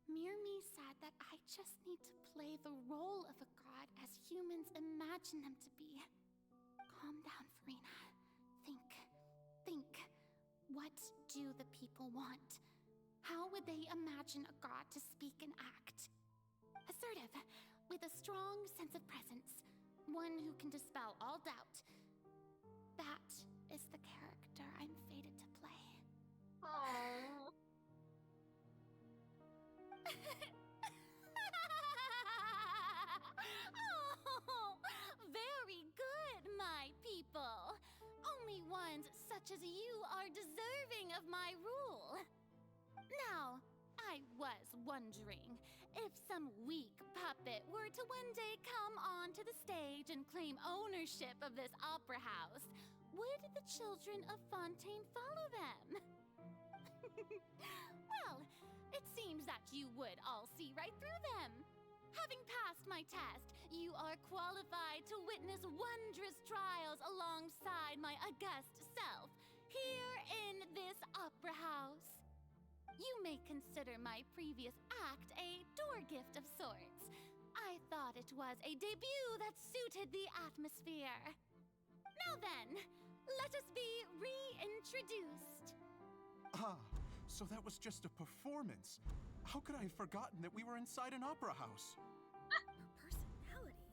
Mirmi said that I just need to play the role of a god as humans imagine them to be. Calm down, Farina. Think. What do the people want? How would they imagine a god to speak and act? Assertive, with a strong sense of presence. One who can dispel all doubt. That is the character I'm fated to play. Aww. Oh, very good, my people. Only ones such as you are deserving of my rule. Now, I was wondering if some weak puppet were to one day come onto the stage and claim ownership of this opera house, would the children of Fontaine follow them? Well, it seems that you would all see right through them. Having passed my test, you are qualified to witness wondrous trials alongside my august self, here in this opera house. You may consider my previous act a door gift of sorts. I thought it was a debut that suited the atmosphere. Now then, let us be reintroduced. Ah, so that was just a performance. How could I have forgotten that we were inside an opera house? Her personality.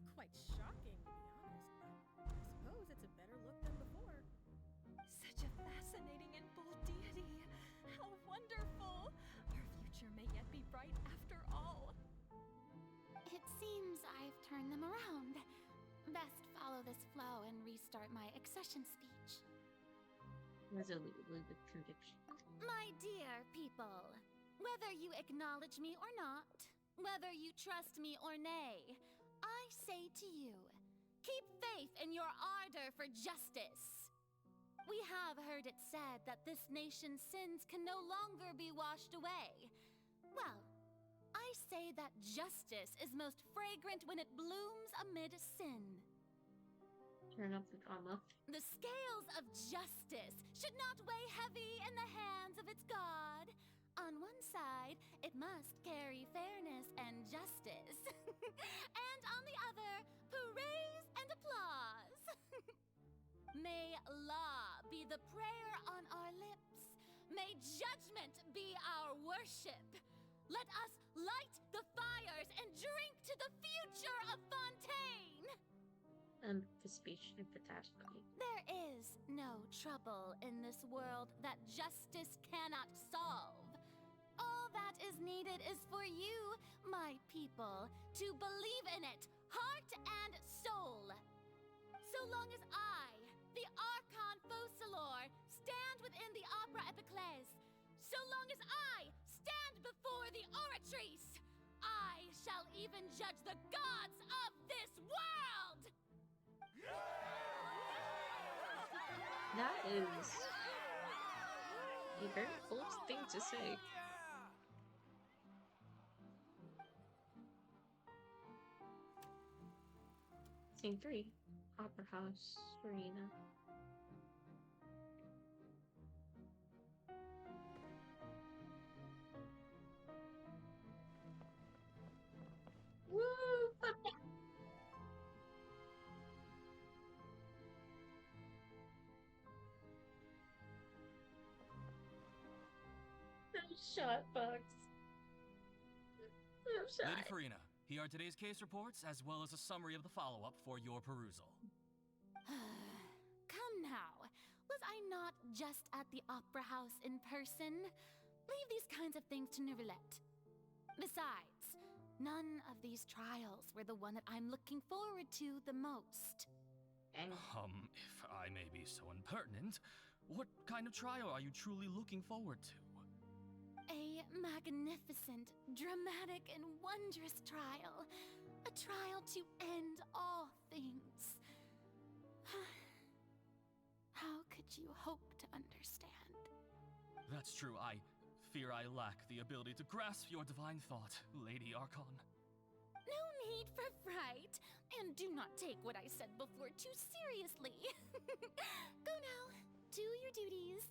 It's quite shocking, to be honest, but I suppose it's a better look than before. Such a fascinating and bold deity. How wonderful! Our future may yet be bright after all. It seems I've turned them around. Best follow this flow and restart my accession speech. Resolutely with conviction. My dear people, whether you acknowledge me or not, whether you trust me or nay, I say to you, keep faith in your ardor for justice. We have heard it said that this nation's sins can no longer be washed away. Well, I say that justice is most fragrant when it blooms amid sin. Turn up the drama. The scales of justice should not weigh heavy in the hands of its God. On one side, it must carry fairness and justice. And on the other, praise and applause. May law be the prayer on our lips. May judgment be our worship. Let us light the fires and drink to the future of Fontaine. The speech fantastically. There is no trouble in this world that justice cannot solve. All that is needed is for you, my people, to believe in it, heart and soul. So long as I, the archon Focalor, stand within the opera epiclese, so long as I stand before the oratrice, I shall even judge the gods of this world! That is a very bold thing to say. Scene 3, Opera House, Arena. Woo! Shot box. Lady Farina, here are today's case reports, as well as a summary of the follow-up for your perusal. Come now. Was I not just at the Opera House in person? Leave these kinds of things to Neuvillette. Besides, none of these trials were the one that I'm looking forward to the most. If I may be so impertinent, what kind of trial are you truly looking forward to? A magnificent, dramatic, and wondrous trial. A trial to end all things. How could you hope to understand? That's true. I fear I lack the ability to grasp your divine thought, Lady Archon. No need for fright, and do not take what I said before too seriously. Go now, do your duties.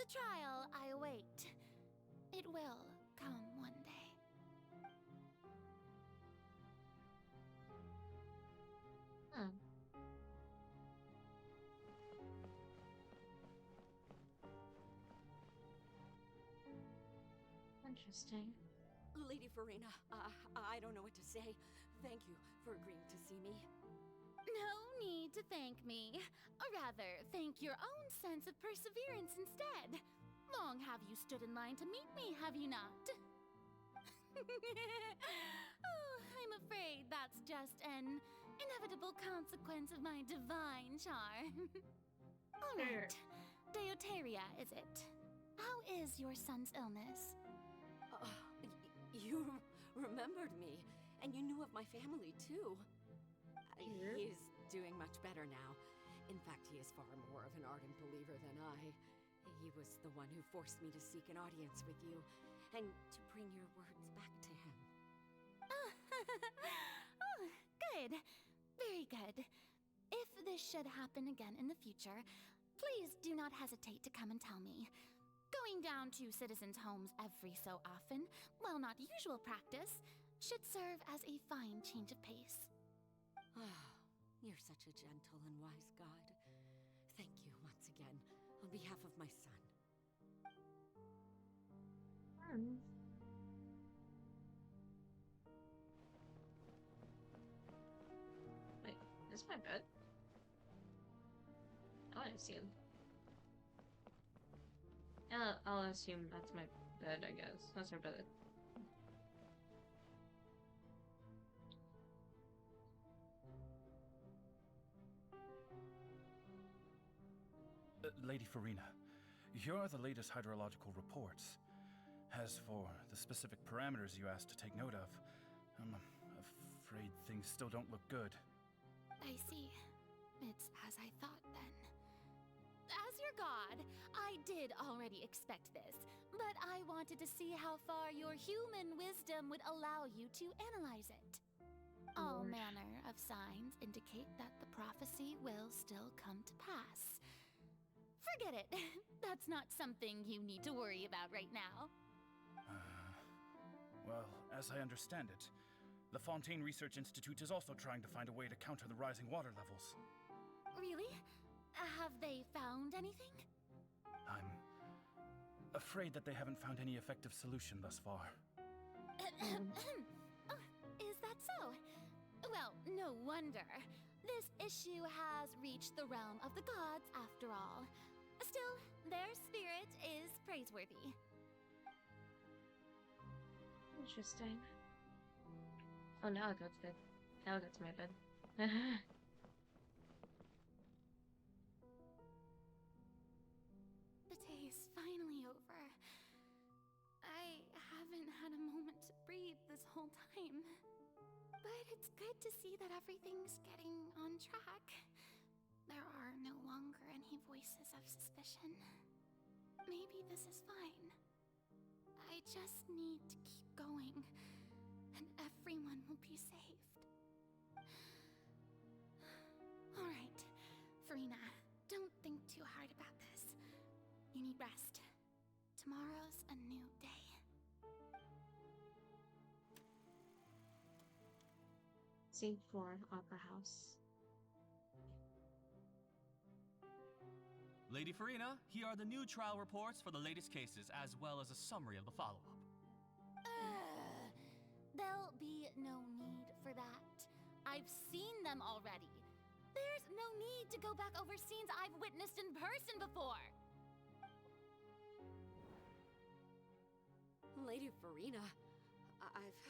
The trial I await. It will come one day. Interesting. Lady Farina, I don't know what to say. Thank you for agreeing to see me. No need to thank me. Or rather, thank your own sense of perseverance instead. Long have you stood in line to meet me, have you not? Oh, I'm afraid that's just an inevitable consequence of my divine charm. All right. Deoteria, is it? How is your son's illness? You remembered me, and you knew of my family, too. He is doing much better now. In fact, he is far more of an ardent believer than I. He was the one who forced me to seek an audience with you, and to bring your words back to him. Oh, good. Very good. If this should happen again in the future, please do not hesitate to come and tell me. Going down to citizens' homes every so often, while not usual practice, should serve as a fine change of pace. You're such a gentle and wise god. Thank you once again, on behalf of my son. Wait, is this my bed? I'll assume. I'll assume that's my bed, I guess. That's our bed. Lady Farina, here are the latest hydrological reports. As for the specific parameters you asked to take note of, I'm afraid things still don't look good. I see. It's as I thought, then. As your God, I did already expect this, but I wanted to see how far your human wisdom would allow you to analyze it. All manner of signs indicate that the prophecy will still come to pass. Forget it. That's not something you need to worry about right now. Well, as I understand it, the Fontaine Research Institute is also trying to find a way to counter the rising water levels. Really? Have they found anything? I'm afraid that they haven't found any effective solution thus far. Oh, is that so? Well, no wonder. This issue has reached the realm of the gods, after all. Still, their spirit is praiseworthy. Interesting. Oh, now I go to bed. Now I go to my bed. The day is finally over. I haven't had a moment to breathe this whole time. But it's good to see that everything's getting on track. There are no longer any voices of suspicion. Maybe this is fine. I just need to keep going, and everyone will be saved. All right, Farina, don't think too hard about this. You need rest. Tomorrow's a new day. Scene 4, Opera House. Lady Farina, here are the new trial reports for the latest cases, as well as a summary of the follow-up. There'll be no need for that. I've seen them already. There's no need to go back over scenes I've witnessed in person before. Lady Farina, I've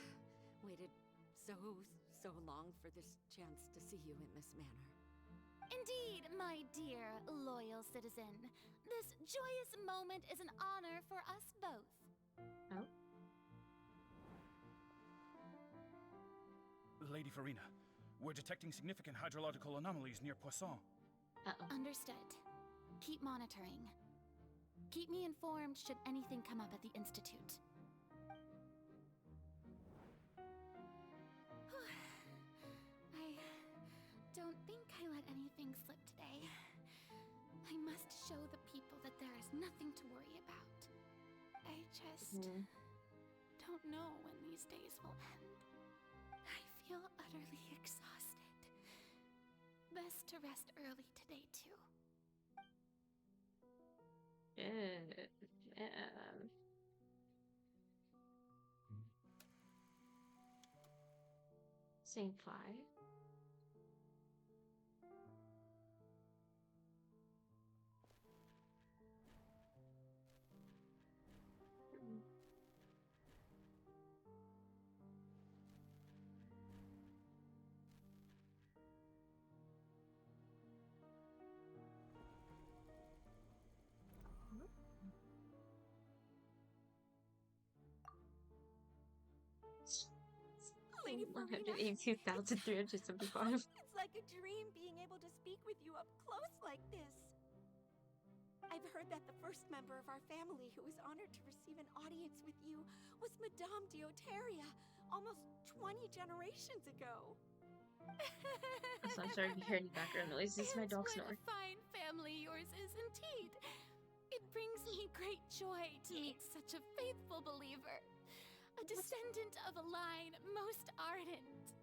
waited so long for this chance to see you in this manner. Indeed, my dear, loyal citizen. This joyous moment is an honor for us both. Oh? Lady Farina, we're detecting significant hydrological anomalies near Poisson. Understood. Keep monitoring. Keep me informed should anything come up at the Institute. I don't think I let anything slip today. I must show the people that there is nothing to worry about. I just don't know when these days will end. I feel utterly exhausted. Best to rest early today, too. Scene 5. Lady Farina. 182,375. It's like a dream being able to speak with you up close like this. I've heard that the first member of our family who was honored to receive an audience with you was Madame Deoteria, almost 20 generations ago. So I'm sorry if you hear any background noise. This is my dog What snoring. a fine family yours is indeed. It brings me great joy to meet such a faithful believer. A descendant of a line most ardent.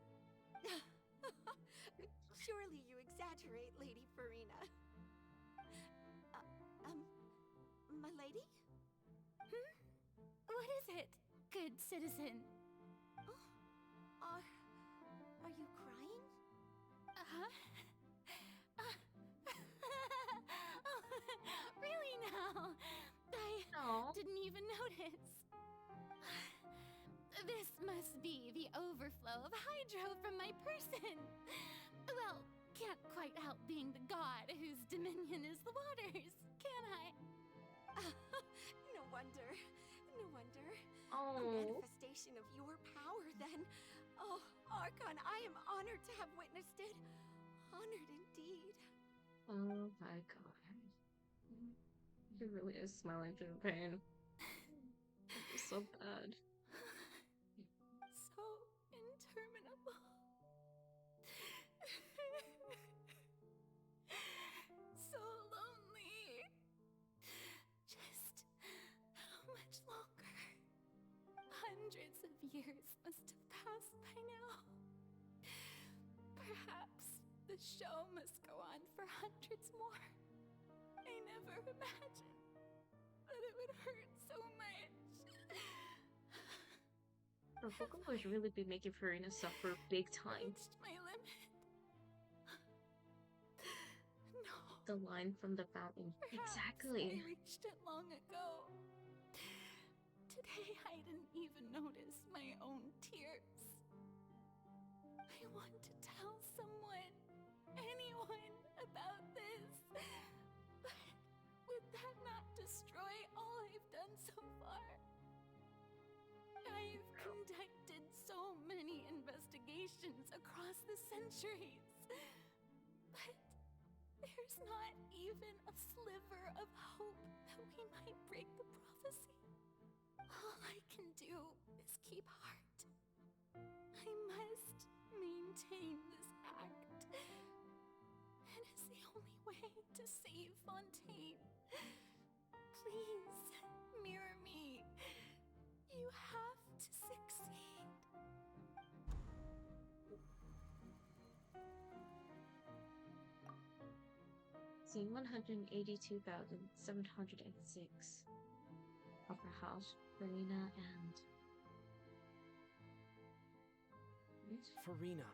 Surely you exaggerate, Lady Farina. My lady? What is it, good citizen? Are you crying? Really now? I didn't even notice. This must be the overflow of hydro from my person. Well, can't quite help being the god whose dominion is the waters, can I? No wonder. No wonder. Oh. A manifestation of your power, then. Oh, Archon, I am honored to have witnessed it. Honored indeed. Oh my god. She really is smiling through the pain. It's so bad. So interminable. So lonely. Just how much longer? Hundreds of years must have passed by now. Perhaps the show must go on for hundreds more. I never imagined that it would hurt so much. Her Pokemon really be making Farina suffer big time. Reached my limit. No. The line from the fountain. Perhaps Exactly. I reached it long ago. Today I didn't even notice my own tears. I want to tell someone, anyone, about this. But would that not destroy all I've done so far? I've conducted so many investigations across the centuries. But there's not even a sliver of hope that we might break the prophecy. All I can do is keep heart. I must maintain this act. It is the only way to save Fontaine. Please, mirror me. You have to succeed. Scene 182,706. Opera House, Farina and... Farina,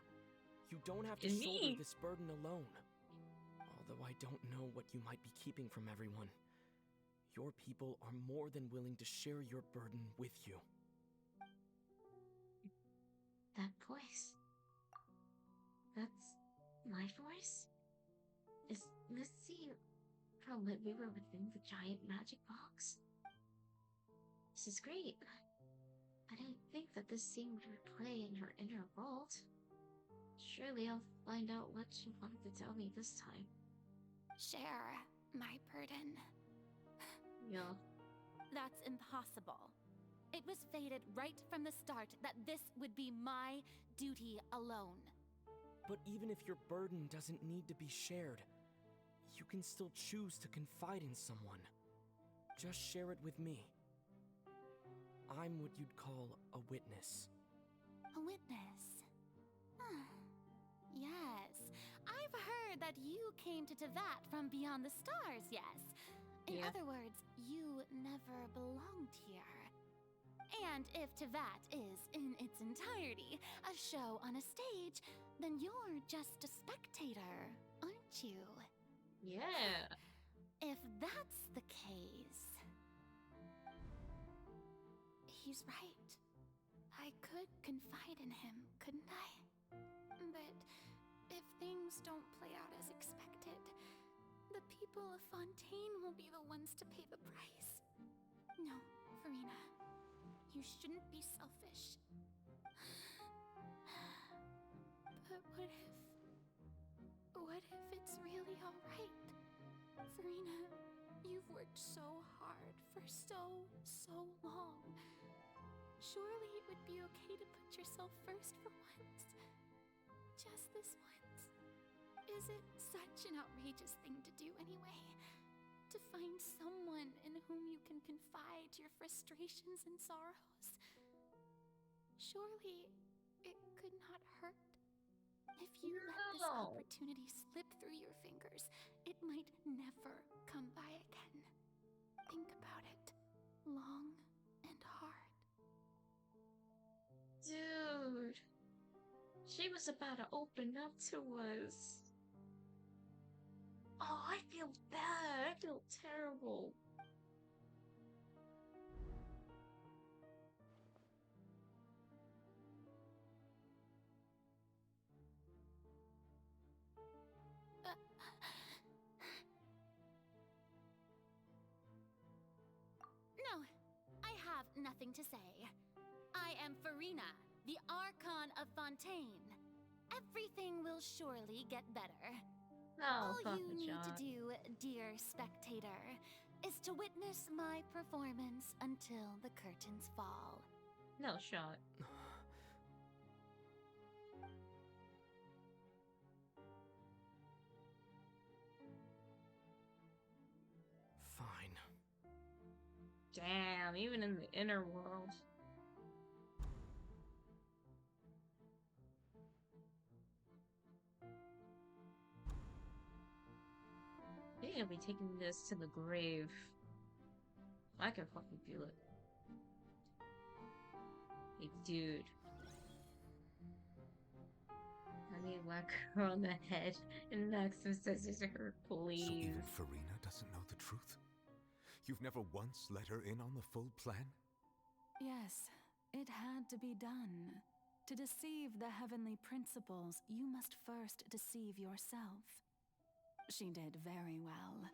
you don't have to And shoulder me. this burden alone. Although I don't know what you might be keeping from everyone, your people are more than willing to share your burden with you. That voice. That's my voice? Is this scene from when we were within the giant magic box? This is great. I didn't think that this scene would replay in her inner world. Surely I'll find out what she wanted to tell me this time. Share my burden. Yeah. That's impossible. It was fated right from the start that this would be my duty alone. But even if your burden doesn't need to be shared, you can still choose to confide in someone. Just share it with me. I'm what you'd call a witness. A witness? Yes. I've heard that you came to Tevat from beyond the stars, yes. In other words, you never belonged here. And if Tevat is, in its entirety, a show on a stage, then you're just a spectator, aren't you? Yeah. If that's the case... He's right. I could confide in him, couldn't I? But if things don't play out as expected, the people of Fontaine will be the ones to pay the price. No, Farina. You shouldn't be selfish. But what if it's really alright? Farina, you've worked so hard for so long. Surely it would be okay to put yourself first for once. Just this once. Is it such an outrageous thing to do anyway? To find someone in whom you can confide your frustrations and sorrows? Surely it could not hurt. If you let this opportunity slip through your fingers, it might never come by again. Think about it long and hard. Dude. She was about to open up to us. Oh, I feel bad. I feel terrible. No, I have nothing to say. I am Farina, the Archon of Fontaine. Everything will surely get better. Oh, All fuck you the need to shot. do, dear spectator, is to witness my performance until the curtains fall. No shot. Fine. Damn, even in the inner world. They're gonna be taking this to the grave. I can fucking feel it. Hey, dude. Let me whack her on the head and knock some scissors to her, please. So even Farina doesn't know the truth? You've never once let her in on the full plan? Yes, it had to be done. To deceive the heavenly principles, you must first deceive yourself. She did very well.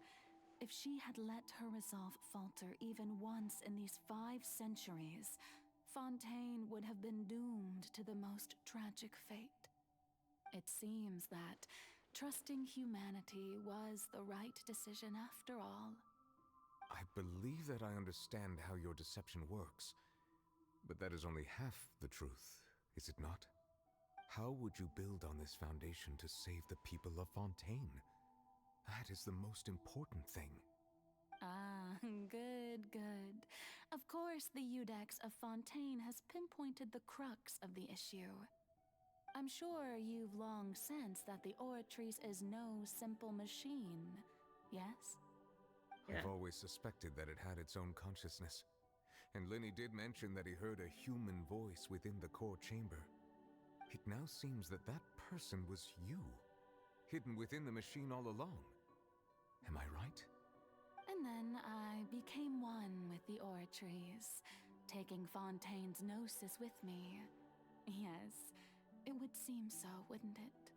If she had let her resolve falter even once in these 5 centuries, Fontaine would have been doomed to the most tragic fate. It seems that trusting humanity was the right decision after all. I believe that I understand how your deception works, but that is only half the truth, is it not? How would you build on this foundation to save the people of Fontaine? That is the most important thing. Ah, good, good. Of course, the Iudex of Fontaine has pinpointed the crux of the issue. I'm sure you've long sensed that the Oratrice is no simple machine, yes? I've always suspected that it had its own consciousness. And Lenny did mention that he heard a human voice within the core chamber. It now seems that that person was you, hidden within the machine all along. Am I right? And then I became one with the Oratrice, taking Fontaine's gnosis with me. Yes, it would seem so, wouldn't it?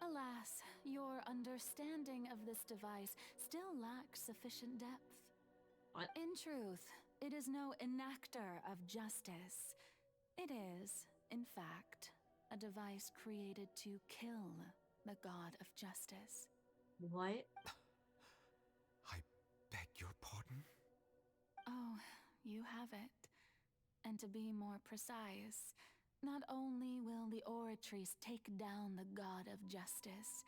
Alas, your understanding of this device still lacks sufficient depth. What? In truth, it is no enactor of justice. It is, in fact, a device created to kill the god of justice. What? I beg your pardon? Oh, you have it. And to be more precise, not only will the Oratrice take down the god of justice,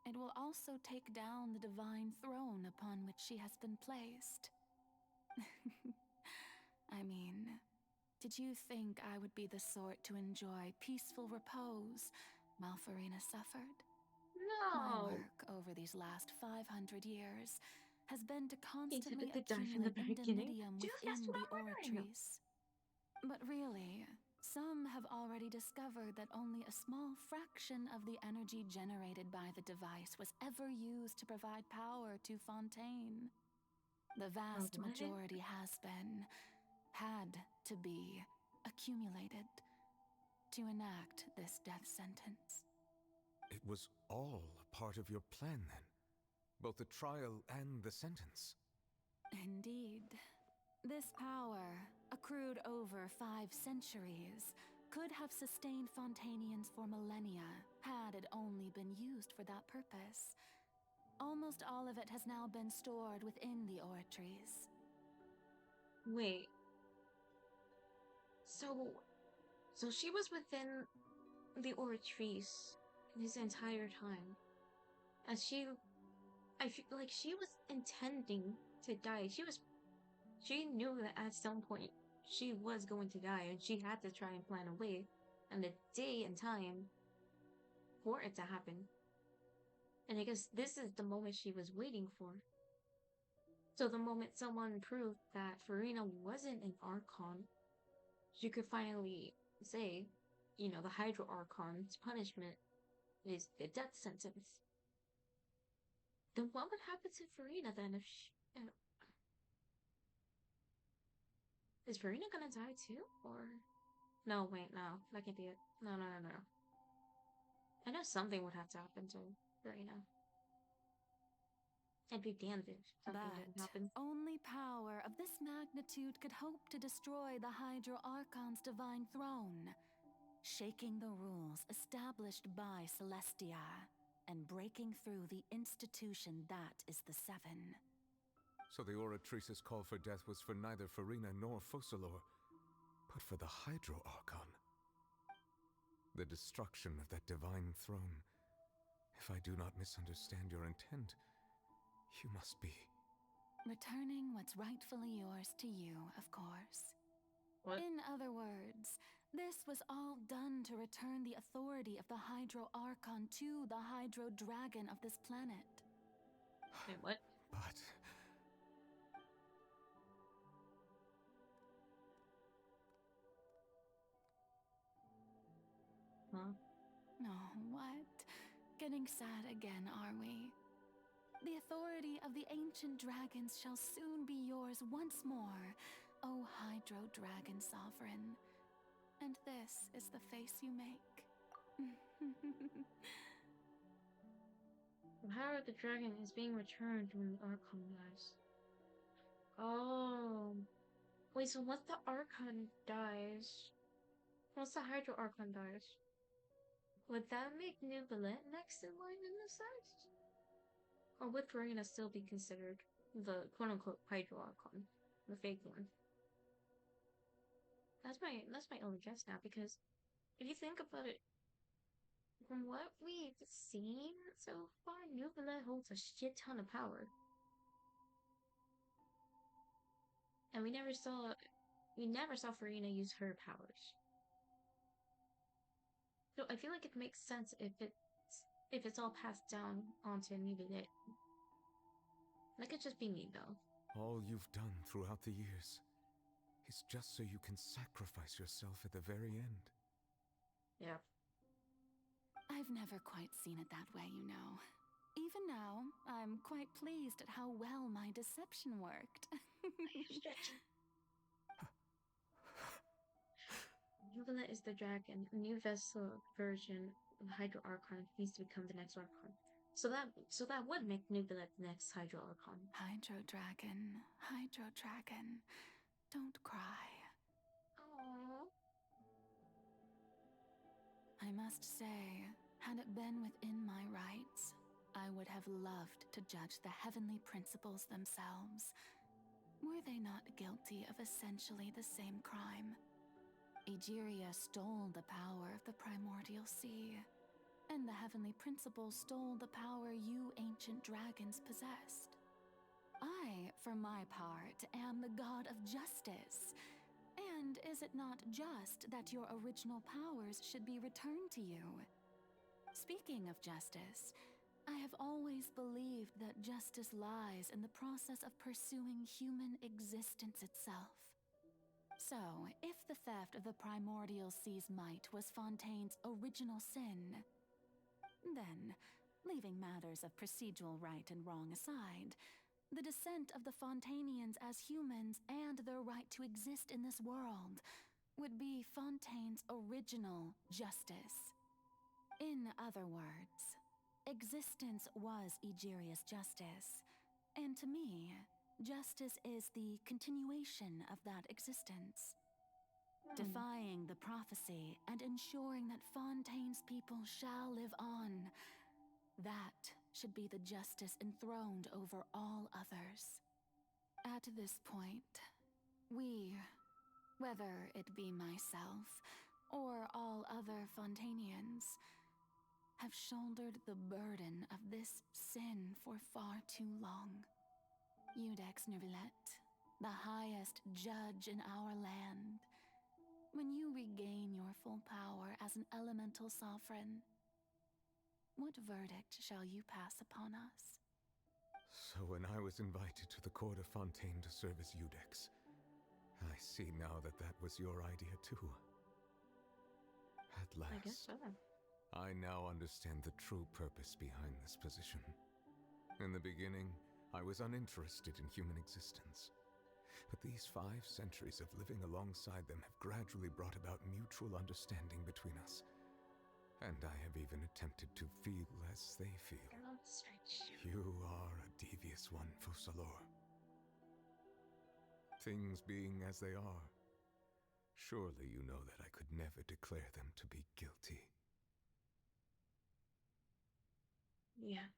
it will also take down the divine throne upon which she has been placed. I mean, did you think I would be the sort to enjoy peaceful repose while Farina suffered? My No! work over these last 500 years has been to He constantly typically die from the accumulate beginning. indemnitium Dude, that's within what the I'm wondering. Oratrice. But really, some have already discovered that only a small fraction of the energy generated by the device was ever used to provide power to Fontaine. The vast What? majority had to be, accumulated to enact this death sentence. It was all part of your plan then? Both the trial and the sentence? Indeed. This power, accrued over 5 centuries, could have sustained Fontainians for millennia had it only been used for that purpose. Almost all of it has now been stored within the Oratrice. Wait. So she was within the Oratrice this entire time. And I feel like she was intending to die. She knew that at some point she was going to die, and she had to try and plan a way and a day and time for it to happen. And I guess this is the moment she was waiting for. So the moment someone proved that Farina wasn't an archon, she could finally say, the Hydro Archon's punishment is the death sentence. Then what would happen to Farina then if she... Is Farina gonna die too? Or... No, wait, no. That can't be it. No. I know something would have to happen to Farina. I'd be damned if something didn't happen. Only power of this magnitude could hope to destroy the Hydro Archon's divine throne, shaking the rules established by Celestia and breaking through the institution that is the Seven. So the Oratrice's call for death was for neither Farina nor Focalor, but for the Hydro Archon. The destruction of that divine throne. If I do not misunderstand your intent, you must be... Returning what's rightfully yours to you, of course. What? In other words, this was all done to return the authority of the Hydro Archon to the Hydro Dragon of this planet. Wait, what? But... Huh? Oh, what? Getting sad again, are we? The authority of the ancient dragons shall soon be yours once more, O Hydro Dragon Sovereign. And this is the face you make. The power of the dragon is being returned when the Archon dies. Oh. Wait, so once the Archon dies... Once the Hydro Archon dies... Would that make Nubilet next in line in this sense? Or would Farina still be considered the quote-unquote Hydro Archon? The fake one? That's my only guess now, because if you think about it, from what we've seen so far, Nubilet holds a shit ton of power. And we never saw Farina use her powers. So I feel like it makes sense if it's all passed down onto Nubilet. That could just be me though. All you've done throughout the years is just so you can sacrifice yourself at the very end. Yeah. I've never quite seen it that way, you know. Even now, I'm quite pleased at how well my deception worked. Nubilet is the dragon. A new vessel version of Hydro Archon needs to become the next Archon. So that would make Nubilet the next Hydro Archon. Hydro Dragon, don't cry. Aww. I must say, had it been within my rights, I would have loved to judge the heavenly principles themselves. Were they not guilty of essentially the same crime? Egeria stole the power of the primordial sea, and the heavenly principles stole the power you ancient dragons possessed. I, for my part, am the god of justice. And is it not just that your original powers should be returned to you? Speaking of justice, I have always believed that justice lies in the process of pursuing human existence itself. So, if the theft of the primordial sea's might was Fontaine's original sin, then, leaving matters of procedural right and wrong aside, the descent of the Fontainians as humans and their right to exist in this world would be Fontaine's original justice. In other words, existence was Egeria's justice, and to me, justice is the continuation of that existence. Defying the prophecy and ensuring that Fontaine's people shall live on. That should be the justice enthroned over all others. At this point, we, whether it be myself or all other Fontainians, have shouldered the burden of this sin for far too long. Iudex Nubilet, the highest judge in our land, when you regain your full power as an elemental sovereign, what verdict shall you pass upon us? So when I was invited to the court of Fontaine to serve as Iudex, I see now that that was your idea too. At last, I guess so. I now understand the true purpose behind this position. In the beginning, I was uninterested in human existence. But these 5 centuries of living alongside them have gradually brought about mutual understanding between us. And I have even attempted to feel as they feel. You are a devious one, Focalor. Things being as they are, surely you know that I could never declare them to be guilty. Yeah.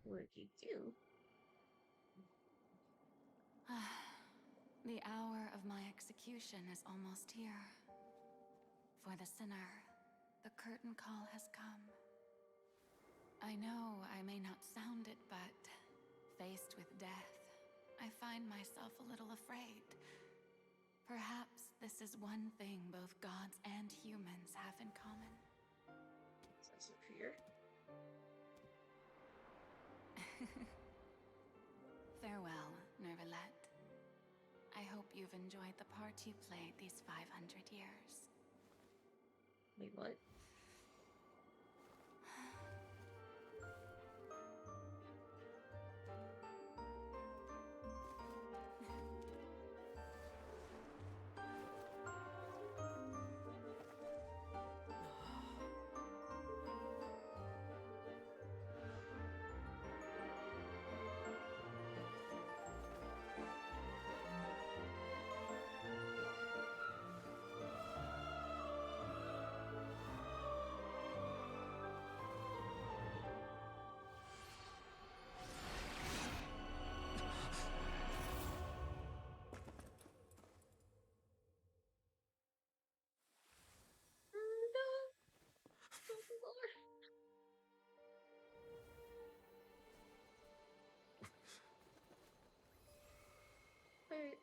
What did you do? The hour of my execution is almost here. For the sinner, the curtain call has come. I know I may not sound it, but faced with death, I find myself a little afraid. Perhaps this is one thing both gods and humans have in common. Sounds up here. Farewell, Nervalette. I hope you've enjoyed the part you played these 500 years. Wait, what? Wait.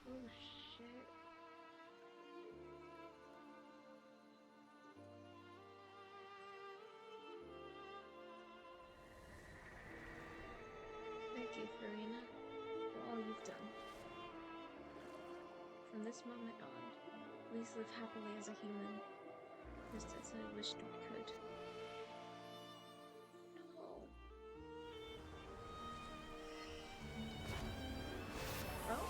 Oh shit. Thank you, Farina, for all you've done. From this moment on, please live happily as a human, just as I wished we could. No. Oh?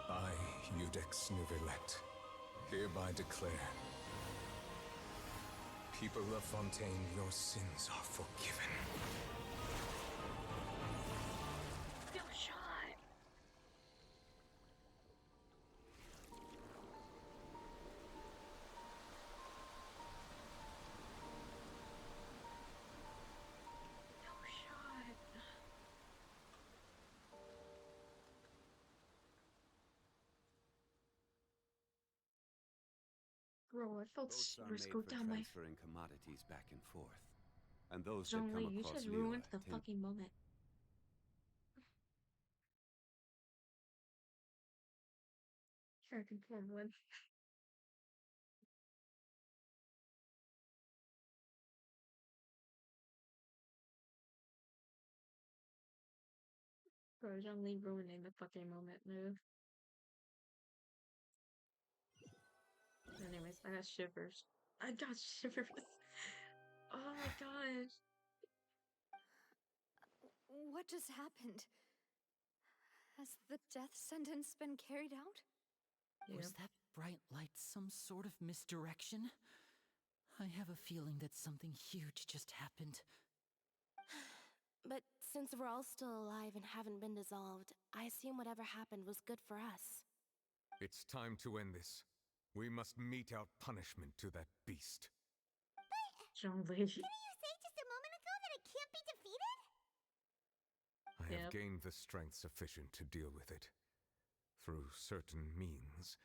I, Iudex Neuvillette, hereby declare, people of Fontaine, your sins are forgiven. No shot. No shot. Bro, I felt Boats are shivers made go for down my. transferring commodities back and forth, and those that Zhongli, come you across just Liyue ruined the tend fucking moment. Sure, I can pull one. Bro, Zhongli ruining the fucking moment move. Anyways, I got shivers. I got shivers. Oh my gosh. What just happened? Has the death sentence been carried out? Was that bright light some sort of misdirection? I have a feeling that something huge just happened. But since we're all still alive and haven't been dissolved, I assume whatever happened was good for us. It's time to end this. We must mete out punishment to that beast. Zhongli. Didn't you say just a moment ago that it can't be defeated? I have gained the strength sufficient to deal with it. Through certain means,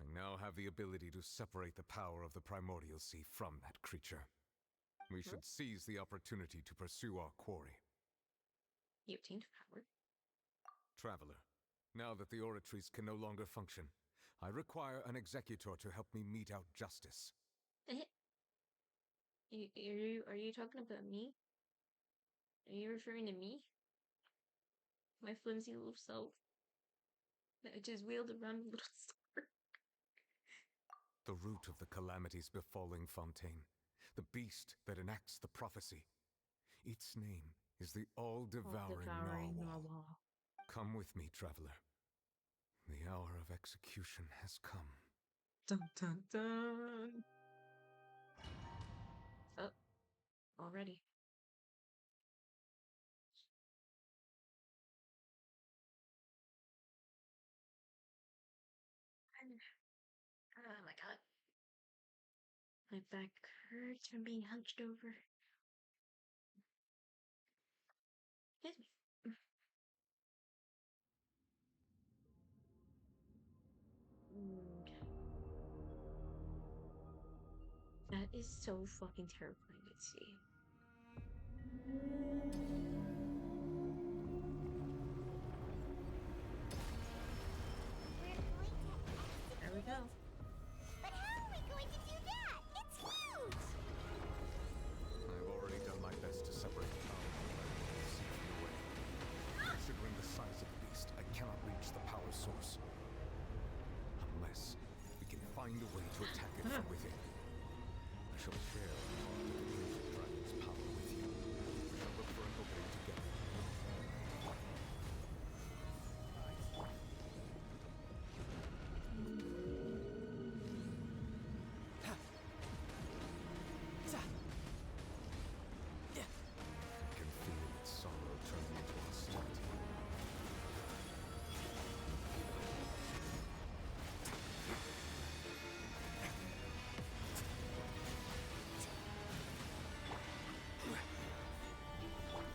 I now have the ability to separate the power of the primordial sea from that creature. We should seize the opportunity to pursue our quarry. You obtained power. Traveler, now that the oratories can no longer function, I require an executor to help me mete out justice. Are you talking about me? Are you referring to me? My flimsy little self? That just wheeled around a little sword. The root of the calamities befalling Fontaine. The beast that enacts the prophecy. Its name is the all-devouring narwhal. Come with me, traveler. The hour of execution has come. Dun dun dun. Oh, already. Oh my god. My back hurts from being hunched over. Excuse me. That is so fucking terrifying to see. There we go. But how are we going to do that? It's huge! I've already done my best to separate the power from the sea from the way. Considering the size of the beast, I cannot reach the power source. Unless we can find a way to attack it from within. I shall share a part of the ancient dragon's power with you. We shall look for an opening together. I can feel its sorrow turning into hostility.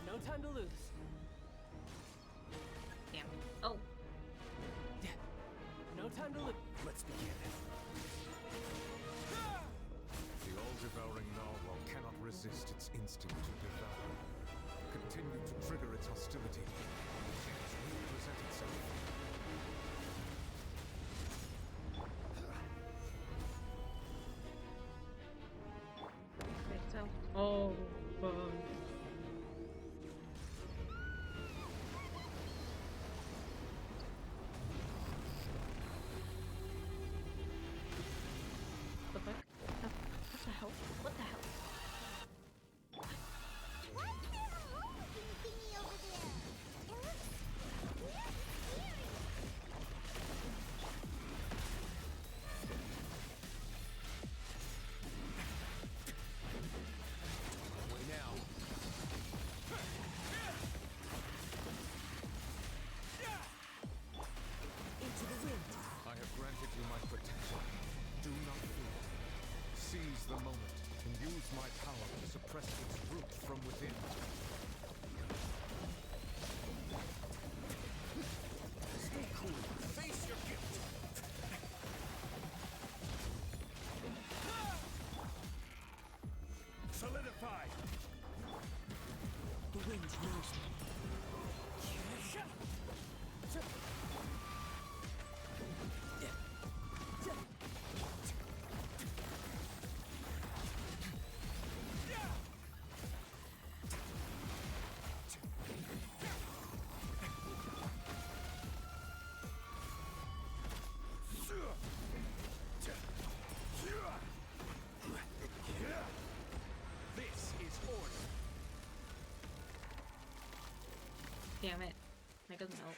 No time to lose. Damn. Oh. No time to lose. Let's begin. The all-devouring narwhal cannot resist its instinct to devour. Continue to trigger its hostility. The chance will present itself. Wait, so. Oh, fuck. The fuck? What the hell? What the hell? Why is there a hole-looking thingy over there? It looks weird scary. Away now. Into the wind. I have granted you my protection. Do not fear. Seize the moment and use my power to suppress its root from within. Stay cool. Face your gift. Solidify. The wind knows me. This is order. Damn it. That doesn't help.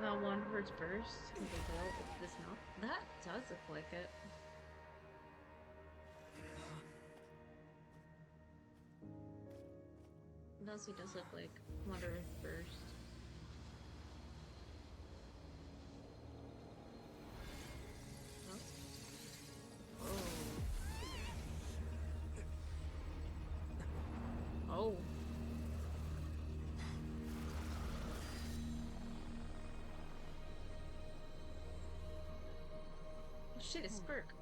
Now one hurts burst. This mouth. That does look like it. It does look like Wonder burst. Oh. Oh shit, it's Spurk.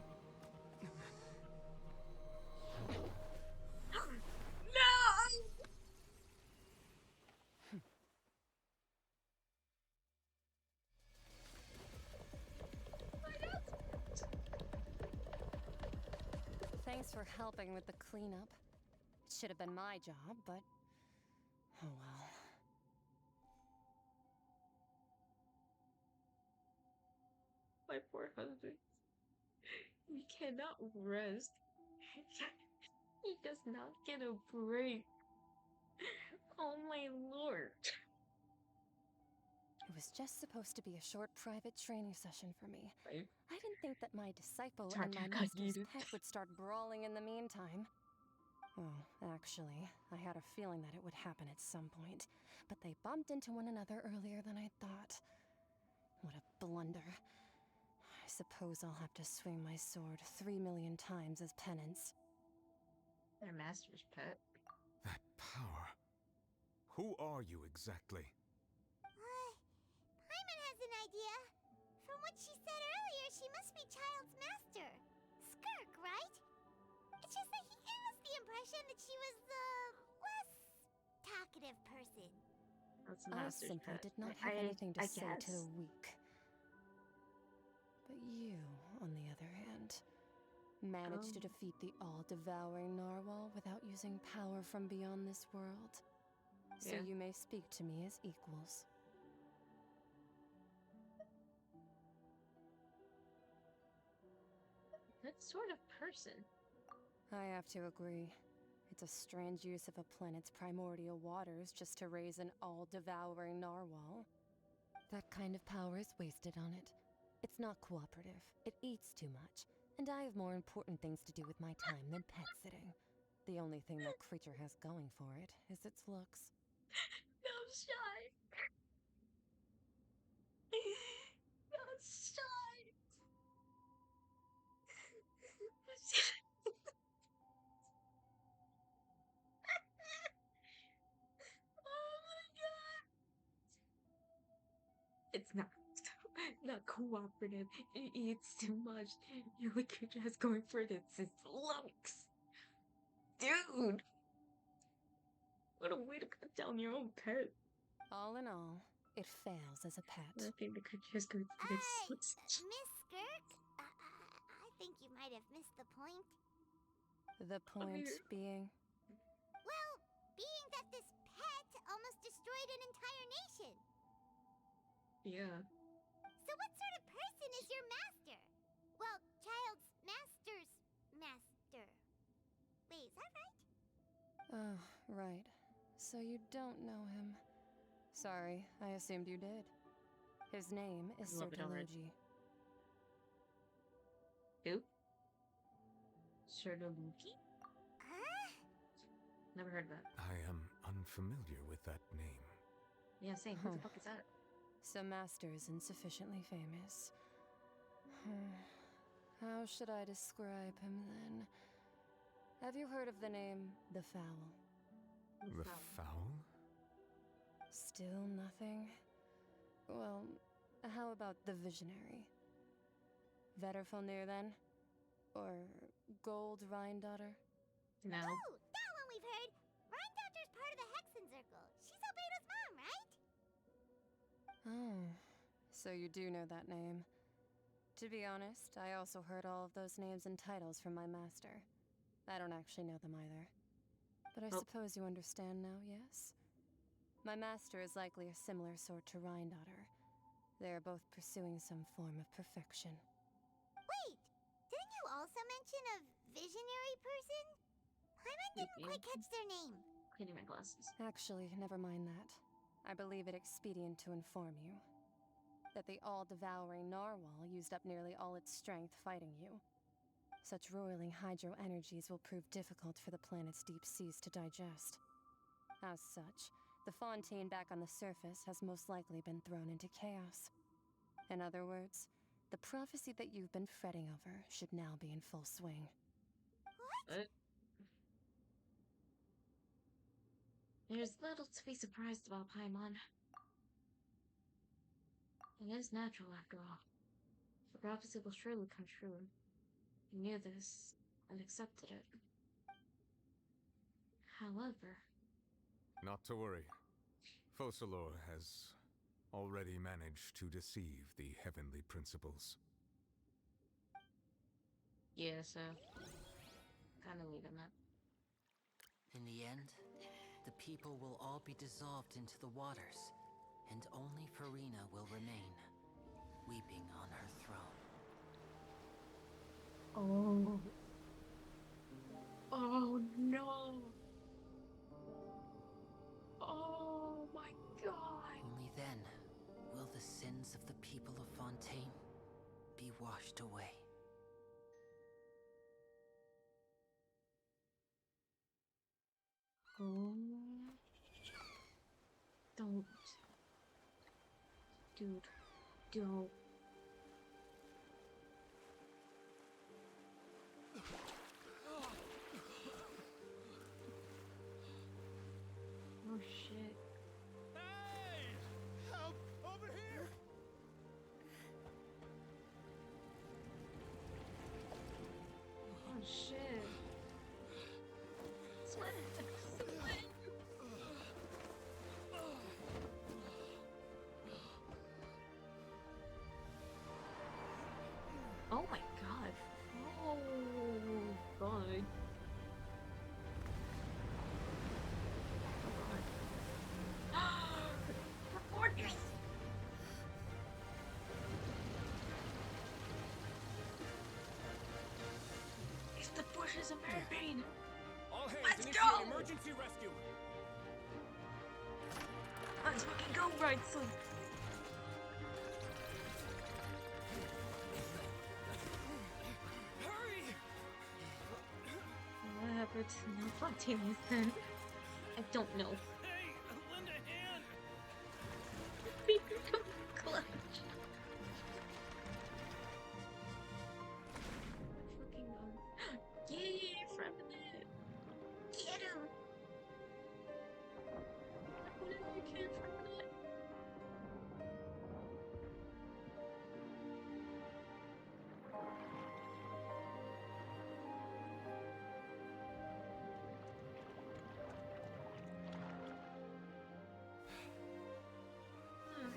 Thanks for helping with the cleanup. It should have been my job, but oh well. My poor husband. He cannot rest. He does not get a break. Oh my lord. It was just supposed to be a short private training session for me. Right. I didn't think that my disciple Target and my got master's yeeted. pet would start brawling in the meantime. Well, actually, I had a feeling that it would happen at some point, but they bumped into one another earlier than I thought. What a blunder. I suppose I'll have to swing my sword 3 million times as penance. Their master's pet. That power. Who are you exactly? Paimon has an idea. From what she said earlier, she must be Child's master. Skirk, right? It's just that he has the impression that she was the less talkative person. That's a I master's simply pet. did not have anything to say guess. to the weak. But you, on the other hand, managed to defeat the all-devouring narwhal without using power from beyond this world. So Yeah. you may speak to me as equals. What sort of person? I have to agree. It's a strange use of a planet's primordial waters just to raise an all-devouring narwhal. That kind of power is wasted on it. It's not cooperative. It eats too much. And I have more important things to do with my time than pet sitting. The only thing that creature has going for it is its looks. I'm shy. I'm shy. Oh my god. It's not cooperative. It eats too much. The only creature has going for it. It's its looks. Dude. What a way to cut down your own pet. All in all, it fails as a pet. I think the creature has going for its looks. Miss Skirk? I think you might have missed the point. The point being? Well, being that this pet almost destroyed an entire nation. Yeah. So what sort of person is your master? Well, Child's master's master. Wait, is that right? Oh, right. So you don't know him. Sorry, I assumed you did. His name is Sertologi. Who? Sertologi? Huh? Never heard of that. I am unfamiliar with that name. Yeah, same. Who the fuck is that? So Master is insufficiently famous. How should I describe him then? Have you heard of the name The Fowl? The Fowl? Still nothing? Well, how about the Visionary? Vetterfalnir then? Or Gold Rhine-daughter? No. Oh, that one we've heard. Rhine-daughter's part of the Hexen Circle. She's Albedo's mom, right? Oh, so you do know that name. To be honest, I also heard all of those names and titles from my master. I don't actually know them either. But I suppose you understand now, yes? My master is likely a similar sort to Rhine-daughter. They are both pursuing some form of perfection. Wait, didn't you also mention a visionary person? Paimon didn't quite catch their name. Cleaning my glasses. Actually, never mind that. I believe it expedient to inform you that the all-devouring narwhal used up nearly all its strength fighting you. Such roiling hydro energies will prove difficult for the planet's deep seas to digest. As such, the fontaine back on the surface has most likely been thrown into chaos. In other words, the prophecy that you've been fretting over should now be in full swing. What? There's little to be surprised about, Paimon. It is natural, after all. The prophecy will surely come true. I knew this, and accepted it. However... Not to worry. Focalor has already managed to deceive the heavenly principles. Yeah, so... kinda leaving that. In the end, the people will all be dissolved into the waters, and only Farina will remain, weeping on her throne. Oh. Oh no. Oh my god. Only then will washed away. Oh. Don't. Dude. Don't. Oh shit. Hey! Help! Over here! Oh shit. Sweat. Sweat. Oh my god. Oh god. Reporters! It's the bushes of Pain. All hands, Let's initiate go! emergency rescue. Let's fucking go, Brideston. Hurry! What happened to no spontaneous then? I don't know. Hey, lend a hand. Clutch. Fucking go. Yay, Freminate! Get him! Whatever you can, Freminate.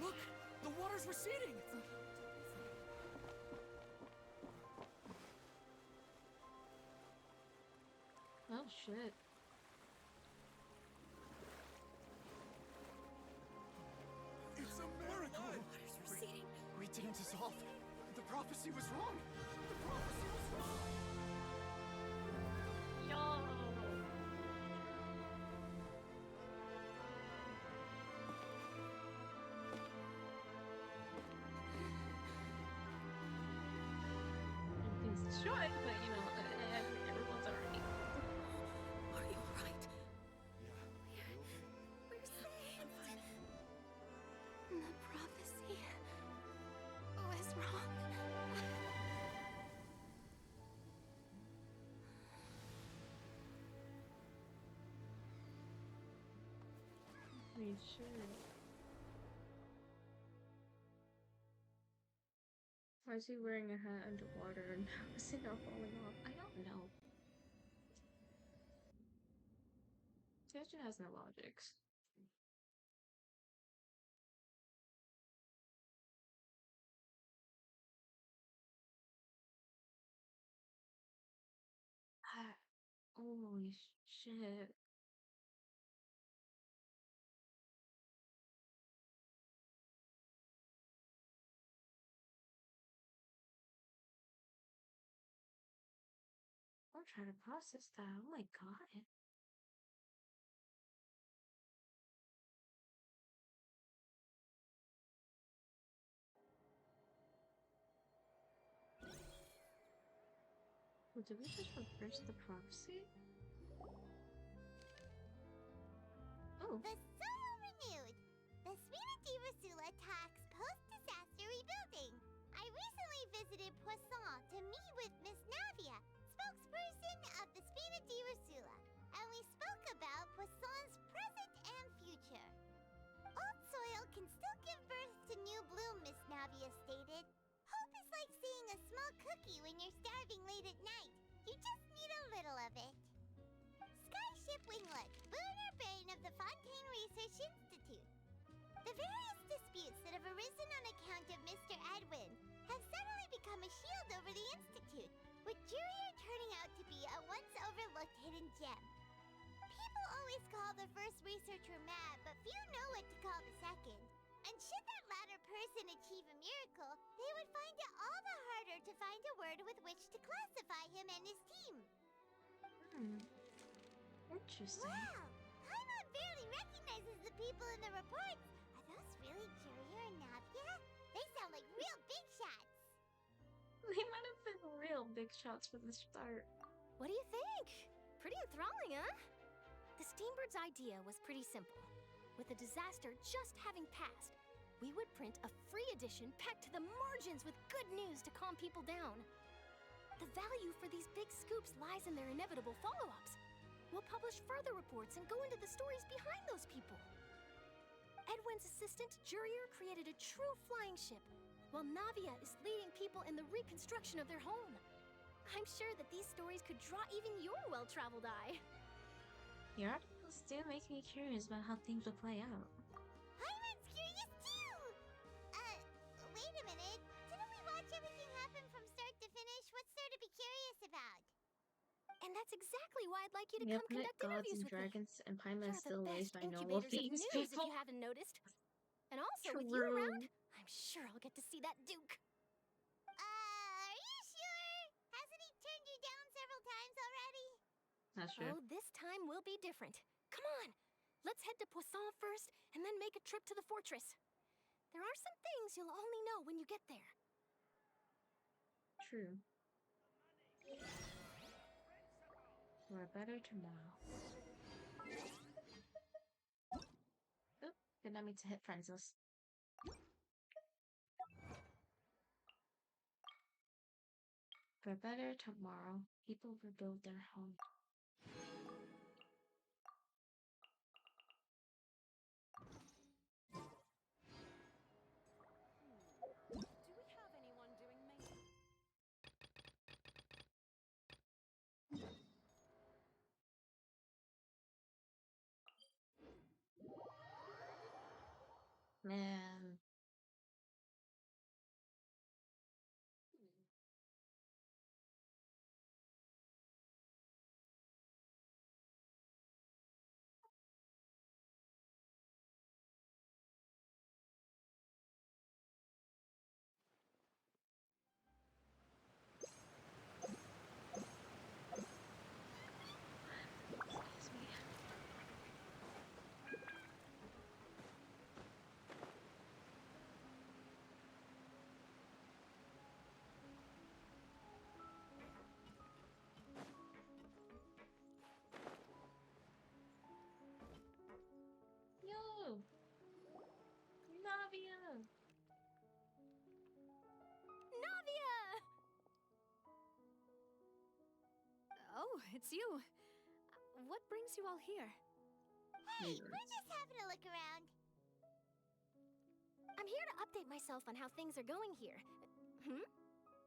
Look, the water's receding. Oh shit. It's a miracle. Water's receding. We didn't dissolve. The prophecy was wrong. The prophecy was wrong. Yo. Everything's destroyed, but you know, everyone's alright. Are you alright? We're saved. The prophecy was wrong. Holy shit. Why is he wearing a hat underwater and how is it not falling off? I don't know. It just has no logics. Holy shit. I'm trying to process that. Oh my god. Well, did we just reverse the prophecy? Oh. The soul renewed. The Spina di Rasula talks post-disaster rebuilding. I recently visited Poisson to meet with Miss Navia, spokesperson of the Spina di Rasula, and we spoke about Poisson's present and future. Old soil can still give birth to new bloom, Miss Navia stated. Hope is like seeing a small cookie when you're starving late at night. You just need a little of it. Skyship Winglet, boon or bane of the Fontaine Research Institute. The various disputes that have arisen on account of Mr. Edwin have suddenly become a shield over the Institute, with Jurier turning out to be a once overlooked hidden gem. People always call the first researcher mad, but few know what to call the second. And should that latter person achieve a miracle, they would find it all the harder to find a word with which to classify him and his team. Interesting. Wow! Paimon barely recognizes the people in the reports. Are those really Jurier and Navia? They sound like real big shots. They real big shots for the start. What do you think? Pretty enthralling, huh? The Steambird's idea was pretty simple. With the disaster just having passed, we would print a free edition packed to the margins with good news to calm people down. The value for these big scoops lies in their inevitable follow-ups. We'll publish further reports and go into the stories behind those people. Edwin's assistant, Jurier, created a true flying ship, while Navia is leading people in the reconstruction of their home. I'm sure that these stories could draw even your well-traveled eye. Your articles do make me curious about how things will play out. Hyman's curious too! Wait a minute. Didn't we watch everything happen from start to finish? What's there to be curious about? And that's exactly why I'd like you to The come infinite conduct gods interviews and with dragons and Paimon You're still the raised best by noble incubators of things, news, if people. you haven't noticed. And also, with you True. around, I'm sure I'll get to see that Duke. Are you sure? Hasn't he turned you down several times already? That's true. Oh, this time will be different. Come on, let's head to Poisson first, and then make a trip to the fortress. There are some things you'll only know when you get there. True. For a better tomorrow. Oop, did not mean to hit Francis. For a better tomorrow, people rebuild their home. Do we have anyone doing maintenance? Man. Yo! Navia! Navia! Oh, it's you. What brings you all here? Hey, we're just having a look around. I'm here to update myself on how things are going here.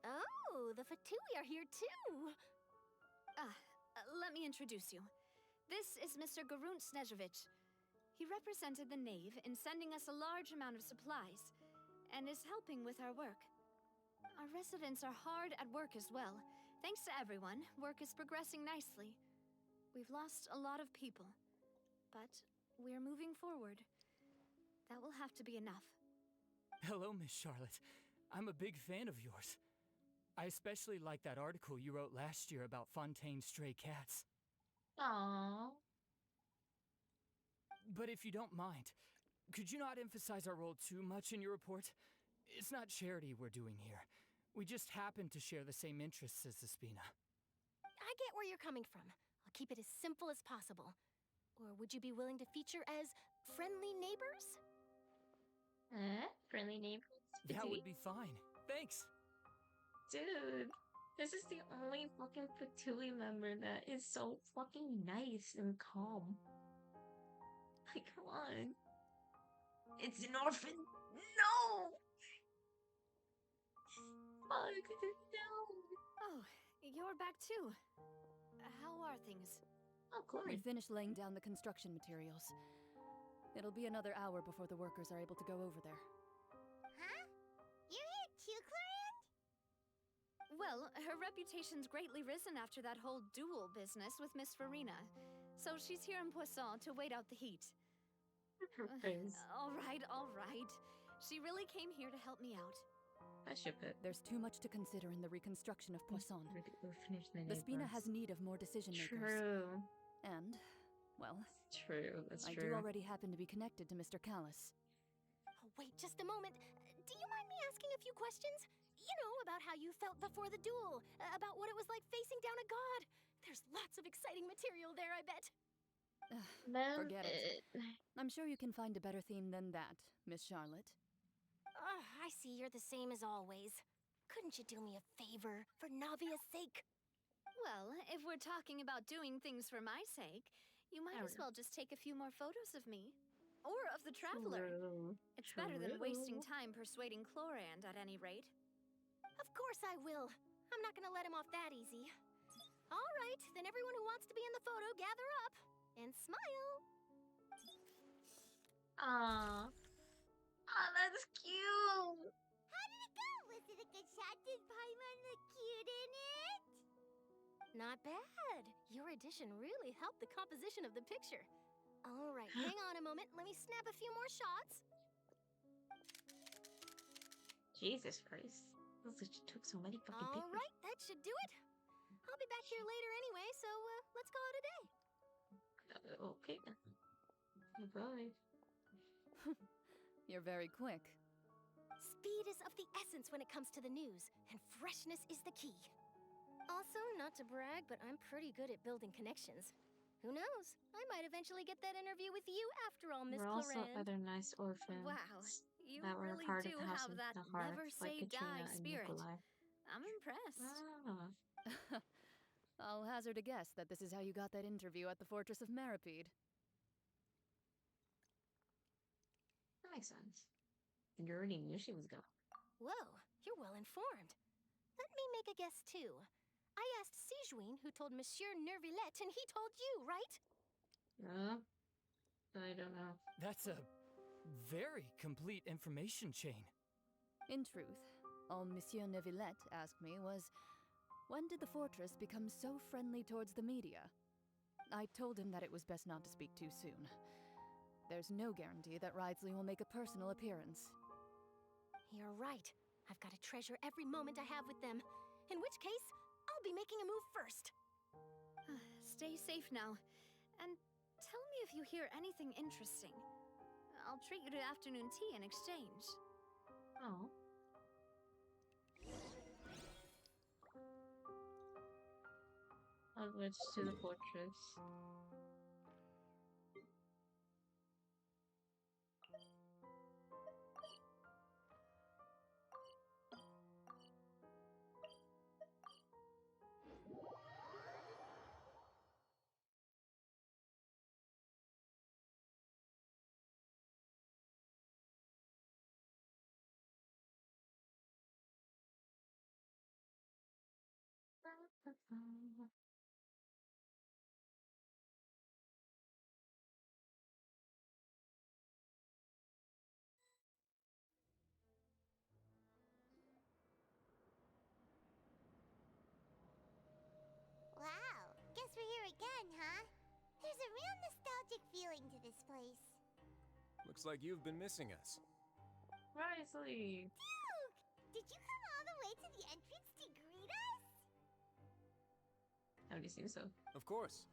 Oh, the Fatui are here too! Let me introduce you. This is Mr. Garunt Snezhevich. He represented the Knave in sending us a large amount of supplies, and is helping with our work. Our residents are hard at work as well. Thanks to everyone, work is progressing nicely. We've lost a lot of people, but we're moving forward. That will have to be enough. Hello, Miss Charlotte. I'm a big fan of yours. I especially like that article you wrote last year about Fontaine's stray cats. Aww. But if you don't mind, could you not emphasize our role too much in your report? It's not charity we're doing here. We just happen to share the same interests as the Spina. I get where you're coming from. I'll keep it as simple as possible. Or would you be willing to feature as friendly neighbors? Friendly neighbors? That would be fine. Thanks. Dude, this is the only fucking Fatui member that is so fucking nice and calm. Like, come on. It's an orphan. No! Fuck, no. Oh, you're back too. How are things? Oh, cool. We finished laying down the construction materials. It'll be another hour before the workers are able to go over there. Huh? You're here too, Clorant? Well, her reputation's greatly risen after that whole duel business with Miss Farina. So she's here in Poisson to wait out the heat. All right. She really came here to help me out. I ship it. There's too much to consider in the reconstruction of Poisson. The Spina has need of more decision makers. True. And, well, true. That's I true. do already happen to be connected to Mr. Callis. Oh, wait just a moment. Do you mind me asking a few questions? You know, about how you felt before the duel, about what it was like facing down a god. There's lots of exciting material there, I bet. Forget it. I'm sure you can find a better theme than that, Miss Charlotte. I see you're the same as always. Couldn't you do me a favor, for Navia's sake? Well, if we're talking about doing things for my sake, you might as well just take a few more photos of me. Or of the traveler. It's better than wasting time persuading Chlorand at any rate. Of course I will. I'm not gonna let him off that easy. All right, then everyone who wants to be in the photo, gather up and smile. Aww. Oh, that's cute. How did it go? Was it a good shot? Did Paimon look cute in it? Not bad. Your addition really helped the composition of the picture. All right, hang on a moment. Let me snap a few more shots. Jesus Christ. This took so many fucking All pictures. right, that should do it. I'll be back here later anyway, so let's call it a day. Okay. Goodbye. You're very quick. Speed is of the essence when it comes to the news, and freshness is the key. Also, not to brag, but I'm pretty good at building connections. Who knows? I might eventually get that interview with you after all, Miss There are also Chlorand. other nice orphans Wow, you that were really part do of the House have of that the Heart, never like say Katrina die and spirit. Nikolai. I'm impressed. Ah, I'll hazard a guess that this is how you got that interview at the Fortress of Meripede. that makes sense. You already knew she was gone. Whoa, you're well informed. Let me make a guess too. I asked Sijuin, who told Monsieur Nervillette, and he told you, right? I don't know. That's a very complete information chain. In truth, all Monsieur Neuvillette asked me was, when did the fortress become so friendly towards the media? I told him that it was best not to speak too soon. There's no guarantee that Ridesley will make a personal appearance. You're right. I've got to treasure every moment I have with them. In which case, I'll be making a move first. Stay safe now. And tell me if you hear anything interesting. I'll treat you to afternoon tea in exchange. Oh. Onwards to the fortress. Wow, guess we're here again, huh? There's a real nostalgic feeling to this place. Looks like you've been missing us. Risley! Duke! Did you come all the way to the entrance to greet us? How do you seem so? Of course.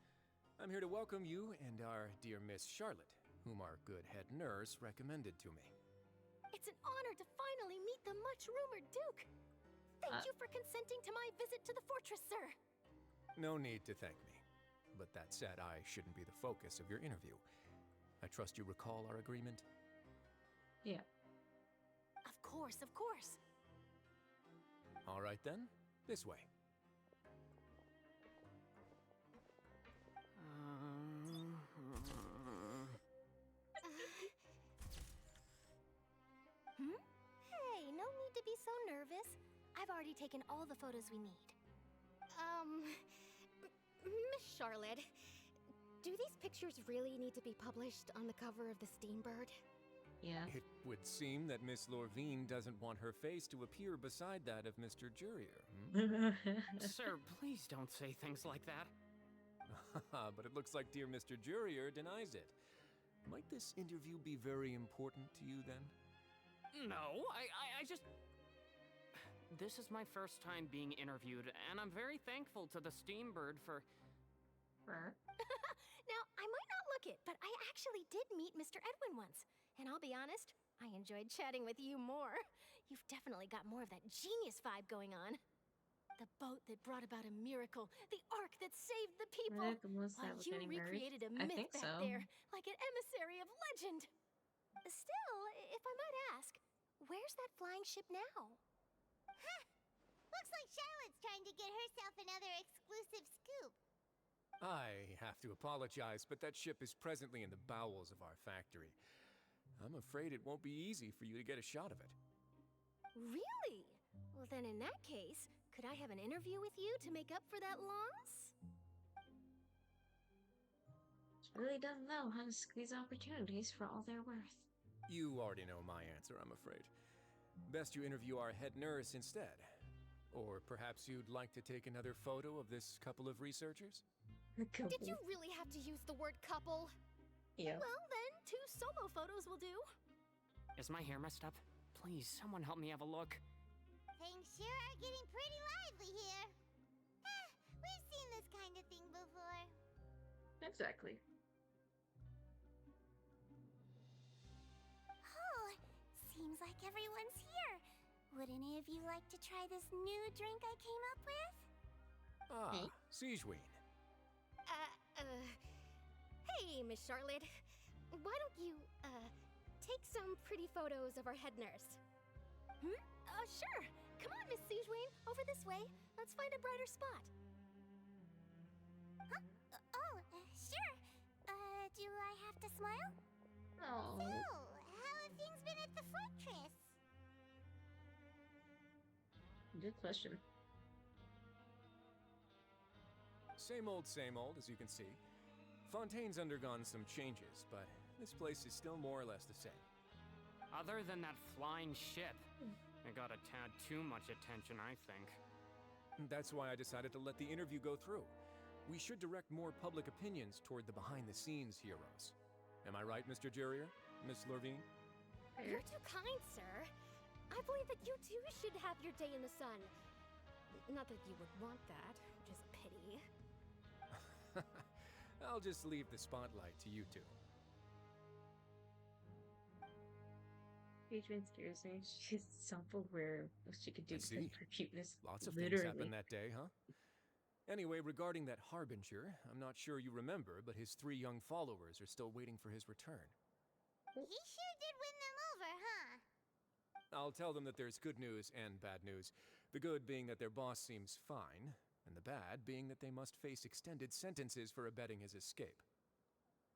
I'm here to welcome you and our dear Miss Charlotte, whom our good head nurse recommended to me. It's an honor to finally meet the much-rumored Duke. Thank you for consenting to my visit to the fortress, sir. No need to thank me. But that said, I shouldn't be the focus of your interview. I trust you recall our agreement? Yeah. Of course, of course. All right then, this way. Hey, no need to be so nervous. I've already taken all the photos we need. Miss Charlotte, do these pictures really need to be published on the cover of the Steambird? Yeah. It would seem that Miss Lorvine doesn't want her face to appear beside that of Mr. Jurier. Sir, please don't say things like that. But it looks like dear Mr. Jurier denies it. Might this interview be very important to you then? No, I just... This is my first time being interviewed, and I'm very thankful to the Steambird for... Now, I might not look it, but I actually did meet Mr. Edwin once. And I'll be honest, I enjoyed chatting with you more. You've definitely got more of that genius vibe going on. The boat that brought about a miracle, the ark that saved the people. Were they the ones that While were you getting married? recreated a I myth think back so. there, like an emissary of legend. Still, if I might ask, where's that flying ship now? Huh. Looks like Charlotte's trying to get herself another exclusive scoop. I have to apologize, but that ship is presently in the bowels of our factory. I'm afraid it won't be easy for you to get a shot of it. Really? Well, then in that case, could I have an interview with you to make up for that loss? Really doesn't know how to squeeze opportunities for all they're worth. You already know my answer, I'm afraid. Best you interview our head nurse instead. Or perhaps you'd like to take another photo of this couple of researchers? Did you really have to use the word couple? Yeah. Well, then, 2 solo photos will do. Is my hair messed up? Please, someone help me have a look. Things sure are getting pretty lively here. We've seen this kind of thing before. Exactly. Oh, seems like everyone's here. Would any of you like to try this new drink I came up with? Ah, Siegeween. Hey, Miss Charlotte. Why don't you, take some pretty photos of our head nurse? Sure. Come on, Miss Siegeween. Over this way. Let's find a brighter spot. Huh? Sure. Do I have to smile? Oh. So, how have things been at the fortress? Good question. Same old, as you can see. Fontaine's undergone some changes, but this place is still more or less the same. Other than that flying ship, it got a tad too much attention, I think. That's why I decided to let the interview go through. We should direct more public opinions toward the behind-the-scenes heroes. Am I right, Mr. Jurier? Miss Lorvine? You're too kind, sir. I believe that you too should have your day in the sun. Not that you would want that, which is a pity. I'll just leave the spotlight to you two. Adrian's seriously, she's self-aware of what she could do I see. for cuteness. Lots of literally. things happened that day, huh? Anyway, regarding that Harbinger, I'm not sure you remember, but his 3 young followers are still waiting for his return. He sure did win them over, huh? I'll tell them that there's good news and bad news. The good being that their boss seems fine, and the bad being that they must face extended sentences for abetting his escape.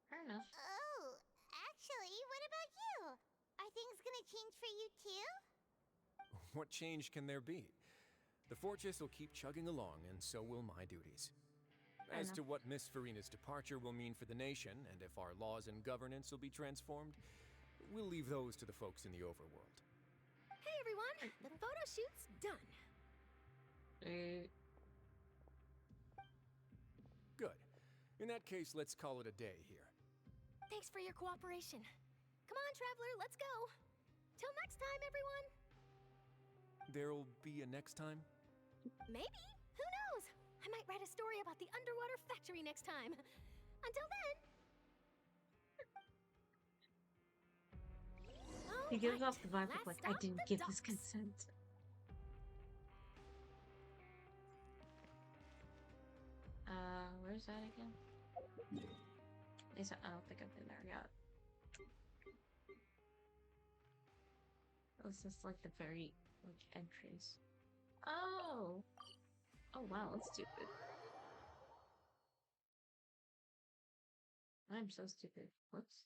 Fair enough. Oh, actually, what about you? Are things gonna change for you too? What change can there be? The fortress will keep chugging along, and so will my duties. As to what Miss Farina's departure will mean for the nation, and if our laws and governance will be transformed, we'll leave those to the folks in the overworld. Hey, everyone. The photo shoot's done. Good. In that case, let's call it a day here. Thanks for your cooperation. Come on, Traveler, let's go. Till next time, everyone. There'll be a next time? Maybe. Who knows? I might write a story about the underwater factory next time. Until then. He gives off the vibe of last like, I stop, didn't the give this docks. consent. Where's that again? At least I don't think I've been there yet. Oh, it's just like the very, like, entrance. Oh! Oh wow, that's stupid. I'm so stupid. Whoops.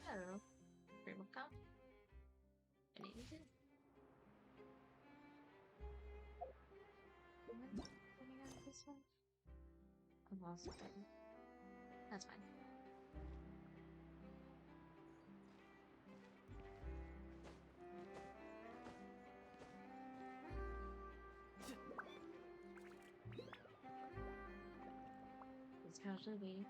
Hello. Remote cop. I need it. Am I getting out of this one? I lost it. That's fine. How should we?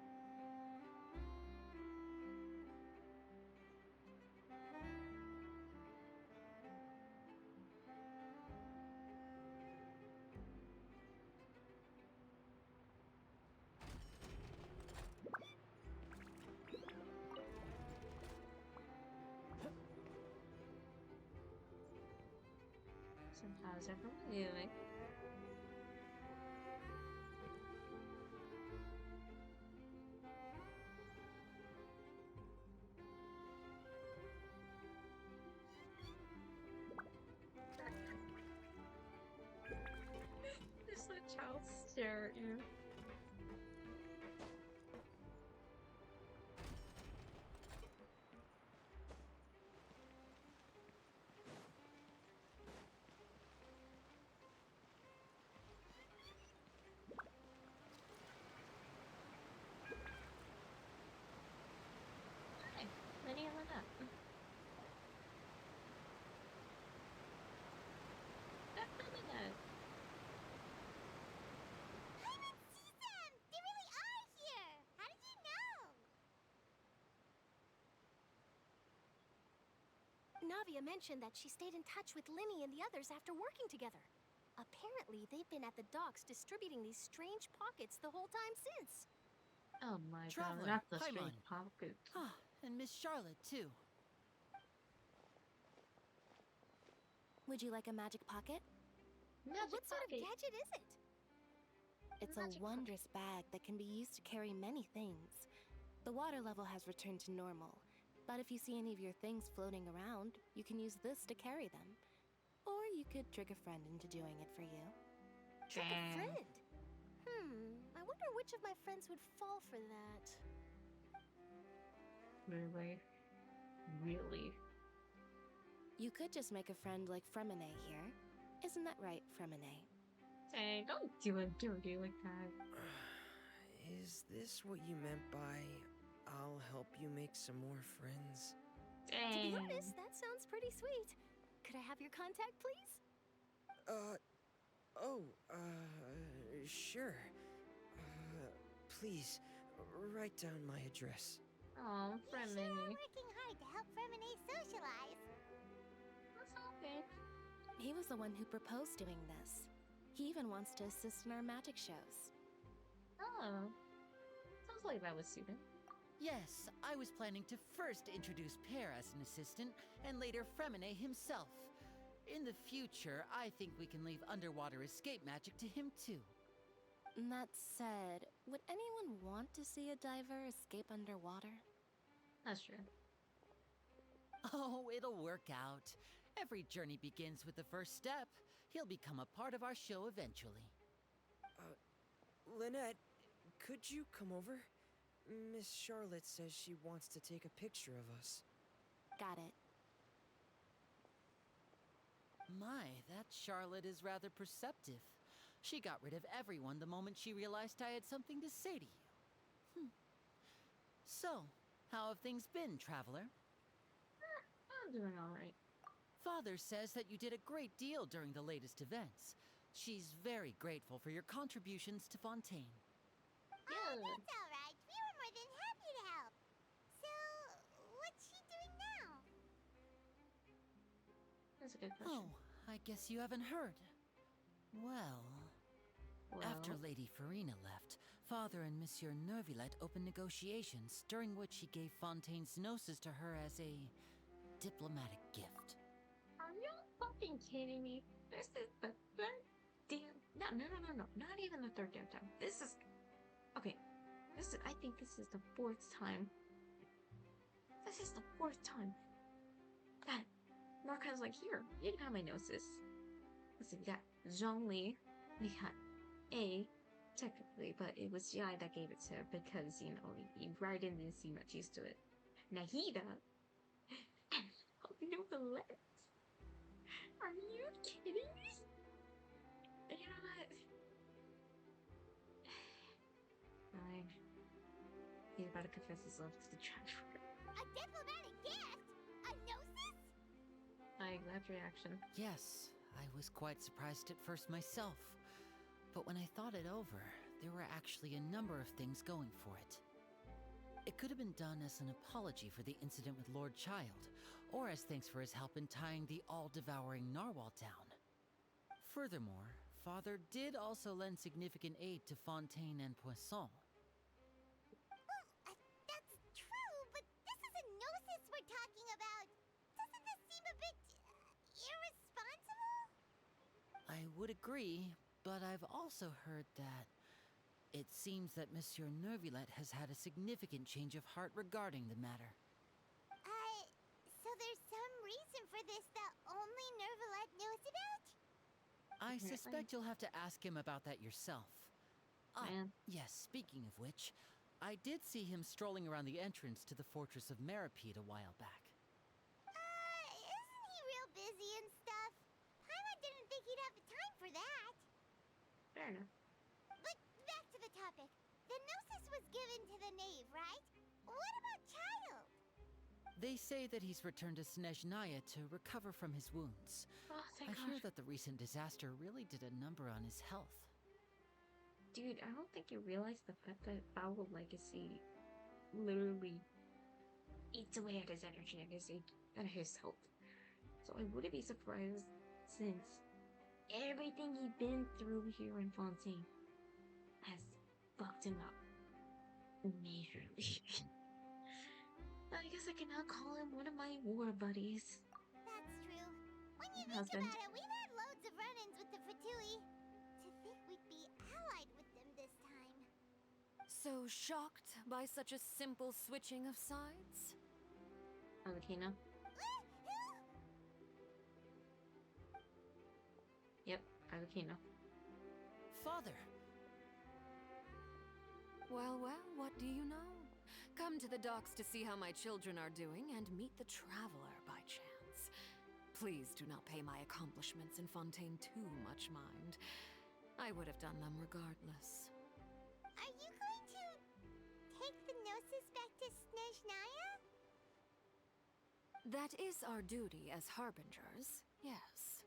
So how's everyone doing? Just let child stare at you. Hi, Lydia, what up? They really are here! How did you know? Navia mentioned that she stayed in touch with Linny and the others after working together. Apparently, they've been at the docks distributing these strange pockets the whole time since. Oh my Traveler, god, that's a Paimon. strange pocket. Ah, and Miss Charlotte, too. Would you like a magic pocket? What sort of gadget is it? It's a wondrous bag that can be used to carry many things. The water level has returned to normal, but if you see any of your things floating around, you can use this to carry them. Or you could trick a friend into doing it for you. Trick a friend? I wonder which of my friends would fall for that. Really? Really? You could just make a friend like Fremine here. Isn't that right, Fremine? Hey, don't do it dirty like that. Is this what you meant by I'll help you make some more friends? To be honest, that sounds pretty sweet. Could I have your contact, please? Sure. Please, write down my address. Oh, Sure are Fremine. working hard to help Fremine socialize. That's okay. He was the one who proposed doing this. He even wants to assist in our magic shows. Oh. Sounds like that was suited. Yes, I was planning to first introduce Pear as an assistant, and later Fremine himself. In the future, I think we can leave underwater escape magic to him too. That said, would anyone want to see a diver escape underwater? That's true. Oh, it'll work out. Every journey begins with the first step. He'll become a part of our show eventually. Lynette, could you come over? Miss Charlotte says she wants to take a picture of us. Got it. My, that Charlotte is rather perceptive. She got rid of everyone the moment she realized I had something to say to you. So, how have things been, Traveler? I'm doing alright. Father says that you did a great deal during the latest events. She's very grateful for your contributions to Fontaine. Oh, that's all right. We were more than happy to help. So, what's she doing now? That's a good question. Oh, I guess you haven't heard. Well, after Lady Farina left, Father and Monsieur Nervilette opened negotiations, during which he gave Fontaine's gnosis to her as a diplomatic gift. Are you fucking kidding me? This is the third damn... No. Not even the third damn time. This is... Okay. I think this is the fourth time. This is the fourth time that Marcon's like, here, you can have my gnosis. Listen, we got Zhongli, we got A, technically, but it was Jai that gave it to her because, you know, Raiden didn't seem much used to it. Nahida, and Novelette. Are you kidding me? You know what? Fine. He's about to confess his love to the Traveler. A diplomatic gift? A gnosis? I loved reaction. Yes, I was quite surprised at first myself. But when I thought it over, there were actually a number of things going for it. It could have been done as an apology for the incident with Lord Child, or as thanks for his help in tying the all-devouring narwhal down. Furthermore, Father did also lend significant aid to Fontaine and Poisson. That's true, but this is a gnosis we're talking about. Doesn't this seem a bit irresponsible? I would agree, but I've also heard that it seems that Monsieur Nervilette has had a significant change of heart regarding the matter. So there's some reason for this that only Nervilette knows about? I suspect you'll have to ask him about that yourself. Yes, speaking of which, I did see him strolling around the entrance to the Fortress of Meripede a while back. Isn't he real busy and stuff? Paimon didn't think he'd have the time for that. Fair enough. But back to the topic. The gnosis was given to the knave, right? What about Child? They say that he's returned to Snezhnaya to recover from his wounds. I hear that the recent disaster really did a number on his health. Dude, I don't think you realize the fact that Foul Legacy literally eats away at his energy and his health. So I wouldn't be surprised since everything he'd been through here in Fontaine has fucked him up majorly. I guess I can now call him one of my war buddies. That's true. When you think about it, we've had loads of run-ins with the Fatui. To think we'd be allied with them this time. So shocked by such a simple switching of sides? Alakina? Yep, Alakina. Father! Well, what do you know? Come to the docks to see how my children are doing and meet the traveler by chance. Please do not pay my accomplishments in Fontaine too much mind. I would have done them regardless. Are you going to take the gnosis back to Snezhnaya? That is our duty as harbingers, yes.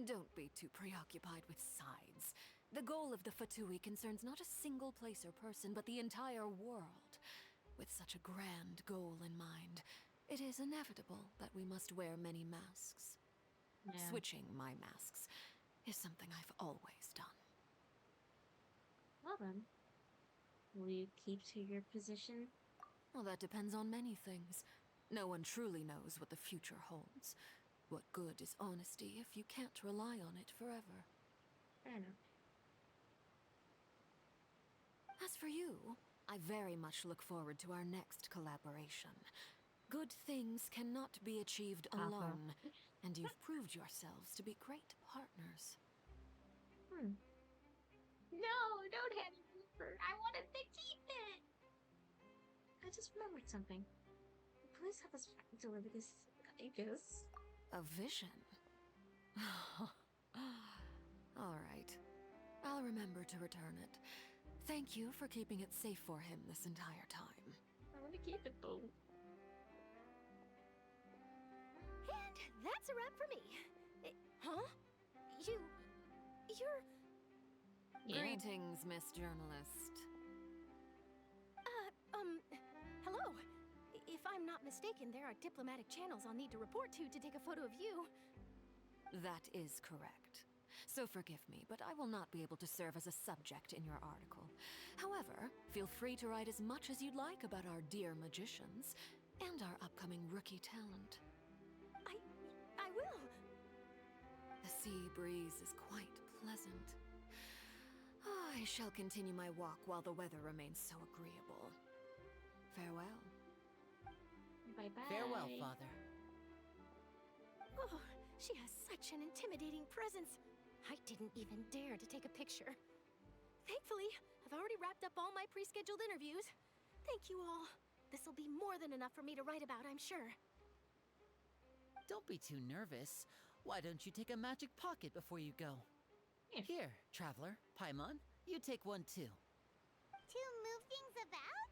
Don't be too preoccupied with sides. The goal of the Fatui concerns not a single place or person, but the entire world. With such a grand goal in mind, it is inevitable that we must wear many masks. Yeah. Switching my masks is something I've always done. Well then, will you keep to your position? Well, that depends on many things. No one truly knows what the future holds. What good is honesty if you can't rely on it forever? Fair enough. As for you, I very much look forward to our next collaboration. Good things cannot be achieved alone, and you've proved yourselves to be great partners. No, don't hand it over. I wanted to keep it. I just remembered something. Please have us deliver this, I guess. A vision? All right. I'll remember to return it. Thank you for keeping it safe for him this entire time. I want to keep it though. And that's a wrap for me. Huh? You're... Greetings, Miss Journalist. Hello. If I'm not mistaken, there are diplomatic channels I'll need to report to take a photo of you. That is correct. So forgive me, but I will not be able to serve as a subject in your article. However, feel free to write as much as you'd like about our dear magicians and our upcoming rookie talent. I will. The sea breeze is quite pleasant. Oh, I shall continue my walk while the weather remains so agreeable. Farewell. Bye-bye. Farewell, Father. Oh, she has such an intimidating presence. I didn't even dare to take a picture. Thankfully, I've already wrapped up all my pre-scheduled interviews. Thank you all. This'll be more than enough for me to write about, I'm sure. Don't be too nervous. Why don't you take a magic pocket before you go? Here, traveler, Paimon, you take one too. To move things about?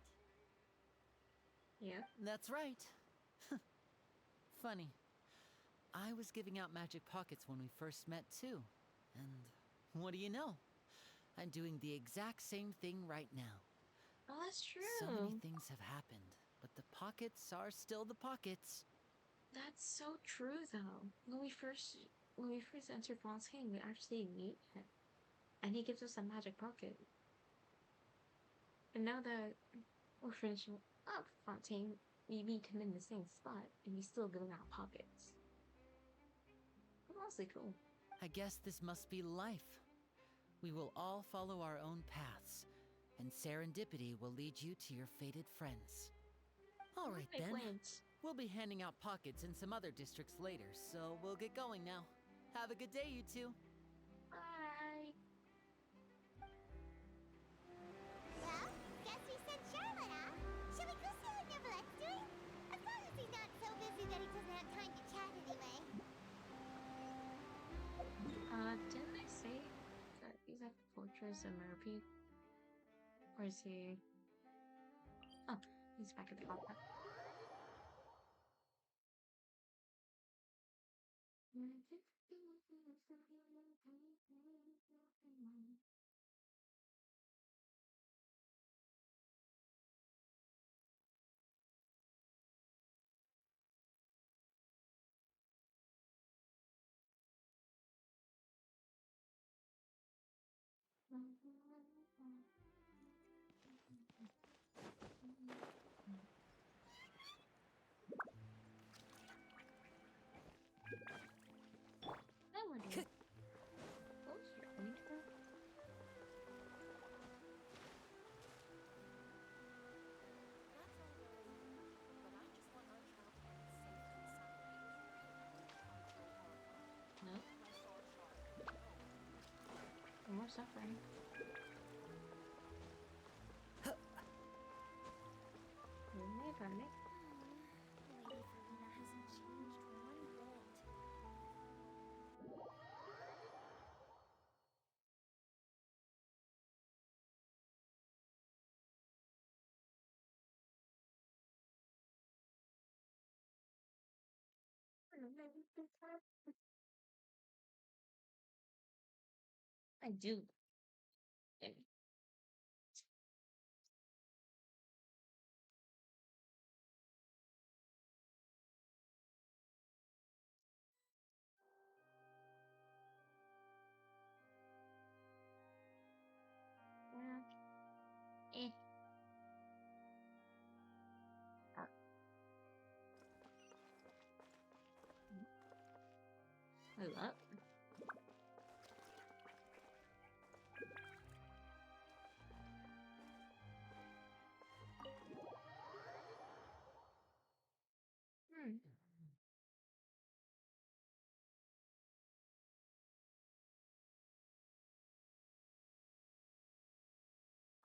Yeah. That's right. Funny. I was giving out magic pockets when we first met too. And what do you know? I'm doing the exact same thing right now. Oh, that's true. So many things have happened, but the pockets are still the pockets. That's so true, though. When we first enter Fontaine, we actually meet him, and he gives us a magic pocket. And now that we're finishing up Fontaine, we meet him in the same spot, and he's still giving out pockets. Honestly, cool. I guess this must be life. We will all follow our own paths, and serendipity will lead you to your fated friends. All right then. We'll be handing out pockets in some other districts later, so we'll get going now. Have a good day, you two. Bye. Well, guess we sent Charlotte off. Shall we go see how Nivelette's doing? As long as he's not so busy that he doesn't have time to chat anyway. Didn't I say that he's at the Fortress of Merpy? Or is he... Oh, he's back at the compound. What was your point there? No. No more suffering. Hey, darling. Lady Farina hasn't changed one bit. I do. Eh. Hold up.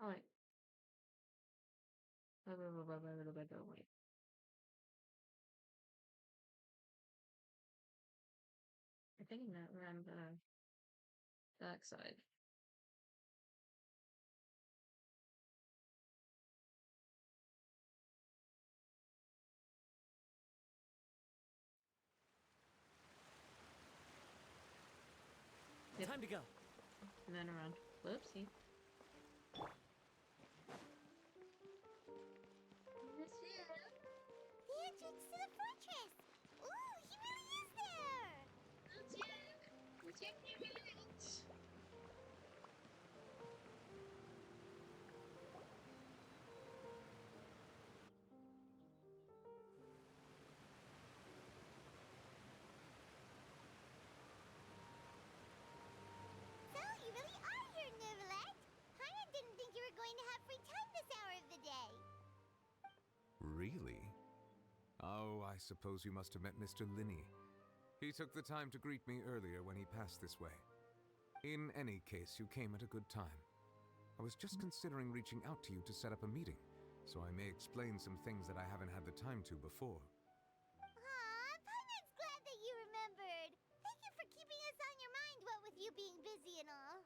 Oh, wait. Wait. I think that we're on the back side. Yep. Time to go. And then around. Whoopsie. The entrance to the fortress! Ooh, he really is there! So, you really are here, Nivelette! Paimon didn't think you were going to have free time this hour of the day. Really? Oh, I suppose you must have met Mr. Linney. He took the time to greet me earlier when he passed this way. In any case, you came at a good time. I was just considering reaching out to you to set up a meeting, so I may explain some things that I haven't had the time to before. Aw, Paimon's glad that you remembered. Thank you for keeping us on your mind, what with you being busy and all.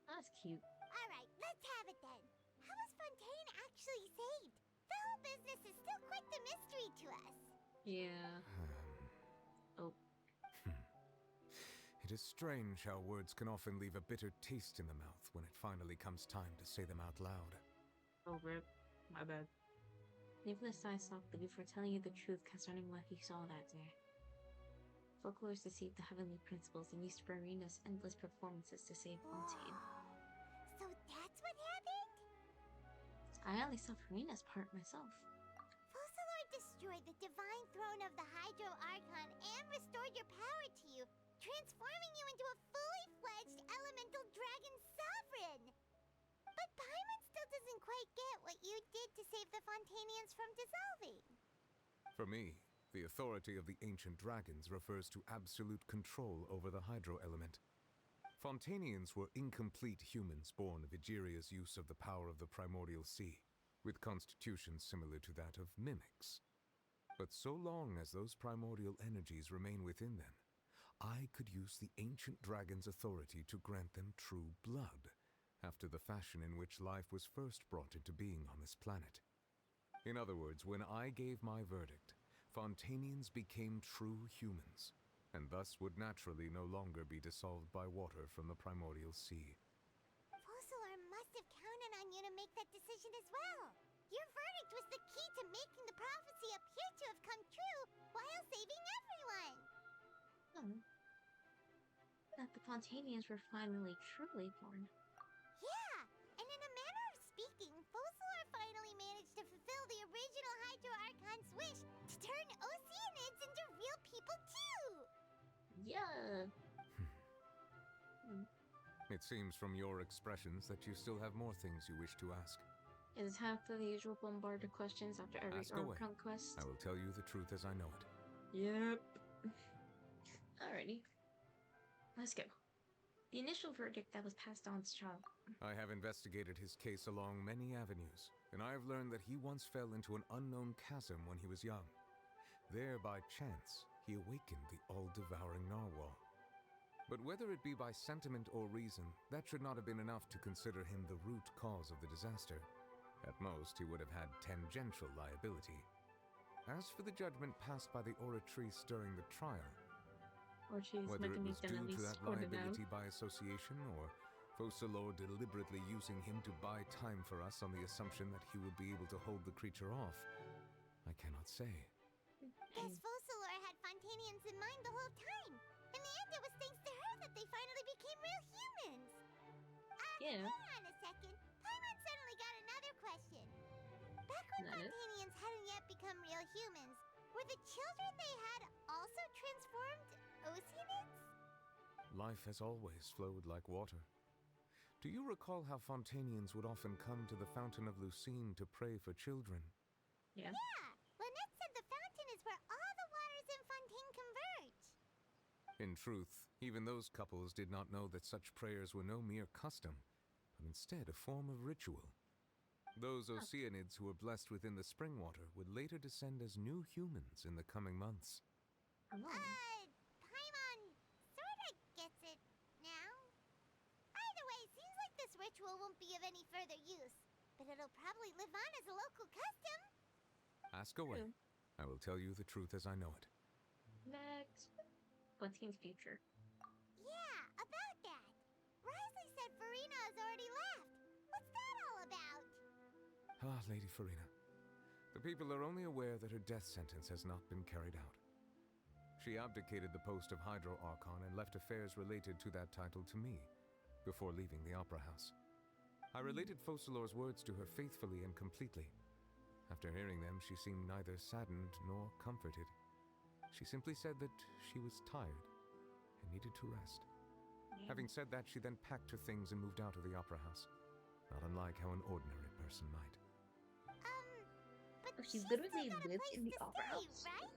That's cute. Alright, let's have it then. How was Fontaine actually saved? The whole business is still quite the mystery to us. Yeah. Oh. It It is strange how words can often leave a bitter taste in the mouth when it finally comes time to say them out loud. Oh, rip. My bad. Nicholas sighed softly before telling you the truth concerning what he saw that day. Folklore deceived the heavenly principles and used Farina's endless performances to save Fontaine. So that's what happened? I only saw Farina's part myself. Focalor destroyed the divine throne of the Hydro Archon and restored your power to you, transforming you into a fully fledged elemental dragon sovereign. But Paimon still doesn't quite get what you did to save the Fontainians from dissolving. For me, the authority of the ancient dragons refers to absolute control over the hydro element. Fontainians were incomplete humans born of Egeria's use of the power of the primordial sea, with constitutions similar to that of mimics. But so long as those primordial energies remain within them, I could use the ancient dragon's authority to grant them true blood, after the fashion in which life was first brought into being on this planet. In other words, when I gave my verdict, Fontainians became true humans, and thus would naturally no longer be dissolved by water from the primordial sea. Focalor must have counted on you to make that decision as well. Your verdict was the key to making the prophecy appear to have come true while saving everyone. Oh. That the Fontainians were finally truly born. Yeah, and in a manner of speaking, Focalor finally managed to fulfill the original Hydro Archon's wish to turn Oceanids into real people too! Yeah. It seems from your expressions that you still have more things you wish to ask. It is half the usual bombard of questions after every Ask away. conquest. I will tell you the truth as I know it. Yep. Alrighty. Let's go. The initial verdict that was passed on to Charles. I have investigated his case along many avenues, and I have learned that he once fell into an unknown chasm when he was young. There, by chance, he awakened the all-devouring narwhal. But whether it be by sentiment or reason, that should not have been enough to consider him the root cause of the disaster. At most, he would have had tangential liability. As for the judgment passed by the Oratrice during the trial, whether it was due to that liability by association, or Focalor deliberately using him to buy time for us on the assumption that he would be able to hold the creature off, I cannot say. Guess Focalor had Fontainians in mind the whole time. In the end, it was thanks to her that they finally became real humans. Yeah. Hold on a second. Paimon suddenly got another question. Back when Fontainians hadn't yet become real humans, were the children they had also transformed Oceanids? Life has always flowed like water. Do you recall how Fontainians would often come to the Fountain of Lucine to pray for children? Yeah. Yeah! Lynette said the fountain is where all the waters in Fontaine converge. In truth, even those couples did not know that such prayers were no mere custom, but instead a form of ritual. Those Oceanids who were blessed within the spring water would later descend as new humans in the coming months. Paimon sorta gets it now. Either way, seems like this ritual won't be of any further use, but it'll probably live on as a local custom. Ask away. I will tell you the truth as I know it. Next. Fontaine's future. Yeah, about that. Risley said Farina has already left. What's that all about? Ah, Lady Farina. The people are only aware that her death sentence has not been carried out. She abdicated the post of Hydro Archon and left affairs related to that title to me, before leaving the Opera House. I related Focalor's words to her faithfully and completely. After hearing them, she seemed neither saddened nor comforted. She simply said that she was tired and needed to rest. Having said that, she then packed her things and moved out of the Opera House, not unlike how an ordinary person might. But she literally lives in the Opera House. Right?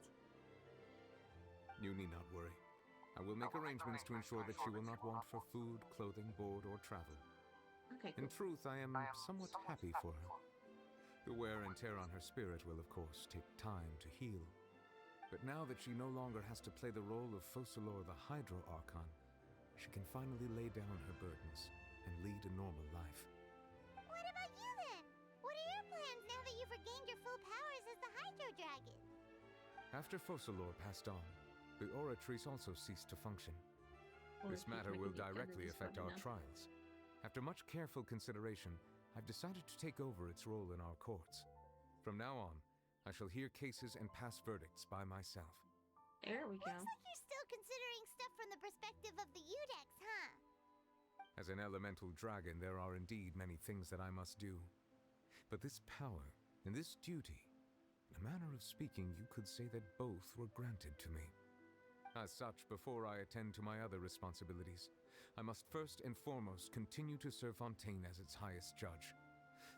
You need not worry. I will make arrangements to ensure that she will not want for food, clothing, board, or travel. Okay. In truth, I am somewhat happy for her. The wear and tear on her spirit will, of course, take time to heal. But now that she no longer has to play the role of Focalor the Hydro Archon, she can finally lay down her burdens and lead a normal life. What about you then? What are your plans now that you've regained your full powers as the Hydro Dragon? After Focalor passed on, the Oratrice also ceased to function. This matter will directly affect our trials. After much careful consideration, I've decided to take over its role in our courts. From now on, I shall hear cases and pass verdicts by myself. There we go. Looks like you're still considering stuff from the perspective of the Udex, huh? As an elemental dragon, there are indeed many things that I must do. But this power and this duty, in a manner of speaking, you could say that both were granted to me. As such, before I attend to my other responsibilities, I must first and foremost continue to serve Fontaine as its highest judge.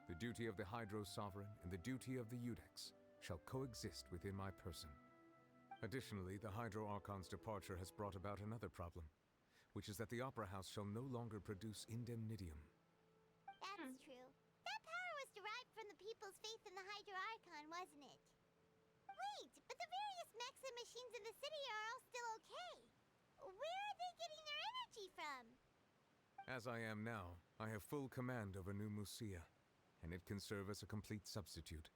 The duty of the Hydro Sovereign and the duty of the Udex shall coexist within my person. Additionally, the Hydro Archon's departure has brought about another problem, which is that the Opera House shall no longer produce indemnitium. That's true. That power was derived from the people's faith in the Hydro Archon, wasn't it? Wait, but the various mechs and machines in the city are all still okay. Where are they getting their energy from? As I am now, I have full command over New Musia, and it can serve as a complete substitute.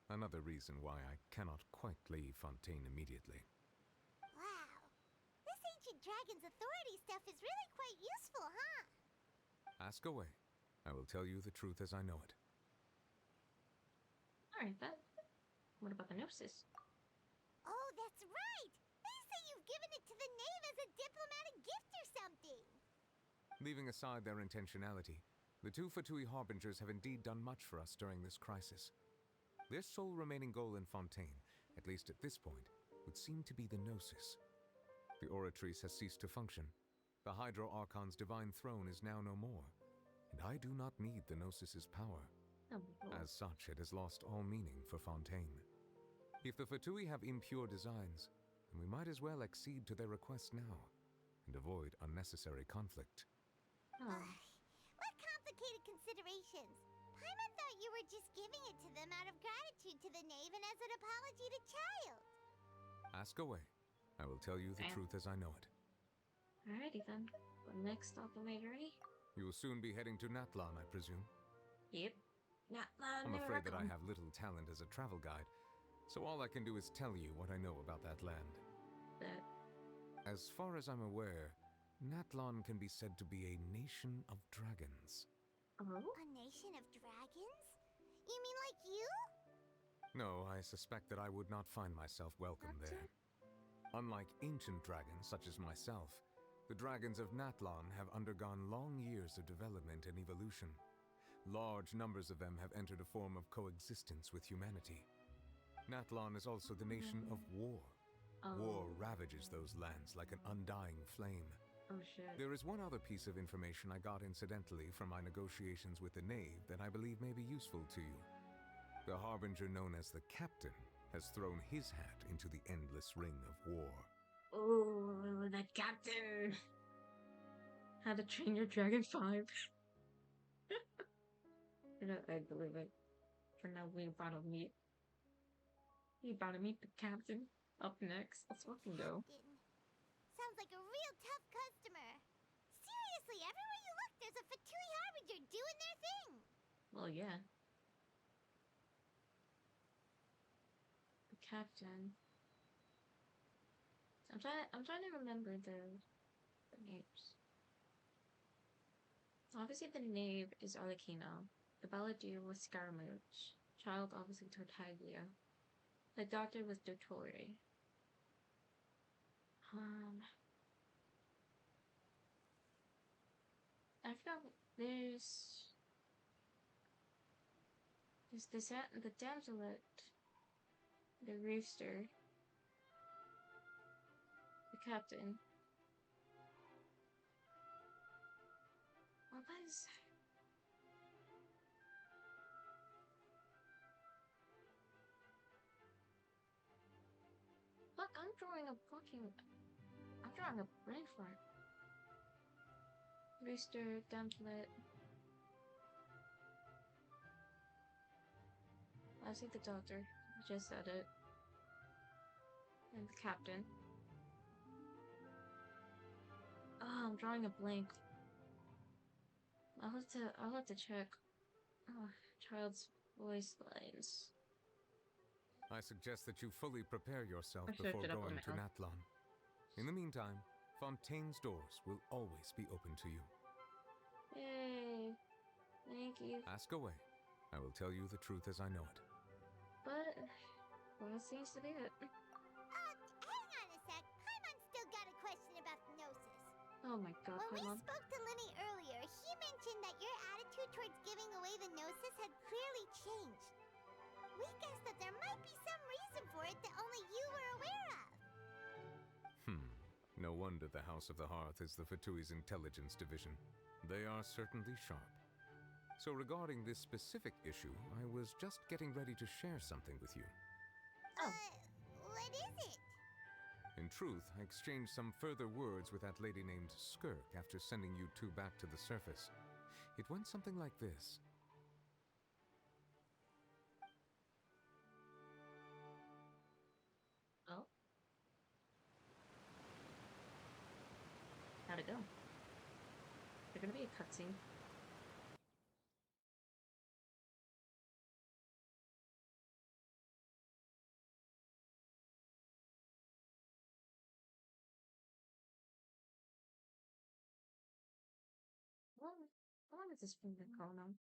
Another reason why I cannot quite leave Fontaine immediately. Wow. This ancient dragon's authority stuff is really quite useful, huh? Ask away. I will tell you the truth as I know it. Alright, then. What about the Gnosis? Oh, that's right! They say you've given it to the knave as a diplomatic gift or something! Leaving aside their intentionality, the two Fatui Harbingers have indeed done much for us during this crisis. Their sole remaining goal in Fontaine, at least at this point, would seem to be the Gnosis. The Oratrice has ceased to function. The Hydro Archon's divine throne is now no more, and I do not need the Gnosis's power. As such, it has lost all meaning for Fontaine. If the Fatui have impure designs, then we might as well accede to their request now, and avoid unnecessary conflict. What complicated considerations! Paimon thought you were just giving it to them out of gratitude to the knave and as an apology to Child. Ask away. I will tell you the truth as I know it. Alrighty then. What next stop on my journey? You will soon be heading to Natlan, I presume. Yep. Natlan. I'm afraid that I have little talent as a travel guide, so all I can do is tell you what I know about that land. As far as I'm aware, Natlan can be said to be a nation of dragons. Oh? A nation of dragons? You mean like you? No, I suspect that I would not find myself welcome there. Unlike ancient dragons such as myself, the dragons of Natlan have undergone long years of development and evolution. Large numbers of them have entered a form of coexistence with humanity. Natlan is also the nation of war. War ravages those lands like an undying flame. Oh shit. There is one other piece of information I got incidentally from my negotiations with the knave that I believe may be useful to you. The harbinger known as the Captain has thrown his hat into the endless ring of war. Oh, the Captain! How to Train Your Dragon 5. I believe it. For now, we about to meet. We about to meet the Captain. Up next. Let's fucking go. Sounds like a real tough customer. Seriously, everywhere you look, there's a Fatui Harbinger doing their thing. Well, yeah. The Captain. I'm trying to remember the names. Obviously, the knave is Arlecchino. The balladeer was Scaramouche. Child, obviously, Tartaglia. The doctor was Dottore. I forgot. There's the damselet, the rooster, the captain. What is? Look, I'm drawing a brain fart. Rooster, Damslet. I see the doctor. I just said it. And the captain. Oh, I'm drawing a blank. I'll have to check. Oh, child's voice lines. I suggest that you fully prepare yourself I before searched it up on going my to own. Natlan. In the meantime, Fontaine's doors will always be open to you. Yay. Thank you. Ask away. I will tell you the truth as I know it. But, well, that seems to be it. Hang on a sec. Paimon's still got a question about the Gnosis. Oh my god, When we Paimon. spoke to Lenny earlier, he mentioned that your attitude towards giving away the Gnosis had clearly changed. We guessed that there might be some reason for it that only you were aware of. No wonder the House of the Hearth is the Fatui's intelligence division. They are certainly sharp. So regarding this specific issue, I was just getting ready to share something with you. What is it? In truth, I exchanged some further words with that lady named Skirk after sending you two back to the surface. It went something like this. Oh? How'd it go? There's gonna be a cutscene. How long has this been going on?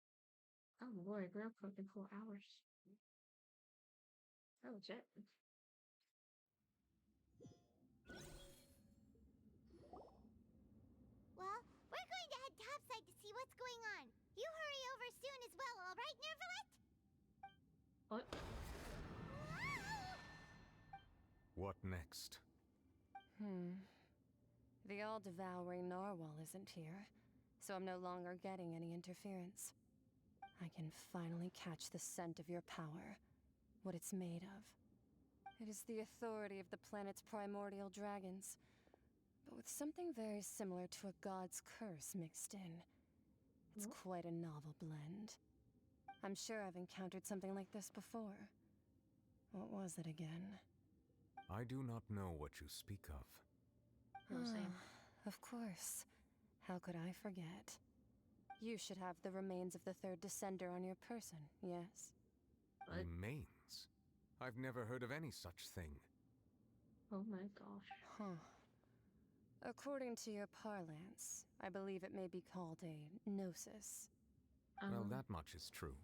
Oh lord, we're approaching 4 hours. Oh shit. Well, we're going to head topside to see what's going on. You hurry over soon as well, alright, Nervalet? What? What next? The all-devouring narwhal isn't here, so I'm no longer getting any interference. I can finally catch the scent of your power, what it's made of. It is the authority of the planet's primordial dragons, but with something very similar to a god's curse mixed in. It's quite a novel blend. I'm sure I've encountered something like this before. What was it again? I do not know what you speak of. Of course. How could I forget? You should have the remains of the third descender on your person, yes? Remains? I've never heard of any such thing. Oh my gosh. According to your parlance, I believe it may be called a gnosis. Well, that much is true.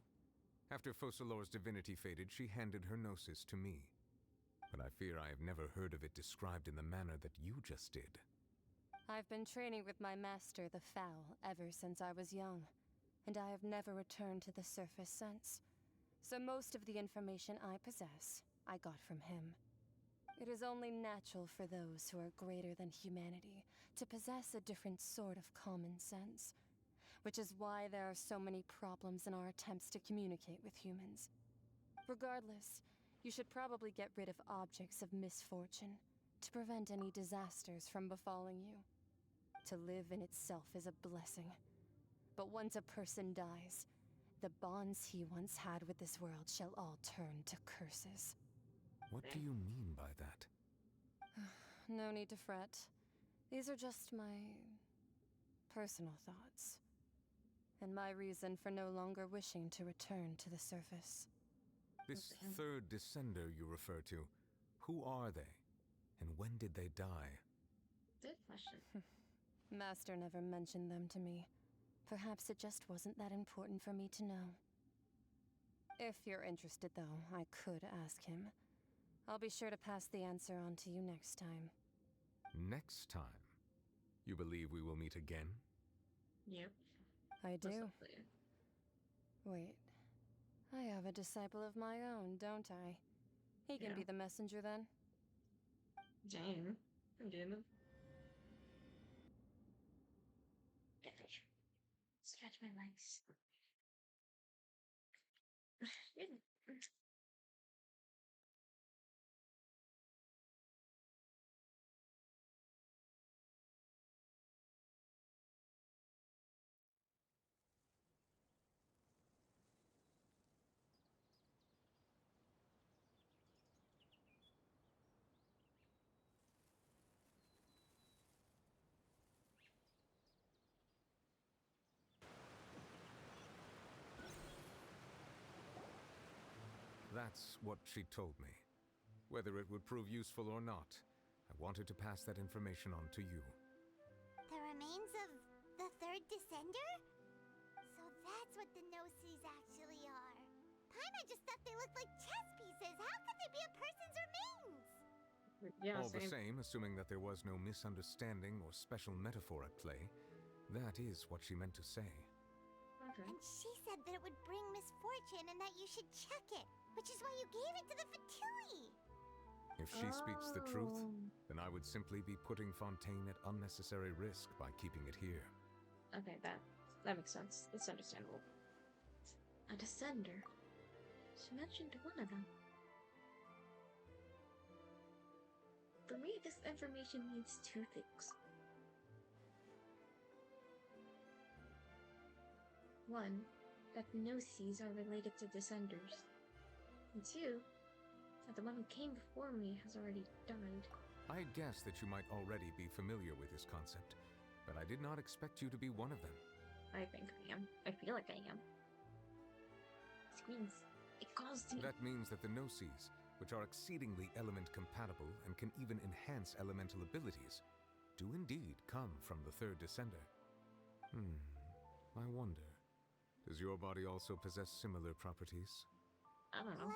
After Focalor's divinity faded, she handed her gnosis to me. But I fear I have never heard of it described in the manner that you just did. I've been training with my master, the Foul, ever since I was young, and I have never returned to the surface since. So most of the information I possess, I got from him. It is only natural for those who are greater than humanity to possess a different sort of common sense, which is why there are so many problems in our attempts to communicate with humans. Regardless, you should probably get rid of objects of misfortune to prevent any disasters from befalling you. To live in itself is a blessing. But once a person dies, the bonds he once had with this world shall all turn to curses. What do you mean by that? No need to fret. These are just my personal thoughts. And my reason for no longer wishing to return to the surface. This third descender you refer to, who are they? And when did they die? Good question. Master never mentioned them to me. Perhaps it just wasn't that important for me to know. If you're interested, though, I could ask him. I'll be sure to pass the answer on to you next time. Next time? You believe we will meet again? Yep. I do. Wait. I have a disciple of my own, don't I? He can be the messenger then. Jane. Jane. Stretch my legs. That's what she told me. Whether it would prove useful or not, I wanted to pass that information on to you. remains of the third descender? So that's what the no-sees actually are. Paimon just thought they looked like chess pieces. How could they be a person's remains? Yeah, All the same, assuming that there was no misunderstanding or special metaphor at play, that is what she meant to say. Okay. And she said that it would bring misfortune and that you should check it, which is why you gave it to the Fatui. If she speaks the truth, then I would simply be putting Fontaine at unnecessary risk by keeping it here. Okay, that makes sense. It's understandable. A descender. She mentioned one of them. For me, this information means two things. One, that the no-sees are related to descenders. And two, that the one who came before me has already died. I guessed that you might already be familiar with this concept, but I did not expect you to be one of them. I think I am. I feel like I am. Screams. It calls to me. That means that the no-sees, which are exceedingly element compatible and can even enhance elemental abilities, do indeed come from the third descender. I wonder, does your body also possess similar properties? I don't know.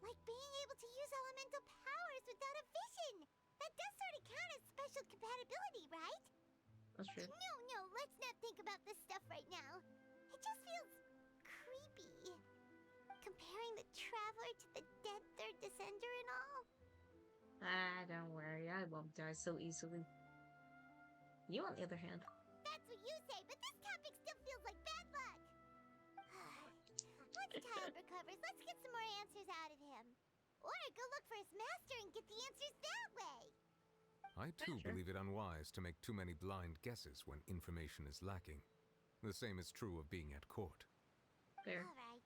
Like being able to use elemental powers without a vision. That does sort of count as special compatibility, right? That's true. No, let's not think about this stuff right now. It just feels creepy. Comparing the Traveler to the dead third descender and all. Ah, don't worry. I won't die so easily. You, on the other hand. That's what you say, but this topic still feels like bad luck. Once Tyler recovers, let's get some more answers out of him. Or go look for his master and get the answers that way. I too believe it unwise to make too many blind guesses when information is lacking. The same is true of being at court. Fair. All right.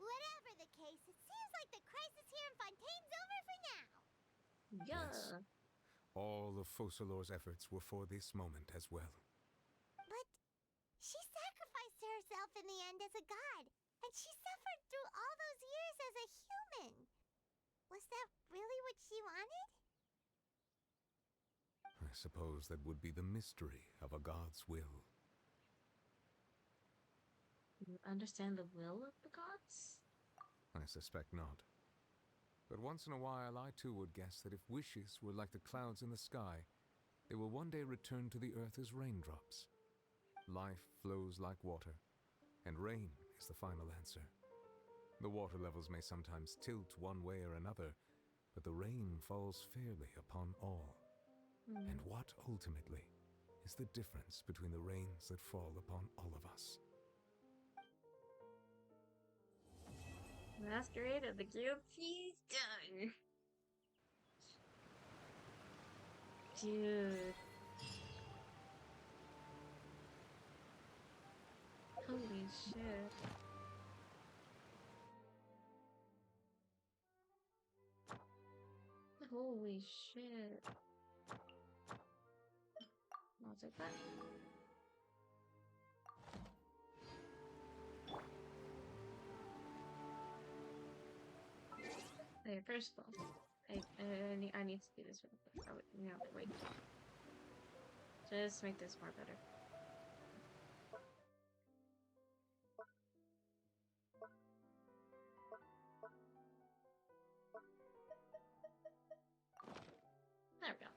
Whatever the case, it seems like the crisis here in Fontaine's over for now. Yeah. Yes. All of Focalor's efforts were for this moment as well. But she sacrificed herself in the end as a god, and she suffered through all those years as a human. Was that really what she wanted? I suppose that would be the mystery of a god's will. You understand the will of the gods? I suspect not. But once in a while, I too would guess that if wishes were like the clouds in the sky, they will one day return to the earth as raindrops. Life flows like water, and rain is the final answer. The water levels may sometimes tilt one way or another, but the rain falls fairly upon all. And what, ultimately, is the difference between the rains that fall upon all of us? Masquerade of the Guilty's done. Dude. Holy shit. Holy shit. I'll take that. Okay, first of all, I need to do this real quick. We have to wait. Just make this more better. There we go.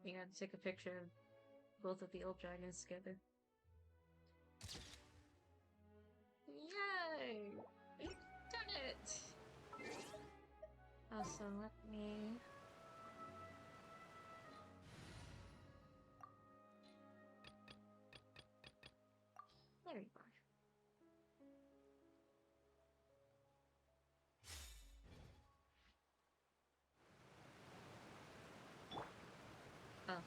You gotta take a picture of both of the old dragons together. Yay! We've done it! Also, let me... There you are. Oh,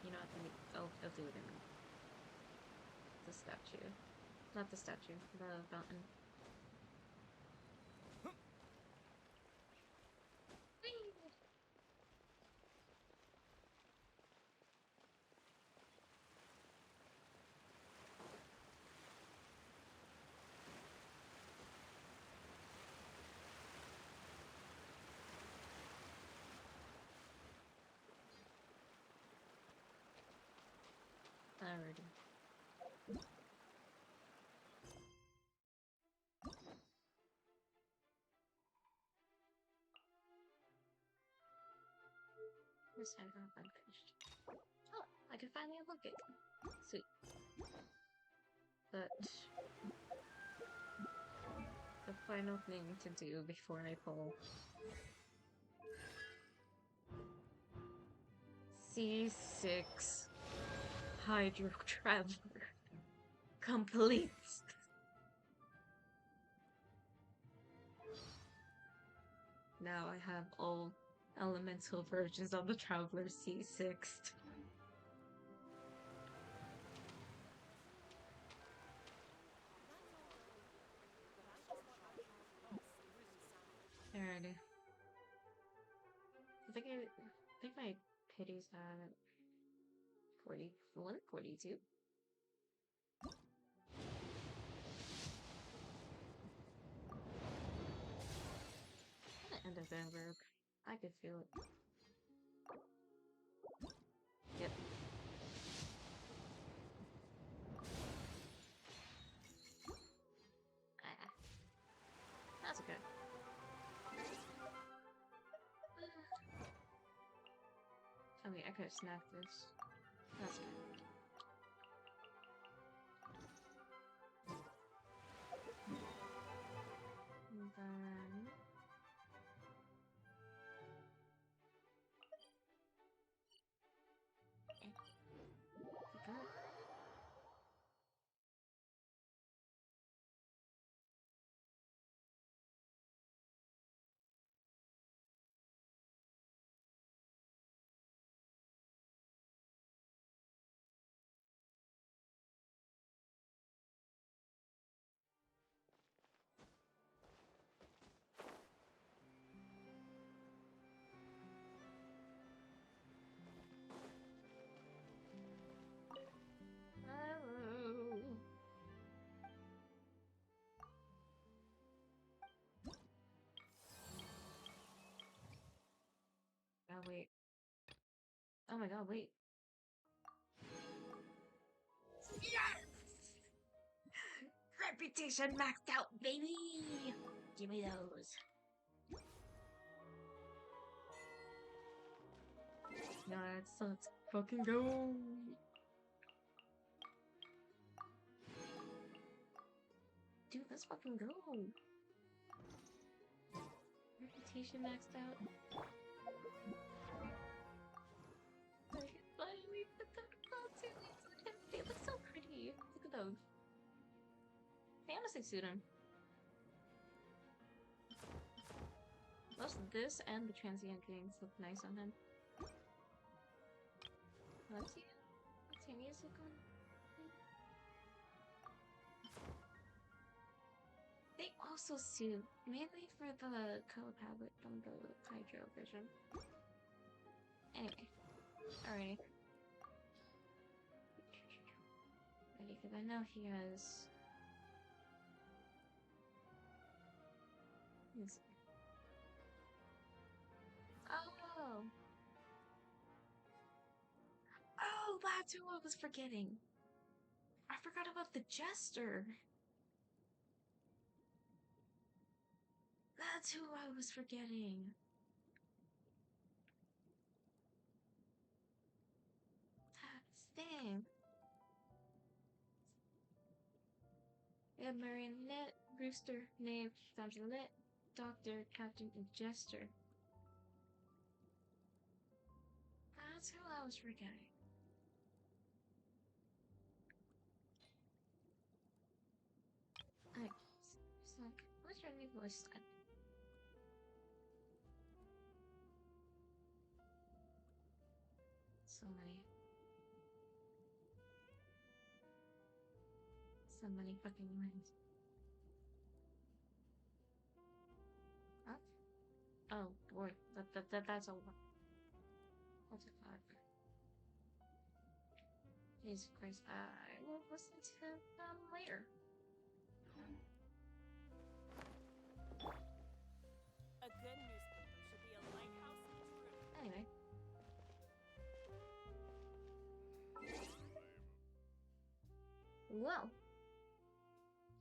you know what? I'll do it in the statue. Not the statue, the fountain. Alrighty. This side off unfinished. Oh, I can finally unlock it. Sweet. But the final thing to do before I pull C6 Hydro Traveler complete. Now I have all elemental versions of the Traveler C6. Alrighty. I think my pity's at 41, 42. I'm gonna end up in Rogue. I could feel it. Yep. Ah. That's okay. I mean, I could have snapped this. That's good. And then... Okay. Oh, wait. Oh my god, wait. Yes! Reputation maxed out, baby! Give me those. Let's fucking go. Dude, let's fucking go. Reputation maxed out. Finally put the clouds in. They look so pretty. Look at those. They honestly suit him. Both this and the transient things look nice on him. Let's see. What's your music on? They also suit mainly for the color palette from the Hydro version. Anyway, alrighty. Ready, because I know he has. Oh! Oh, that's who I was forgetting. I forgot about the Jester. That's who I was forgetting. That's dang. We have Marionette, Rooster, Knave, Damselette, Doctor, Captain, and Jester. That's who I was forgetting. Alright, so what's your new voice then? So many fucking lines. Huh? Oh, boy, that's a lot. That's a lot. Jesus Christ, I will listen to them later. A good newspaper should be a lighthouse in its room. Anyway. Well,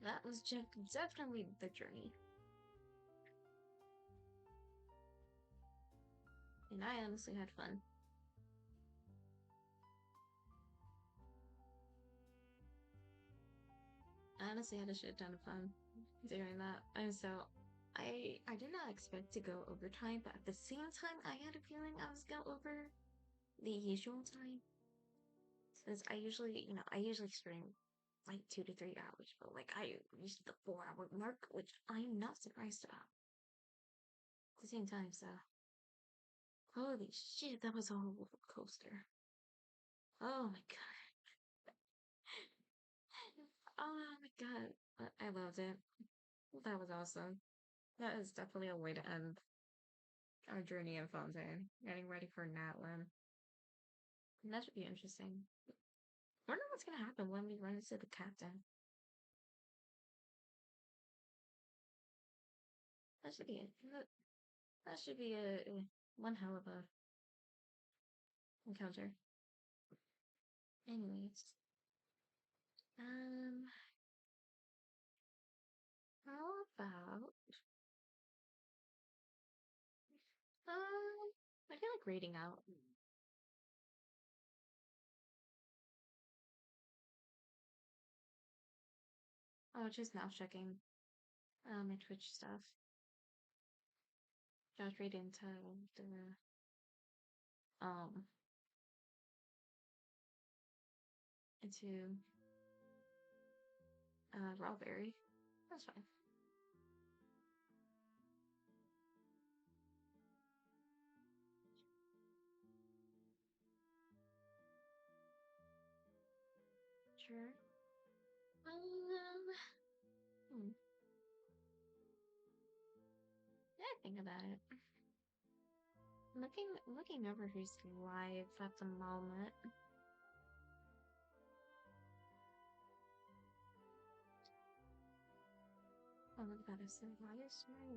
that was definitely the journey. And I honestly had fun. I honestly had a shit ton of fun doing that. And so I did not expect to go overtime, but at the same time I had a feeling I was go over the usual time. Since I usually stream like 2 to 3 hours, but like I reached the 4 hour mark, which I'm not surprised about. At the same time, so holy shit, that was a whole roller coaster. Oh my god. Oh my god. I loved it. That was awesome. That is definitely a way to end our journey in Fontaine. Getting ready for Natlin. And that should be interesting. Wonder what's gonna happen when we run into the captain. That should be that should be a one hell of a encounter. Anyways, how about I feel like reading out. Oh, just now checking my Twitch stuff. Just read into the um into Rawberry. That's fine. Sure. Hmm. Yeah, think about it. Looking over who's live at the moment. Oh, look at that! Why is my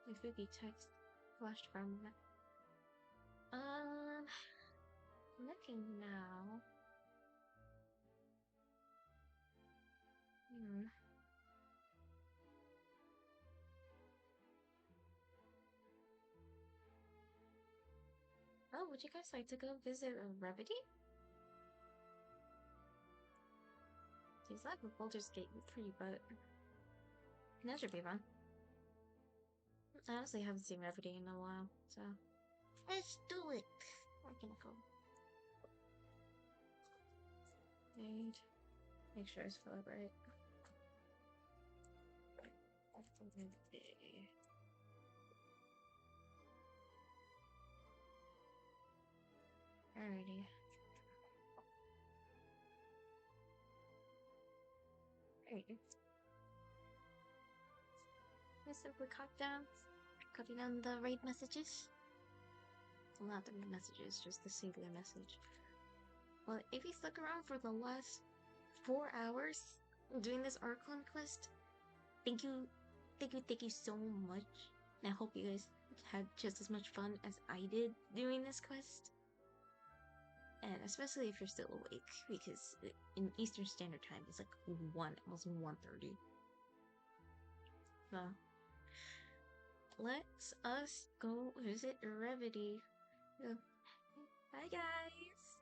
my Fuki text flashed for a moment? Looking now. Hmm. Oh, would you guys like to go visit Revity? He's like a Baldur's Gate 3, but that should be fun. I honestly haven't seen Revity in a while, so let's do it. We're gonna go. And make sure it's filled right. Alrighty. Alright. Let's simply copy down the raid messages. Well, not the raid messages, just the singular message. Well, if you stuck around for the last 4 hours doing this Archon quest, thank you so much. And I hope you guys had just as much fun as I did doing this quest. And especially if you're still awake, because in Eastern Standard Time, it's like almost 1:30. So, let's us go visit Revity. Bye, guys!